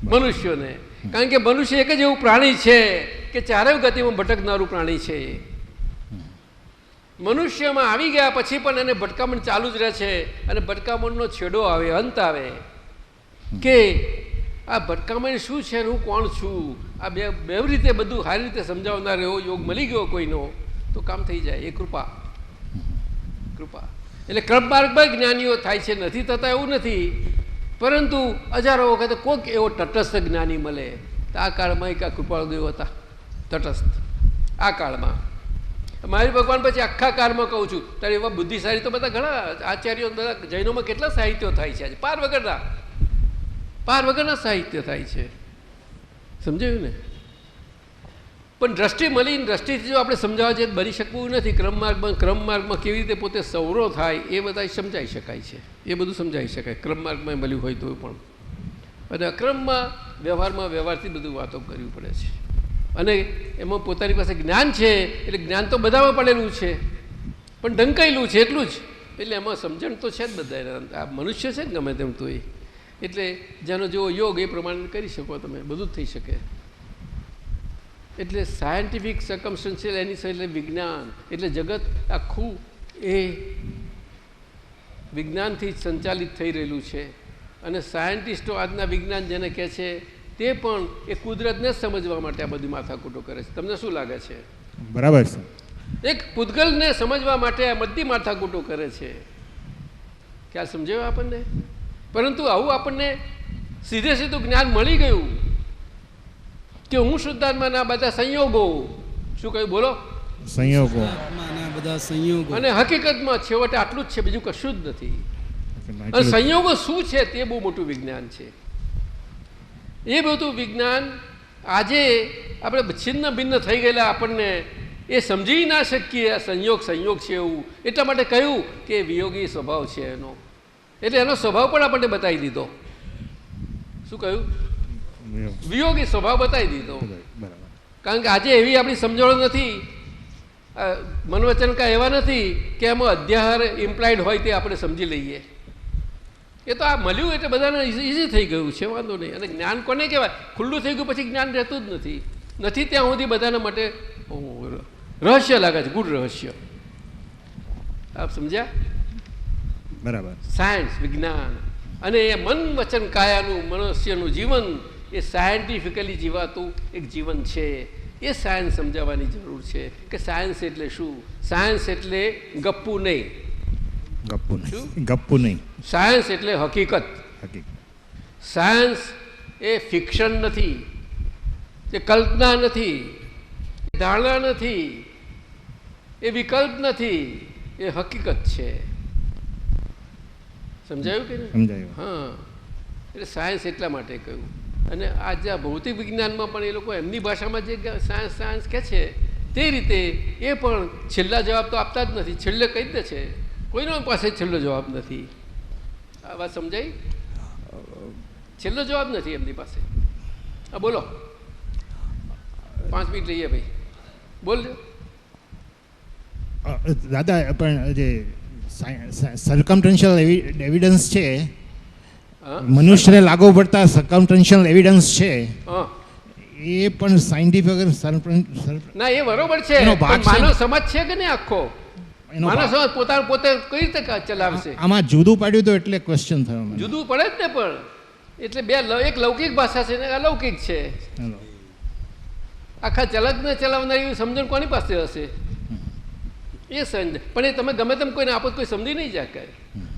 મનુષ્યોને. કારણ કે મનુષ્ય એક જ એવું પ્રાણી છે કે ચારે ગતિમાં ભટકનારું પ્રાણી છે. મનુષ્યમાં આવી ગયા પછી પણ એને ભટકામણ ચાલુ જ રહે છે. અને ભટકામણનો છેડો આવે, અંત આવે કે આ ભટકામણ શું છે, હું કોણ છું, આ બે રીતે બધું સારી રીતે સમજાવનાર એવો યોગ મળી ગયો કોઈનો તો કામ થઈ જાય. એ કૃપા. એટલે ક્રમ માર્ગમાં જ્ઞાનીઓ થાય છે, નથી થતા એવું નથી. પરંતુ હજારો વખતે કોઈક એવો તટસ્થ જ્ઞાની મળે. તો આ કાળમાં એક કૃપાળુ દેવ હતા તટસ્થ. આ કાળમાં મારી ભગવાન પછી આખા કાળમાં કહું છું ત્યારે એવા બુદ્ધિશાળી તો બધા ઘણા આચાર્યો, બધા જૈનોમાં કેટલા સાહિત્યો થાય છે આજે. પાર વગરના સાહિત્ય થાય છે. સમજાયું ને? પણ દ્રષ્ટિ મળીને દ્રષ્ટિથી જો આપણે સમજાવવા જઈએ બની શકવું નથી. ક્રમમાર્ગમાં કેવી રીતે પોતે સવરો થાય એ બધા સમજાઈ શકાય છે. એ બધું સમજાઈ શકાય ક્રમમાર્ગમાં મળ્યું હોય તો પણ. અને અક્રમમાં વ્યવહારથી બધું વાતો કરવી પડે છે. અને એમાં પોતાની પાસે જ્ઞાન છે એટલે જ્ઞાન તો બધામાં પડેલું છે પણ ઢંકાયેલું છે એટલું જ. એટલે એમાં સમજણ તો છે જ બધા. આ મનુષ્ય છે ને ગમે તેમ તો એ. એટલે જેનો જેવો યોગ એ પ્રમાણે કરી શકો તમે, બધું જ થઈ શકે. એટલે સાયન્ટિફિક સર્કમસ્ટન્શિયલ એની એટલે વિજ્ઞાન. એટલે જગત આખું એ વિજ્ઞાનથી જ સંચાલિત થઈ રહેલું છે. અને સાયન્ટિસ્ટો આજના વિજ્ઞાન જેને કહે છે તે પણ એ કુદરતને જ સમજવા માટે આ બધી માથાકૂટો કરે છે. તમને શું લાગે છે? બરાબર છે. એક પૂતગલને સમજવા માટે આ બધી માથાકૂટો કરે છે. ખ્યાલ સમજાયો આપણને? પરંતુ આવું આપણને સીધે સીધું જ્ઞાન મળી ગયું કે હું શુદ્ધાત્માના બધા સંયોગો. શું કહ્યું? બોલો. સંયોગો. બધા સંયોગો. અને હકીકતમાં છેવટે આટલું જ છે, બીજું કશું જ નથી. અને સંયોગો શું છે તે બહુ મોટું વિજ્ઞાન છે. એ બધું વિજ્ઞાન આજે આપણે છિન્ન ભિન્ન થઈ ગયેલા આપણને એ સમજી ના શકીએ. આ સંયોગ છે એવું. એટલા માટે કહ્યું કે વિયોગી સ્વભાવ છે એનો. એટલે એનો સ્વભાવ પણ આપણને બતાવી દીધો. શું કહ્યું? વિયોગી સ્વભાવ બતાવી દીધો. કારણ કે આજે એવી આપણી સમજણો નથી, મનવચનકા એવા નથી કે એમાં અધ્યાહાર ઇમ્પ્લાઇડ હોય તે આપણે સમજી લઈએ. એ તો આ મળ્યું એટલે બધાને ઇઝી થઈ ગયું છે, વાંધો નહીં. અને જ્ઞાન કોને કહેવાય? ખુલ્લું થઈ ગયું પછી જ્ઞાન રહેતું જ નથી ત્યાં સુધી બધાના માટે રહસ્ય લાગે છે, ગુડ રહસ્ય. આપ સમજ્યા? બરાબર. સાયન્સ, વિજ્ઞાન અને એ મન વચન કાયાનું મનુષ્યનું જીવન એ સાયન્ટિફિકલી જીવાતું એક જીવન છે. એ સાયન્સ સમજાવવાની જરૂર છે કે સાયન્સ એટલે શું. સાયન્સ એટલે ગપ્પુ નહીં. ગપ્પુ નહીં. સાયન્સ એટલે હકીકત. સાયન્સ એ ફિક્શન નથી, એ કલ્પના નથી, એ ધારણા નથી, એ વિકલ્પ નથી, એ હકીકત છે. સમજાયું કે નહીં? સમજાયું. હા, એટલે સાયન્સ એટલા માટે કહ્યું. અને આજે આ ભૌતિક વિજ્ઞાનમાં પણ એ લોકો એમની ભાષામાં જે સાયન્સ સાયન્સ કહે છે તે રીતે એ પણ છેલ્લા જવાબ તો આપતા જ નથી. છેલ્લે કહી દે છે, કોઈનો પાસે છેલ્લો જવાબ નથી. આ વાત સમજાઈ? છેલ્લો જવાબ નથી એમની પાસે. હા બોલો, 5 મિનિટ લઈએ ભાઈ, બોલજો. દાદા પણ જે સર્કમસ્ટન્શિયલ એવિડન્સ છે, મનુષ્યને લાગુ પડતા સર્કમસ્ટન્શિયલ એવિડન્સ છે, એ પણ સાયન્ટિફિક ના, એ બરોબર છે. માનવ સમાજ છે કે નહીં આખો? માનવ સમાજ પોતાનું પોતે કઈ રીતે ચલાવશે? આમાં જુદું પાડ્યું તો એટલે ક્વેશ્ચન થયો. જુદું પડે જ ને, પણ એટલે બે, એક લૌકિક ભાષા છે ને અલૌકિક છે. આખા જગતને ચલાવનારી સમજણ કોની પાસે હશે? એ સમજ. પણ એ તમે ગમે તેમ કોઈને આપો કોઈ સમજી નહીં જાય કાંઈ.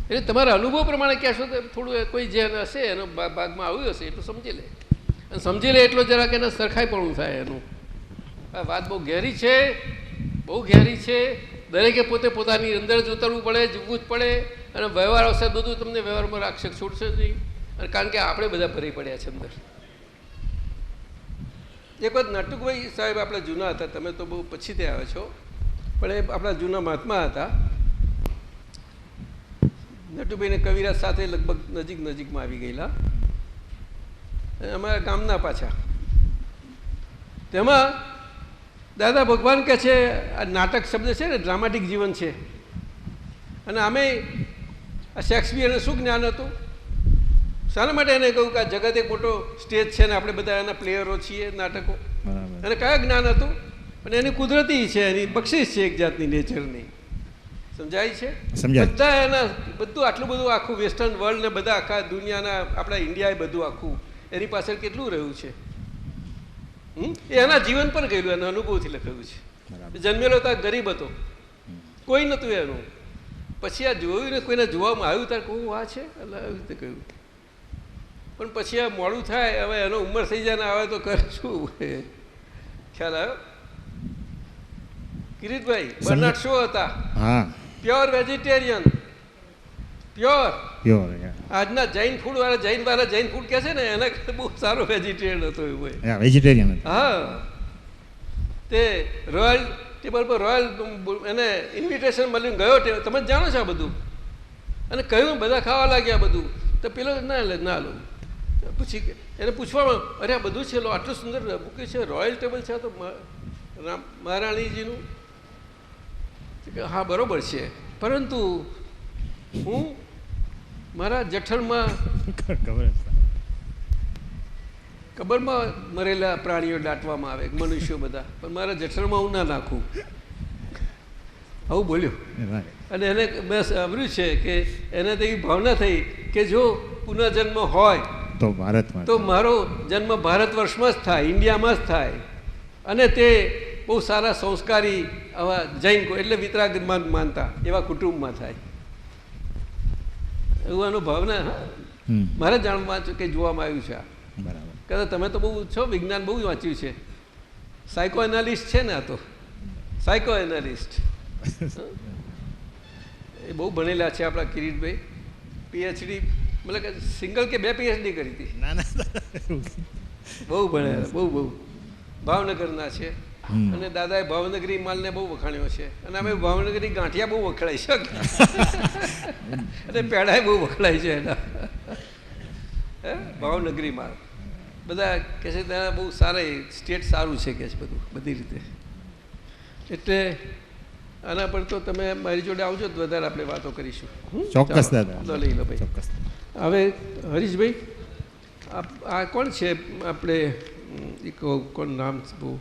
એટલે તમારા અનુભવ પ્રમાણે કહેશો તો થોડું કોઈ જે હશે એનો ભાગમાં આવ્યું હશે એટલું સમજી લે. અને સમજી લે એટલો જરાક એને સરખાઈપણું થાય એનું. આ વાત બહુ ઘેરી છે, બહુ ઘેરી છે. દરેકે પોતે પોતાની અંદર જ ઉતરવું પડે, જીવવું જ પડે. અને વ્યવહાર હશે બધું તમને વ્યવહારમાં રાખશે, છૂટશે જ નહીં. અને કારણ કે આપણે બધા ભરી પડ્યા છે અંદર. એક વખત નટુકભાઈ સાહેબ આપણે જૂના હતા, તમે તો બહુ પછીથી આવ્યા છો, પણ એ આપણા જૂના મહાત્મા હતા. નટુભાઈને કવિરાજ સાથે લગભગ નજીકમાં આવી ગયેલા, અમારા ગામના પાછા. તેમાં દાદા ભગવાન કહે છે આ નાટક શબ્દ છે ને, ડ્રામાટિક જીવન છે. અને અમે આ શેક્સપિયરને શું જ્ઞાન હતું? શાના માટે એને કહ્યું કે આ જગત એક મોટો સ્ટેજ છે ને આપણે બધા એના પ્લેયરો છીએ નાટકો. અને કયા જ્ઞાન હતું? અને એની કુદરતી છે, એની બક્ષિસ છે એક જાતની નેચરની. સમજાય છે? બધા એના બધું આટલું બધું આખું વેસ્ટર્ન વર્લ્ડ ને બધા આખા દુનિયાના આપણા ઇન્ડિયાએ બધું આખું એની પાછળ કેટલું રહ્યું છે. એ એના જીવન પર ગયેલું, એના અનુભવથી લખાયું છે. જન્મેલો તો ગરીબ હતો, કોઈ નહોતું એનું. પછી આ જોયું ને કોઈને જોવામાં આવ્યું ત્યારે કહું આ છે એટલે આવી રીતે કહ્યું. પણ પછી આ મોડું થાય, હવે એનો ઉંમર થઈ જાય ને આવે તો કરે શું? ખ્યાલ આવ્યો? કિરીટભાઈ બર્નાર્ડ શો હતા, પ્યોર વેજીટેરિયન, પ્યોર. આજના જૈન ફૂડ વાળા જૈન ફૂડ કહે છે ને એના કરતા બહુ સારો વેજીટેરિયન હતો એવું. વેજીટેરિયન. હા, તે રોયલ ટેબલ પર રોયલ એને ઇન્વિટેશન મળીને ગયો, તમે જ જાણો છો આ બધું. અને કહ્યું બધા ખાવા લાગ્યા બધું, તો પેલો ના લો. પછી એને પૂછવામાં, અરે આ બધું છે, આટલું સુંદર મૂક્યું છે, રોયલ ટેબલ છે તો મહારાણીજીનું. હા બરોબર છે, પરંતુ હું મારા જઠરમાં કબરમાં મરેલા પ્રાણીઓ દાટવામાં આવે, મનુષ્યો બધા, પણ મારા જઠરમાં હું ના નાખું. આવું બોલ્યો. અને એને મેં સાંભળ્યું છે કે એને તો એવી ભાવના થઈ કે જો પુનર્જન્મ હોય તો મારો જન્મ ભારત વર્ષમાં જ થાય, ઇન્ડિયામાં જ થાય. અને તે બહુ સારા સંસ્કારી આવા જૈન એટલે વિતરાગમાં માનતા એવા કુટુંબમાં થાય એવું એનું ભાવના. મારે જાણવા કે જોવામાં આવ્યું છે. બરાબર. કદાચ તમે તો બહુ છો, વિજ્ઞાન બહુ વાંચ્યું છે, સાયકો એનાલિસ્ટ છે ને આ તો, સાયકો એનાલિસ્ટ. એ બહુ ભણેલા છે આપણા કિરીટભાઈ, પીએચડી મતલબ કે સિંગલ કે 2 PhD કરી હતી. બહુ ભણેલા, બહુ ભાવનગરના છે. અને દાદાએ ભાવનગરી માલને બહુ વખાણ્યો છે. અને અમે ભાવનગરી ગાંઠિયા બહુ વખણાય છે અને પેડાએ બહુ વખણાય છે એના. ભાવનગરી માલ બધા કહે છે ત્યાં બહુ સારા, સ્ટેટ સારું છે કે છે બધું, બધી રીતે. એટલે આના પર તો તમે મારી જોડે આવજો તો વધારે આપણે વાતો કરીશું. ચોક્કસ દાદા, લઈ લો ભાઈ. ચોક્કસ. હવે હરીશભાઈ આ કોણ છે આપણે, કોણ નામ બહુ,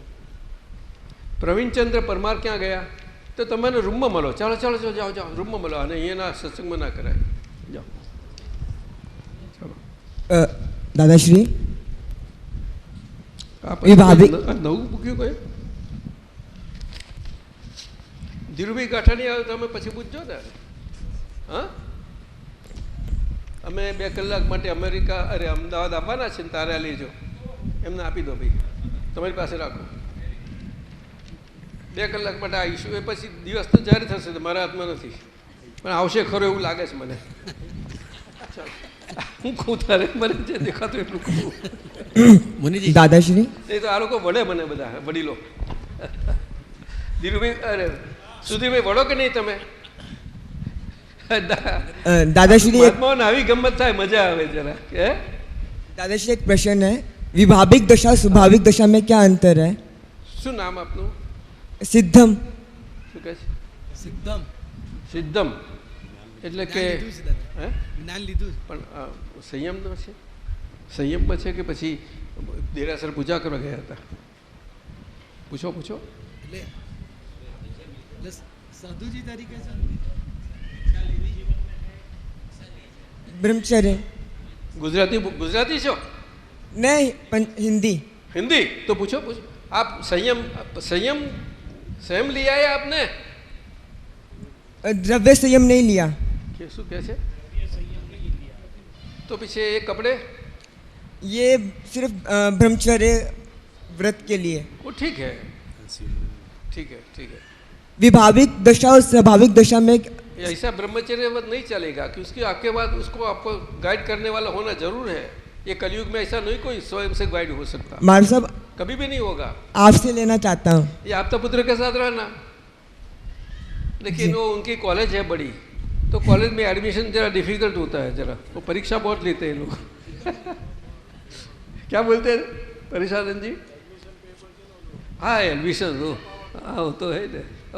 પ્રવીણચંદ્ર પરમાર ક્યાં ગયા? તો તમે રૂમમાં મળો. ચાલો ચાલો ચાલો જાઓ જાઓ રૂમમાં મળો. અને અહીંયાના સત્સંગમાં ના કરાય. જાઓ ચાલો. દાદાશ્રી નવું મૂક્યું કયું? ધીરુભાઈ કાઠાણી આવે તમે પછી પૂછજો ને. હા, અમે 2 કલાક માટે અમેરિકા અમદાવાદ આવવાના છે ને, તારે લેજો. એમને આપી દો ભાઈ, તમારી પાસે રાખો. 2 કલાક માટે આવીશું. એ પછી દિવસ તો જારી થશે, તો મારા હાથમાં નથી, પણ આવશે ખરો એવું લાગે છે મને. હું કહું તારે મને જે દેખાતું એટલું કહું. દાદાશ્રી એ તો આ લોકો વડે મને બધા વડીલો. ધીરુભાઈ અરે સુધીરભાઈ વડો કે નહીં તમે? दादाश्री આવી ગમત થાય, મજા આવે જરા. दादाश्री एक प्रश्न है, विभाविक दशा स्वाभाविक दशा में क्या अंतर है? શું નામ આપનું? सिद्धम. શું કહે છે? સિદ્ધમ. સિદ્ધમ એટલે કે જ્ઞાન લીધું પણ સંયમનો છે? સંયમમાં છે કે પછી દેરાસર પૂજા કરવા ગયા હતા? પૂછો પૂછો. એટલે સાધુજી તરીકે છે. ब्रह्मचर्य. गुजराती છો? नहीं, हिंदी. हिंदी तो पूछो पूछो. आप संयम संयम संयम लिया है आपने? द्रव्य संयम नहीं लिया. શું કહે છે? तो पीछे ये कपड़े ये सिर्फ ब्रह्मचर्य व्रत के लिए. वो ठीक है ठीक है ठीक है. विभाविक दशा और स्वाभाविक दशा में ऐसा ब्रह्मचर्य व्रत नहीं चलेगा, क्योंकि आपके बाद उसको आपको गाइड करने वाला होना जरूर है. ये कलयुग में ऐसा नहीं कोई स्वयं से गाइड हो सकता. मार साहब कभी भी नहीं होगा. आपसे लेना चाहता हूँ. ये आपका पुत्र के साथ रहना, लेकिन वो उनकी कॉलेज है बड़ी, तो कॉलेज में एडमिशन जरा डिफिकल्ट होता है जरा. वो परीक्षा बहुत लेते हैं लोग. क्या बोलते हैं परिशानंद जी? हाँ एडमिशन हो, हाँ वो तो है.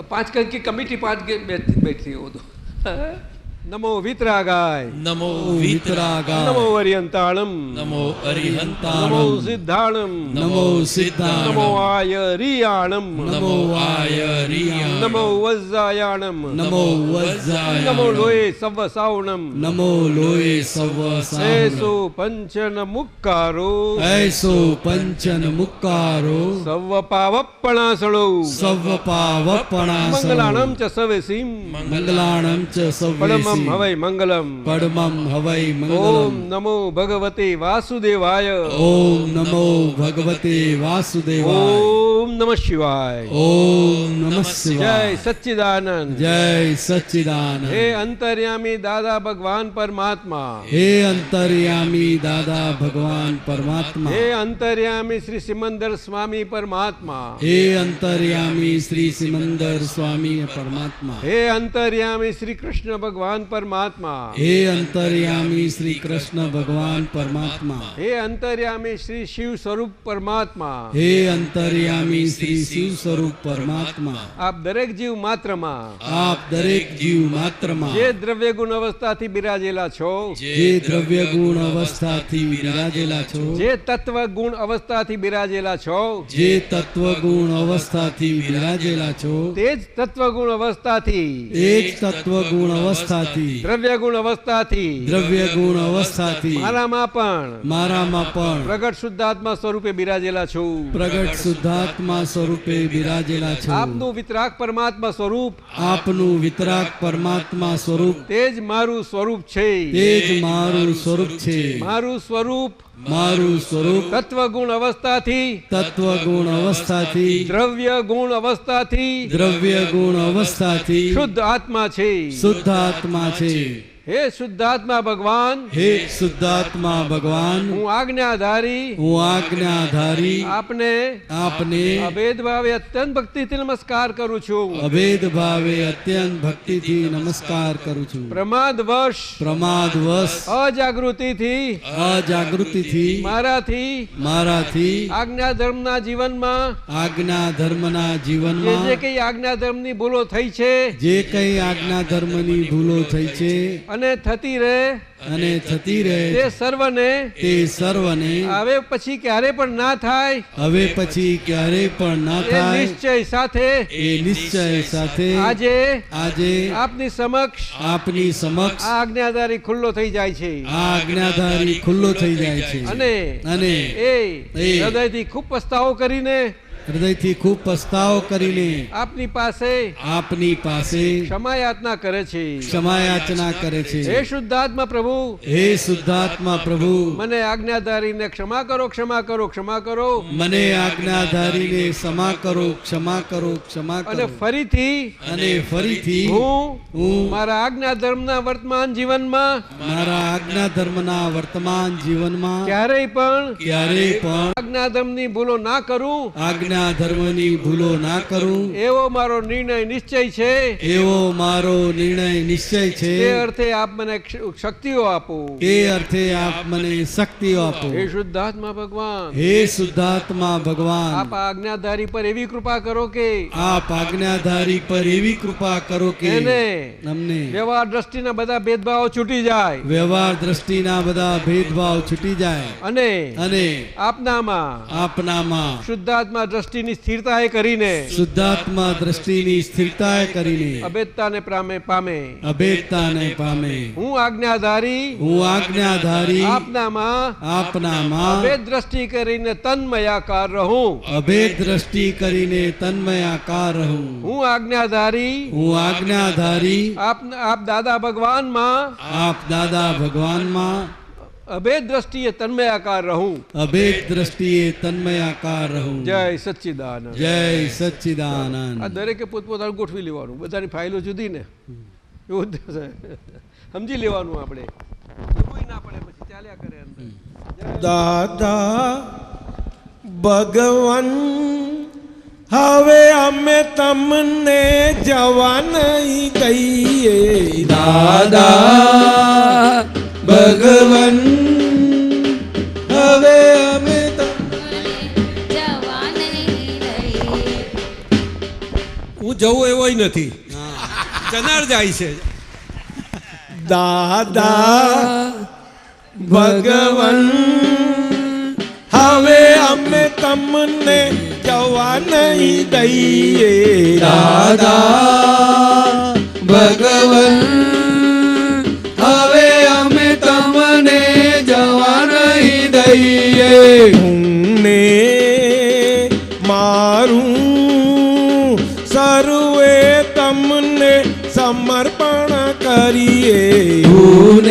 5 की कमिटी 5 बैठती है वो तो. नमो वितरागाय नमो वितरागाय नमो अरिहंताणम नमो अरिहंताणम नमो सिद्धाणम नमो सिद्धाणम नमो आयरियाणम नमो आयरियाणम नमो वज्रायाणम नमो वज्रायाणम नमो लोये सवसावणम नमो लोये सवसावणम ऐसो पंचन मुक्कारो ऐसो पंचन मुक्कारो सव पावप्पणासळो मंगलाणम च सवेसिम मंगलाणम च परमं हवै मंगलम परमं हवै मंगलम. ओम नमो भगवते वासुदेवाय ओम नमो भगवते वासुदेवाय. ओम नमः शिवाय. ओम नमः शिवाय. जय सच्चिदानंद. जय सच्चिदानंद. हे अंतर्यामी दादा भगवान परमात्मा. हे अंतर्यामी दादा भगवान परमात्मा. हे अंतर्यामी श्री सिमंदर स्वामी परमात्मा. हे अंतर्यामी श्री सिमंदर स्वामी परमात्मा. हे अंतर्यामी श्री कृष्ण भगवान परमात्मा. हे अंतर्यामी श्री कृष्ण भगवान परमात्मा. हे अंतर्यामी श्री शिव स्वरूप परमात्मा. हे अंतर्यामी श्री शिव स्वरूप परमात्मा. आप दरेक जीव मात्रमा आप दरेक जीव मात्रमा જે દ્રવ્ય ગુણ અવસ્થાથી બિરાજેલા છો, જે દ્રવ્ય ગુણ અવસ્થાથી બિરાજેલા છો, જે તત્વ ગુણ અવસ્થાથી બિરાજેલા છો, જે તત્વ ગુણ અવસ્થાથી બિરાજેલા છો, તે જ તત્વ ગુણ અવસ્થાથી તે જ તત્વ ગુણ અવસ્થાથી દ્રવ્ય ગુણ અવસ્થાથી દ્રવ્ય ગુણ અવસ્થાથી મારામાં પણ પ્રગટ શુદ્ધાત્મા સ્વરૂપે બિરાજેલા છું. પ્રગટ શુદ્ધાત્મા સ્વરૂપે બિરાજેલા છો. આપનું વિતરાગ પરમાત્મા સ્વરૂપ આપનું વિતરાગ પરમાત્મા સ્વરૂપ તે જ મારું સ્વરૂપ છે. તે જ મારું સ્વરૂપ છે. મારું સ્વરૂપ તત્વ ગુણ અવસ્થાથી દ્રવ્ય ગુણ અવસ્થાથી શુદ્ધ આત્મા છે. હે શુદ્ધાત્મા ભગવાન, હું આજ્ઞાધારી આપને અભેદ ભાવે અત્યંત ભક્તિથી નમસ્કાર કરું છું. પ્રમાદવશ અજાગૃતિથી મારાથી આજ્ઞા ધર્મના જીવનમાં જે કઈ આજ્ઞા ધર્મની ભૂલો થઈ છે અને થતી રહે તે સર્વને હવે પછી ક્યારે પણ ના થાય એ નિશ્ચય સાથે આજે આપની સમક્ષ આ આજ્ઞાધારી ખુલ્લો થઈ જાય છે અને એ હૃદયથી ખૂબ પસ્તાવો કરીને આપની પાસે ક્ષમાયાચના કરે છે હે શુદ્ધાત્મા પ્રભુ મને આજ્ઞાધારીને ક્ષમા કરો મને આજ્ઞાધારીને ક્ષમા કરો અને ફરીથી હું મારા આજ્ઞા ધર્મના વર્તમાન જીવનમાં ક્યારેય પણ આજ્ઞા ધર્મની ભૂલો ના કરું એવો મારો નિર્ણય નિશ્ચય છે તે અર્થે આપ મને શક્તિઓ આપો હે શુદ્ધાત્મા ભગવાન આપ આજ્ઞાધારી પર એવી કૃપા કરો કે એને વ્યવહાર દ્રષ્ટિના બધા ભેદભાવો છૂટી જાય અને આપનામાં શુદ્ધાત્મા દ્રષ્ટિની સ્થિરતાએ કરીને અભેદતાને પામે હું આજ્ઞાધારી આપનામાં અભેદ દ્રષ્ટિ કરીને તન્મયાકાર રહું હું આજ્ઞાધારી આપ દાદા ભગવાનમાં અભેદ દ્રષ્ટિએ તન્મયાકાર રહું જય સચ્ચિદાનંદ આ દરેકે પોતપોતાનું ગોઠવી લેવાનું બધાની ફાઇલો જુદી ને એવું સમજી લેવાનું આપણે ના પડે પછી ચાલ્યા કરે અંદર દાદા ભગવાન હવે અમે તમને જવા નહીં દઈએ દાદા ભગવાન હવે અમે હું જવું એવો નથી જનાર જાય છે દાદા ભગવાન હવે અમે તમને જવા નહીં દઈએ દાદા ભગવાન હવે અમે તમને જવા નહીં દઈએ હું મારું સર્વે તમને સમર્પણ કરીએ હું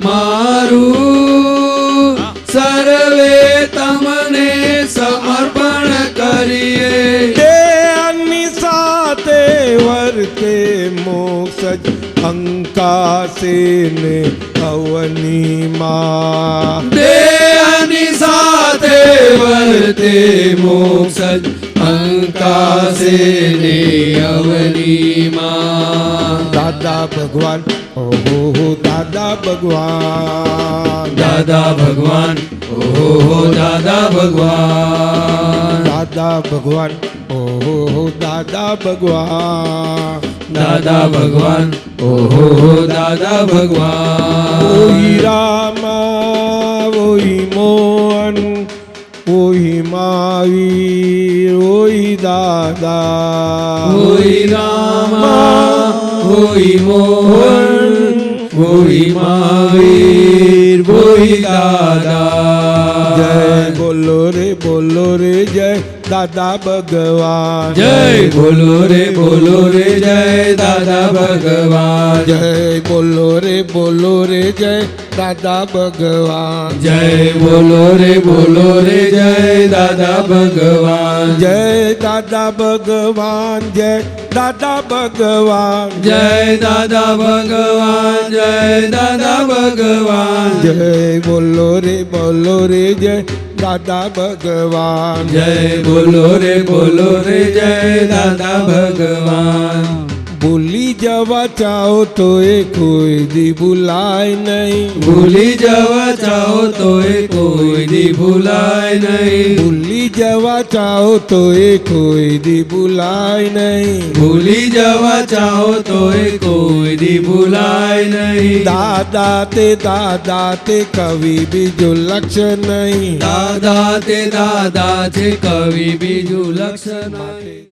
મારું સર્વે તમને સમર્પણ કરીએ દેહની સાથે વર્તે મોક્ષ અંકાશે ને અવનીમાં દેહની સાથે વર્તે મોક્ષ અંકાશે ને અવનીમાં દાદા ભગવાન ઓહો દાદા ભગવાન દાદા ભગવાન ઓહો દાદા ભગવાન દાદા ભગવાન ઓહો દાદા ભગવાન દાદા ભગવાન ઓહો દાદા ભગવાન ઓહી રામા ઓહી મોહન ઓહી મહાવીર ઓહી દાદા ઓહી રામા ઓહી મોહન ઓહી મહાવીર ઓહી દાદા જય બોલો રે જય દાદા ભગવાન જય બોલો રે જય દાદા ભગવાન જય બોલો રે જય દાદા ભગવાન જય બોલો રે જય દાદા ભગવાન જય દાદા ભગવાન જય દાદા ભગવાન જય દાદા ભગવાન જય દાદા ભગવાન જય બોલો રે જય દાદા ભગવાન જય બોલો રે જય દાદા ભગવાન ભૂલી જવા ચાહો તો એ કોઈ દી ભૂલાય નહીં, ભૂલી જવા ચાહો તો એ કોઈ દી ભૂલાય નહીં, ભૂલી જવા ચાહો તો એ કોઈ દી ભૂલાય નહીં, ભૂલી જવા ચાહો તો એ કોઈ દી ભૂલાય નહીં. દાદા તે કવિ બીજું લક્ષ્ય નહીં, દાદા તે દાદા છે કવિ બીજું લક્ષ નહીં.